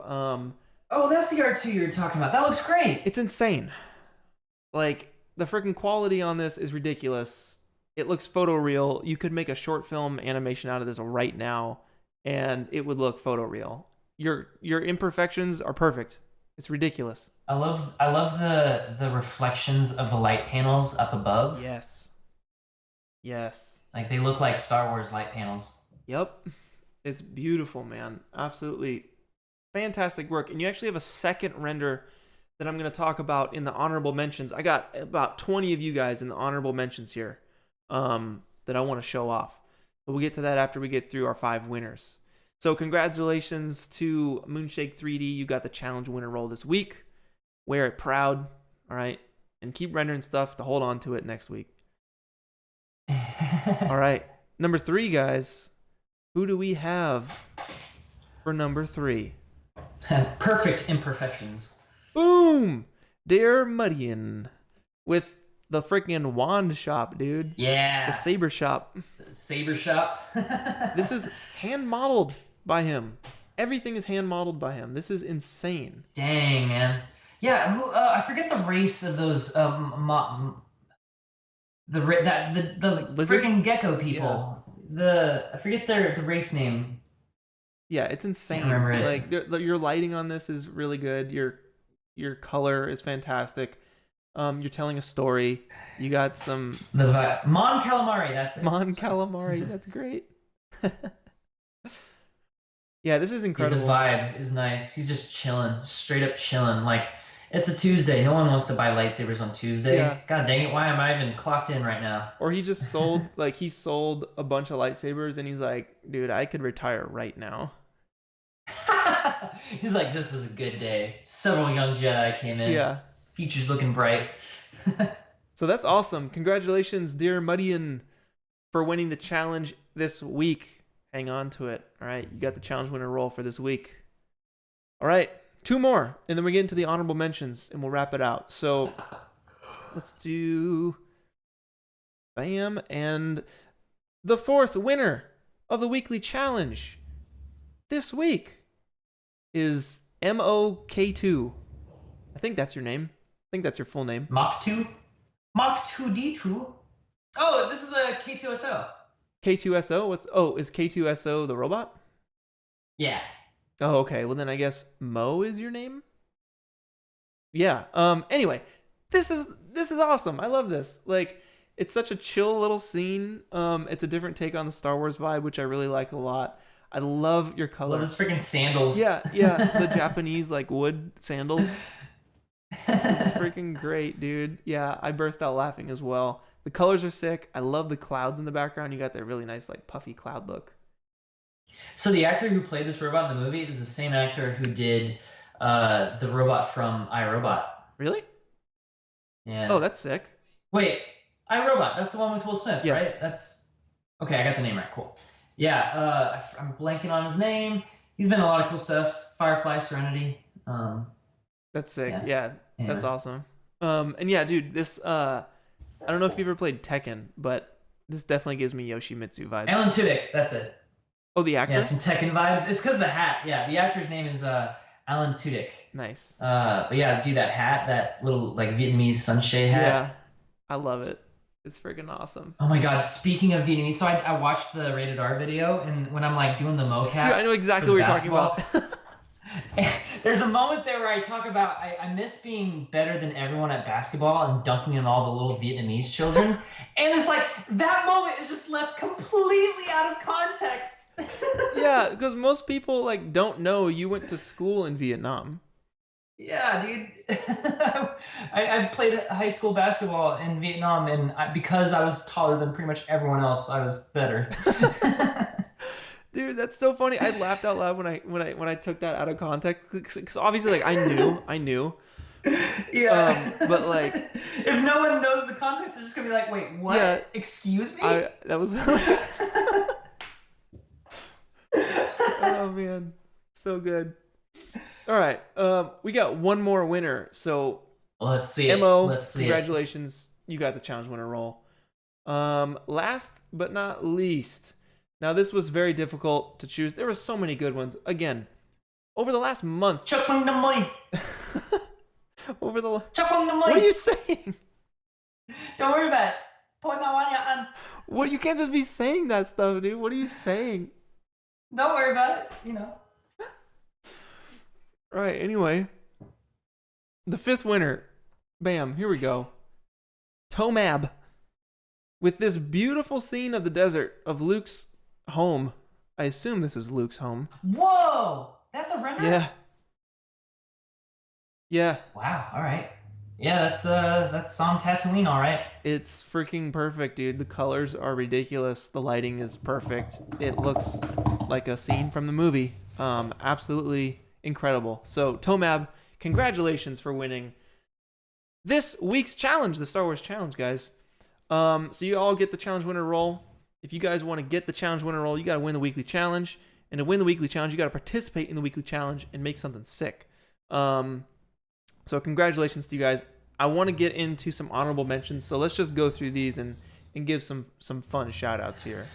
Oh, that's the R2 you're talking about. That looks great. It's insane. Like, the freaking quality on this is ridiculous. It looks photoreal. You could make a short film animation out of this right now, and it would look photoreal. Your imperfections are perfect. It's ridiculous. I love the reflections of the light panels up above. Yes. Yes. Like they look like Star Wars light panels. Yep. It's beautiful, man. Absolutely fantastic work. And you actually have a second render that I'm going to talk about in the honorable mentions. I got about 20 of you guys in the honorable mentions here that I want to show off. But we'll get to that after we get through our 5 winners. So congratulations to Moonshake 3D. You got the challenge winner role this week. Wear it proud, all right? And keep rendering stuff to hold on to it next week. All right. Number 3, guys. Who do we have for number 3? Perfect imperfections. Boom! Dear Mudian with the freaking wand shop, dude. Yeah. The saber shop. The saber shop. This is hand modeled by him. Everything is hand modeled by him. This is insane. Dang, man. Yeah, I forget the race of those the freaking gecko people. Yeah. I forget the race name. Yeah, it's insane. I remember like your lighting on this is really good. Your color is fantastic. You're telling a story. You got some Mon Calamari. That's it. Mon Calamari. That's great. Yeah, this is incredible. Yeah, the vibe is nice. He's just chilling, straight up chilling. Like It's a Tuesday. No one wants to buy lightsabers on Tuesday. Yeah. God dang it! Why am I even clocked in right now? Or he just sold he sold a bunch of lightsabers and he's like, dude, I could retire right now. He's like, this was a good day. Several young Jedi came in. Yeah. Future's looking bright. So that's awesome. Congratulations, dear Mudian, for winning the challenge this week. Hang on to it. All right, you got the challenge winner roll for this week. All right, 2 more, and then we get into the honorable mentions, and we'll wrap it out. So let's do bam, and the 4th winner of the weekly challenge this week is MOK2. I think that's your name. I think that's your full name. Mach 2? Mach 2D2? Oh, this is a K2SO. K2SO? Is K2SO the robot? Yeah. Oh, okay. Well, then I guess Mo is your name? Yeah. Anyway, this is awesome. I love this. Like, it's such a chill little scene. It's a different take on the Star Wars vibe, which I really like a lot. I love your color. Love his freaking sandals. Yeah, the Japanese wood sandals. It's freaking great, dude. Yeah, I burst out laughing as well. The colors are sick. I love the clouds in the background. You got that really nice puffy cloud look. So the actor who played this robot in the movie is the same actor who did the robot from iRobot. Really? Yeah. Oh, that's sick. Wait, iRobot. That's the one with Will Smith, yeah. Right? That's okay. I got the name right. Cool. Yeah. I'm blanking on his name. He's been in a lot of cool stuff. Firefly, Serenity. That's sick. Yeah. Anyway. That's awesome. And yeah, dude, this I don't know if you've ever played Tekken, but this definitely gives me Yoshimitsu vibes. Alan Tudyk. That's it. Oh, the actor? Yeah, some Tekken vibes. It's because of the hat. Yeah, the actor's name is Alan Tudyk. Nice. But yeah, do that hat, that little Vietnamese sunshade hat. Yeah, I love it. It's freaking awesome. Oh my god, speaking of Vietnamese, so I watched the rated R video, and when I'm doing the mocap. Dude, I know exactly what you're talking about. There's a moment there where I talk about I miss being better than everyone at basketball and dunking on all the little Vietnamese children. And it's that moment is just left completely out of context. Yeah, because most people don't know you went to school in Vietnam. Yeah, dude. I played high school basketball in Vietnam, and because I was taller than pretty much everyone else, I was better. Dude, that's so funny. I laughed out loud when I took that out of context because obviously I knew. Yeah. But if no one knows the context, they're just gonna be like, "Wait, what? Yeah, excuse me?" That was. Oh man, so good. All right, we got one more winner. So let's see. Congratulations, you got the challenge winner role. Last but not least. Now, this was very difficult to choose. There were so many good ones. Again, over the last month. What are you saying? Don't worry about it. What? You can't just be saying that stuff, dude. What are you saying? Don't worry about it. All right, anyway. The 5th winner. Bam, here we go. Tomab. With this beautiful scene of the desert of Luke's home. I assume this is Luke's home. Whoa! That's a render? Yeah. Yeah. Wow, alright. Yeah, that's on Tatooine, alright. It's freaking perfect, dude. The colors are ridiculous. The lighting is perfect. It looks like a scene from the movie. Absolutely incredible. So, Tomab, congratulations for winning this week's challenge, the Star Wars challenge, guys. So you all get the challenge winner role. If you guys want to get the challenge winner role, you got to win the weekly challenge. And to win the weekly challenge, you got to participate in the weekly challenge and make something sick. So congratulations to you guys. I want to get into some honorable mentions. So let's just go through these and give some fun shout outs here.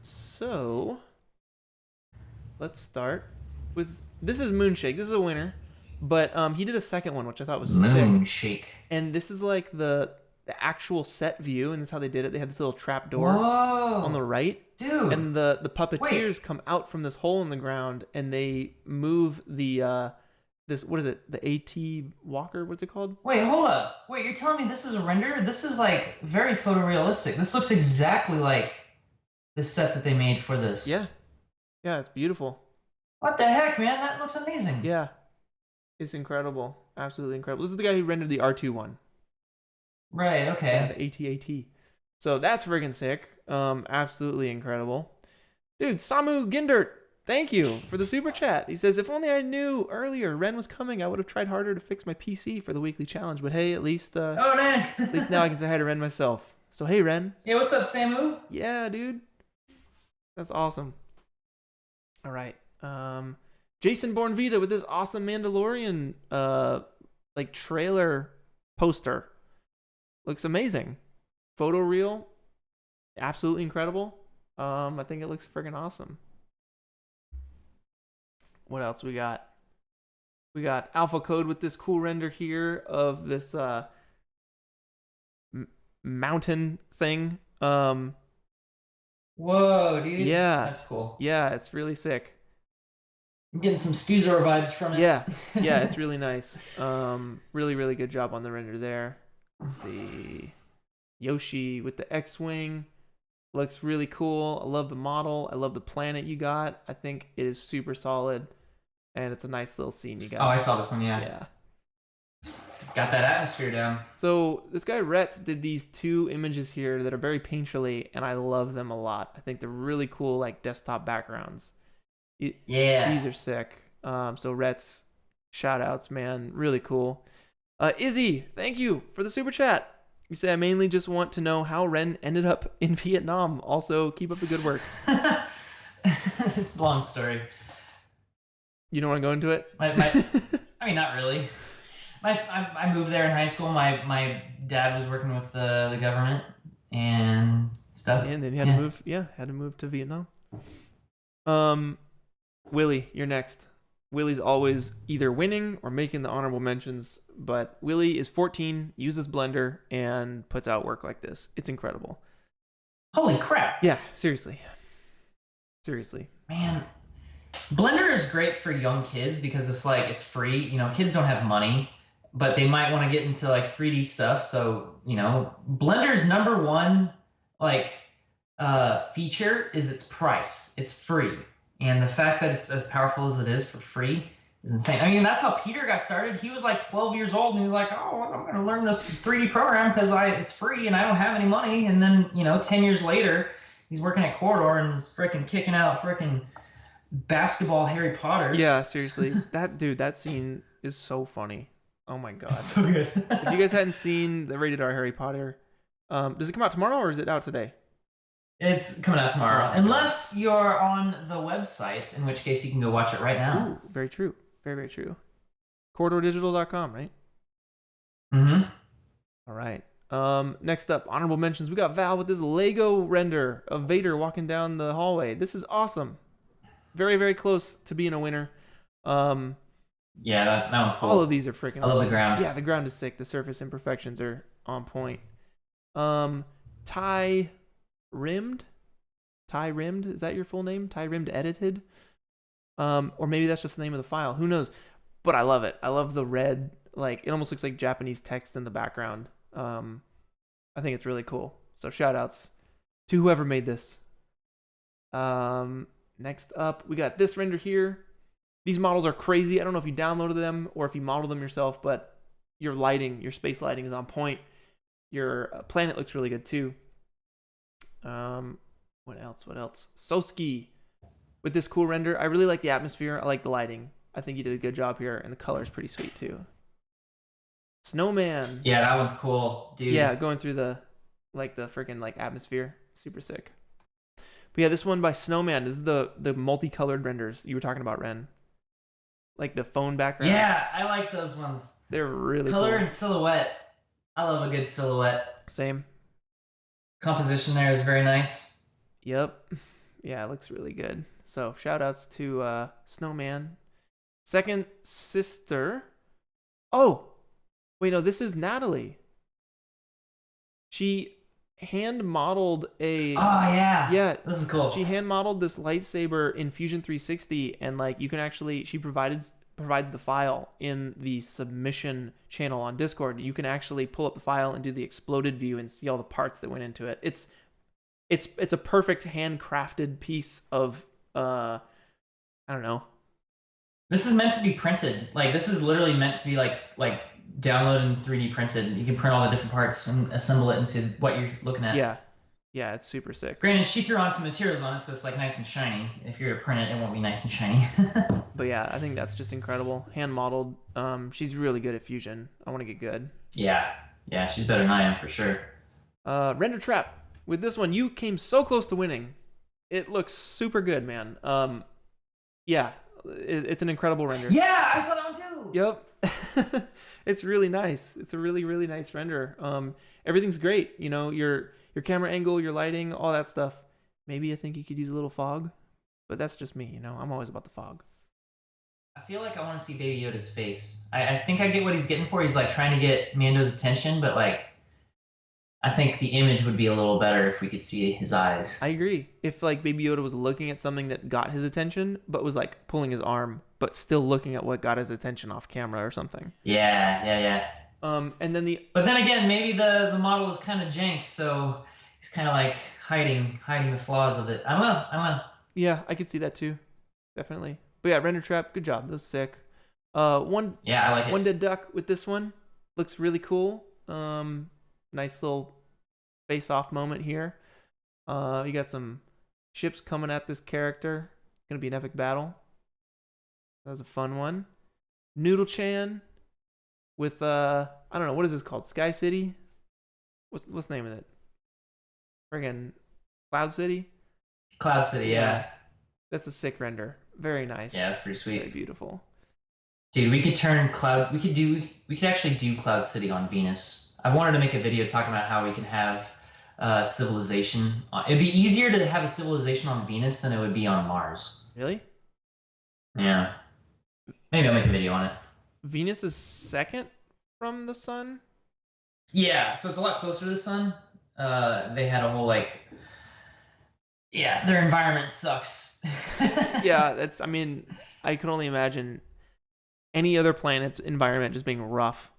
So let's start with, this is Moonshake. This is a winner. But he did a second one, which I thought was sick. Moonshake. And this is the actual set view, and this is how they did it. They had this little trap door on the right. Dude. And the puppeteers come out from this hole in the ground, and they move the what is it? The AT walker? What's it called? Wait, hold up. Wait, you're telling me this is a render? This is very photorealistic. This looks exactly like the set that they made for this. Yeah. Yeah, it's beautiful. What the heck, man? That looks amazing. Yeah. It's incredible. Absolutely incredible. This is the guy who rendered the R2 one. Right. Yeah, Okay. the AT-AT. So that's friggin' sick. Absolutely incredible. Dude, Samu Gindert, thank you for the super chat. He says, if only I knew earlier Ren was coming, I would have tried harder to fix my PC for the weekly challenge. But hey, at least Oh man. now I can say hi to Ren myself. So hey, Ren. Yeah. What's up, Samu? Yeah, dude. That's awesome. All right. Jason Bournevita with this awesome Mandalorian like trailer poster. Looks amazing. Photoreal, absolutely incredible. I think it looks friggin' awesome. What else we got? We got Alpha Code with this cool render here of this mountain thing. Whoa, dude. Yeah. That's cool. Yeah, it's really sick. I'm getting some Steezor vibes from it. Yeah. Yeah, it's really nice. Really, really good job on the render there. Let's see. Yoshi with the X-Wing. Looks really cool. I love the model. I love the planet you got. I think it is super solid. And it's a nice little scene you got. Oh, I saw this one, yeah. Yeah. Got that atmosphere down. So this guy Retz did these two images here that are very painterly, and I love them a lot. I think they're really cool, like desktop backgrounds. Yeah. These are sick. So Retz, shout outs, man. Really cool. Izzy, thank you for the super chat. You say, I mainly just want to know how Ren ended up in Vietnam. Also, keep up the good work. It's a long story. You don't want to go into it? I mean, not really. I moved there in high school. My dad was working with the government and stuff. And then you had to move. Yeah, had to move to Vietnam. Willie, you're next. Willie's always either winning or making the honorable mentions, but Willie is 14, uses Blender, and puts out work like this. It's incredible. Holy crap. Yeah, seriously. Seriously. Man, Blender is great for young kids because it's free. You know, kids don't have money, but they might want to get into like 3D stuff. So, you know, Blender's number one feature is its price. It's free. And the fact that it's as powerful as it is for free is insane. I mean, that's how Peter got started. He was like 12 years old and he was like, oh, I'm going to learn this 3D program because it's free and I don't have any money. And then, 10 years later, he's working at Corridor and is freaking kicking out freaking basketball Harry Potters. Yeah, seriously. That scene is so funny. Oh my God. It's so good. If you guys hadn't seen the rated R Harry Potter, does it come out tomorrow or is it out today? It's coming out tomorrow, unless you're on the website, in which case you can go watch it right now. Ooh, very true. Very, very true. CorridorDigital.com, right? Mm-hmm. All right. Next up, honorable mentions. We got Val with this Lego render of Vader walking down the hallway. This is awesome. Very, very close to being a winner. Yeah, that one's cool. All of these are freaking I love the ground. Yeah, the ground is sick. The surface imperfections are on point. Ty Rimmed, is that your full name? Ty Rimmed Edited, or maybe that's just the name of the file. Who knows? But I love it. I love the red. Like it almost looks like Japanese text in the background. I think it's really cool. So shout outs to whoever made this. Next up, we got this render here. These models are crazy. I don't know if you downloaded them or if you modeled them yourself, but your space lighting is on point. Your planet looks really good too. What else? Soski with this cool render. I really like the atmosphere. I like the lighting. I think you did a good job here, and the color is pretty sweet too. Snowman. Yeah, that one's cool, dude. Yeah, going through the freaking atmosphere. Super sick. But yeah, this one by Snowman. This is the multicolored renders you were talking about, Ren. Like the phone backgrounds. Yeah, I like those ones. They're really color cool. And silhouette. I love a good silhouette. Same. Composition there is very nice. Yep. Yeah, it looks really good. So shout outs to Snowman. Second sister. Oh, wait, no, this is Natalie. She hand modeled a. Oh yeah. Yeah. This is cool. She hand modeled this lightsaber in Fusion 360, and you can actually she provides the file in the submission channel on Discord. You can actually pull up the file and do the exploded view and see all the parts that went into it. It's a perfect handcrafted piece of I don't know, This is meant to be printed. Like this is literally meant to be like downloaded and 3D printed. You can print all the different parts and assemble it into what you're looking at. Yeah. Yeah, it's super sick. Granted, she threw on some materials on it, so it's like nice and shiny. If you're to print it, it won't be nice and shiny. But yeah, I think that's just incredible. Hand modeled. She's really good at fusion. I want to get good. Yeah. Yeah, she's better than I am for sure. Render trap. With this one, you came so close to winning. It looks super good, man. Yeah, it's an incredible render. Yeah, I saw that one too. Yep. It's really nice. It's a really, really nice render. Everything's great. You know, your camera angle, your lighting, all that stuff. Maybe I think you could use a little fog, but that's just me. You know, I'm always about the fog. I feel like I want to see Baby Yoda's face. I think I get what he's getting for. He's like trying to get Mando's attention, but like I think the image would be a little better if we could see his eyes. I agree. If like Baby Yoda was looking at something that got his attention, but was like pulling his arm, but still looking at what got his attention off camera or something. Yeah. And then But then again, maybe the model is kind of jank, so he's kind of like hiding the flaws of it. I don't know. Yeah, I could see that too, definitely. But yeah, render trap, good job. That was sick. Yeah, I like it. One dead duck with this one looks really cool. Nice little face-off moment here. You got some ships coming at this character. It's gonna be an epic battle. That was a fun one. Noodle Chan with I don't know, what is this called? Sky City? What's the name of it? Friggin' Cloud City? Cloud City, yeah. That's a sick render. Very nice. Yeah, that's pretty sweet. Very beautiful. Dude, we could actually do Cloud City on Venus. I wanted to make a video talking about how we can have civilization. It'd be easier to have a civilization on Venus than it would be on Mars. Really? Yeah. Maybe I'll make a video on it. Venus is second from the sun? Yeah, so it's a lot closer to the sun. They had a whole their environment sucks. Yeah, I mean, I can only imagine any other planet's environment just being rough.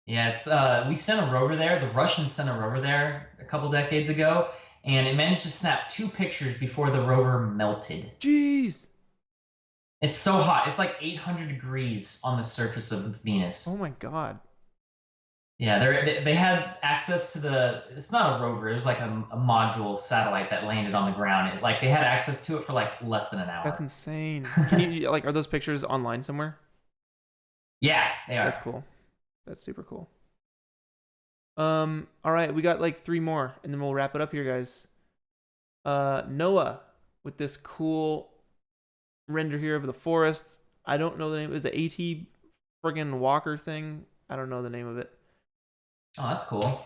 Yeah, it's we sent a rover there. The Russians sent a rover there a couple decades ago, and it managed to snap 2 pictures before the rover melted. Jeez. It's so hot. It's like 800 degrees on the surface of Venus. Oh my god. Yeah, they had access to it's not a rover, it was like a module satellite that landed on the ground. They had access to it for like less than an hour. That's insane. Can you are those pictures online somewhere? Yeah, they are. That's cool. That's super cool. All right, we got like 3 more and then we'll wrap it up here, guys. Noah with this cool render here of the forest. I don't know the name. Is it AT friggin' Walker thing? I don't know the name of it. Oh, that's cool.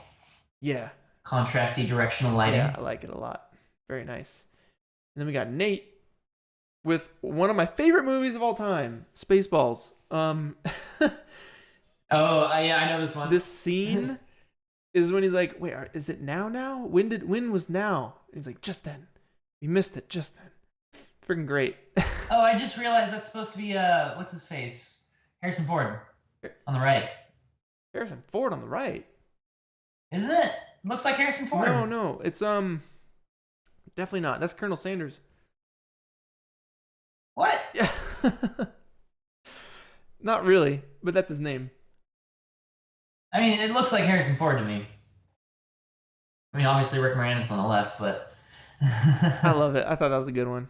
Yeah. Contrasty directional lighting. Yeah, I like it a lot. Very nice. And then we got Nate with one of my favorite movies of all time, Spaceballs. Oh, yeah, I know this one. This scene is when he's like, wait, is it now? When was now? And he's like, just then. We missed it, just then. Freaking great. Oh, I just realized that's supposed to be, what's his face? Harrison Ford on the right. Harrison Ford on the right? Isn't it? Looks like Harrison Ford. No. It's, definitely not. That's Colonel Sanders. What? Yeah. Not really, but that's his name. I mean, it looks like Harrison Ford to me. I mean, obviously Rick Moranis on the left, but... I love it. I thought that was a good one.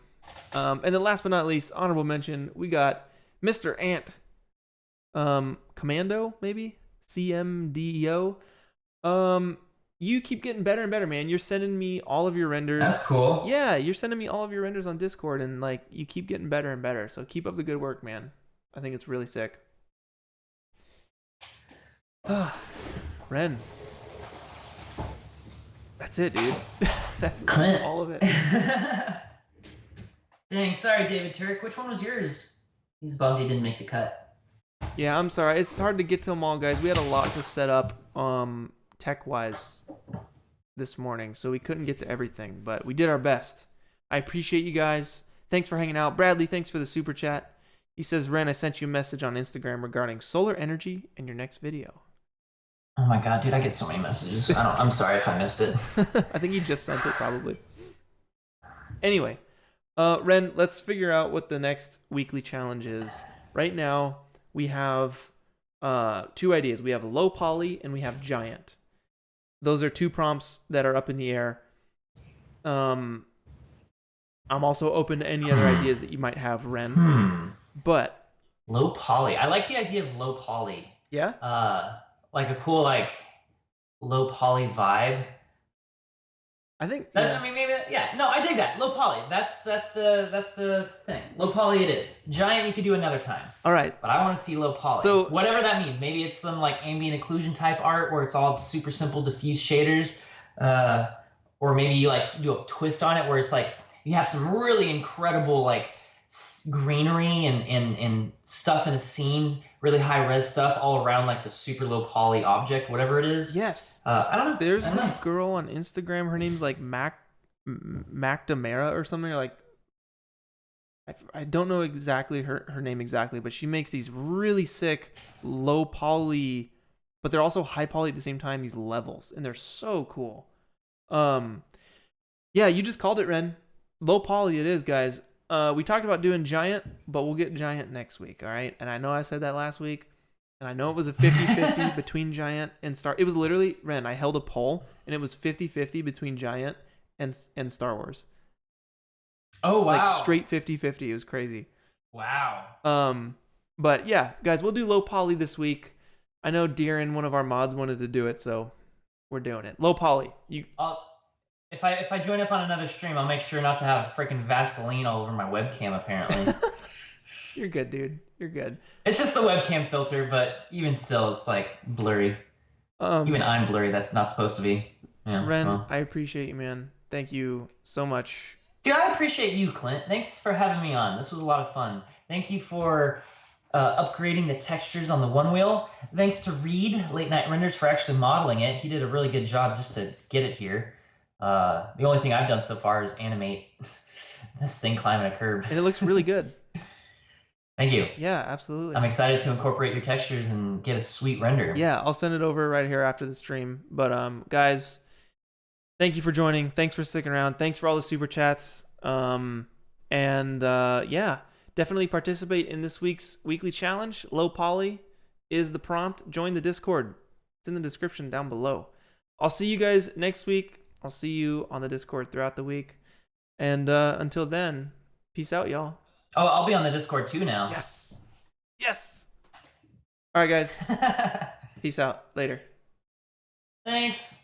And then last but not least, honorable mention, we got Mr. Ant. Commando, maybe? CMDEO. You keep getting better and better, man. You're sending me all of your renders. That's cool. Yeah, you're sending me all of your renders on Discord, and like you keep getting better and better. So keep up the good work, man. I think it's really sick. Wren. That's it, dude. That's Clint. all of it. Dang, sorry, David Turk. Which one was yours? He's bummed he didn't make the cut. Yeah, I'm sorry. It's hard to get to them all, guys. We had a lot to set up tech-wise this morning, so we couldn't get to everything, but we did our best. I appreciate you guys. Thanks for hanging out. Bradley, thanks for the super chat. He says, Wren, I sent you a message on Instagram regarding solar energy in your next video. Oh my god, dude, I get so many messages. I'm sorry if I missed it. I think he just sent it, probably. Anyway, Ren, let's figure out what the next weekly challenge is. Right now, we have two ideas. We have low poly and we have giant. Those are two prompts that are up in the air. I'm also open to any other ideas that you might have, Ren. But low poly. I like the idea of low poly. Yeah. Like a cool like low poly vibe. I think. I mean, maybe. Yeah. No, I dig that. Low poly. That's the thing. Low poly. It is. Giant. You could do another time. All right. But I want to see low poly. So whatever that means. Maybe it's some like ambient occlusion type art where it's all super simple diffuse shaders. Or maybe you like do a twist on it where it's like you have some really incredible like greenery and stuff in a scene, really high res stuff all around like the super low poly object, whatever it is. Yes. I don't know. There's this girl on Instagram. Her name's like Macdamara or something. Like I don't know exactly her name exactly, but she makes these really sick low poly, but they're also high poly at the same time. These levels, and they're so cool. Yeah, you just called it, Ren. Low poly it is, guys. We talked about doing giant, but we'll get giant next week, all right? And I know I said that last week, and I know it was a 50-50 between giant and Star. It was literally, Ren, I held a poll, and it was 50-50 between giant and Star Wars. Oh, wow. Like straight 50-50. It was crazy. Wow. But yeah, guys, we'll do low poly this week. I know Deeran, one of our mods, wanted to do it, so we're doing it. Low poly. If I join up on another stream, I'll make sure not to have freaking Vaseline all over my webcam, apparently. You're good, dude. You're good. It's just the webcam filter, but even still, it's like blurry. Even I'm blurry. That's not supposed to be. Yeah, Ren, well. I appreciate you, man. Thank you so much. Dude, I appreciate you, Clint. Thanks for having me on. This was a lot of fun. Thank you for upgrading the textures on the OneWheel. Thanks to Reed, Late Night Renders, for actually modeling it. He did a really good job just to get it here. The only thing I've done so far is animate this thing climbing a curb. And it looks really good. Thank you. Yeah, absolutely. I'm excited to incorporate your textures and get a sweet render. Yeah, I'll send it over right here after the stream. But guys, thank you for joining. Thanks for sticking around. Thanks for all the super chats. Yeah, definitely participate in this week's weekly challenge. Low poly is the prompt. Join the Discord. It's in the description down below. I'll see you guys next week. I'll see you on the Discord throughout the week. And until then, peace out, y'all. Oh, I'll be on the Discord too now. Yes. Yes. All right, guys. Peace out. Later. Thanks.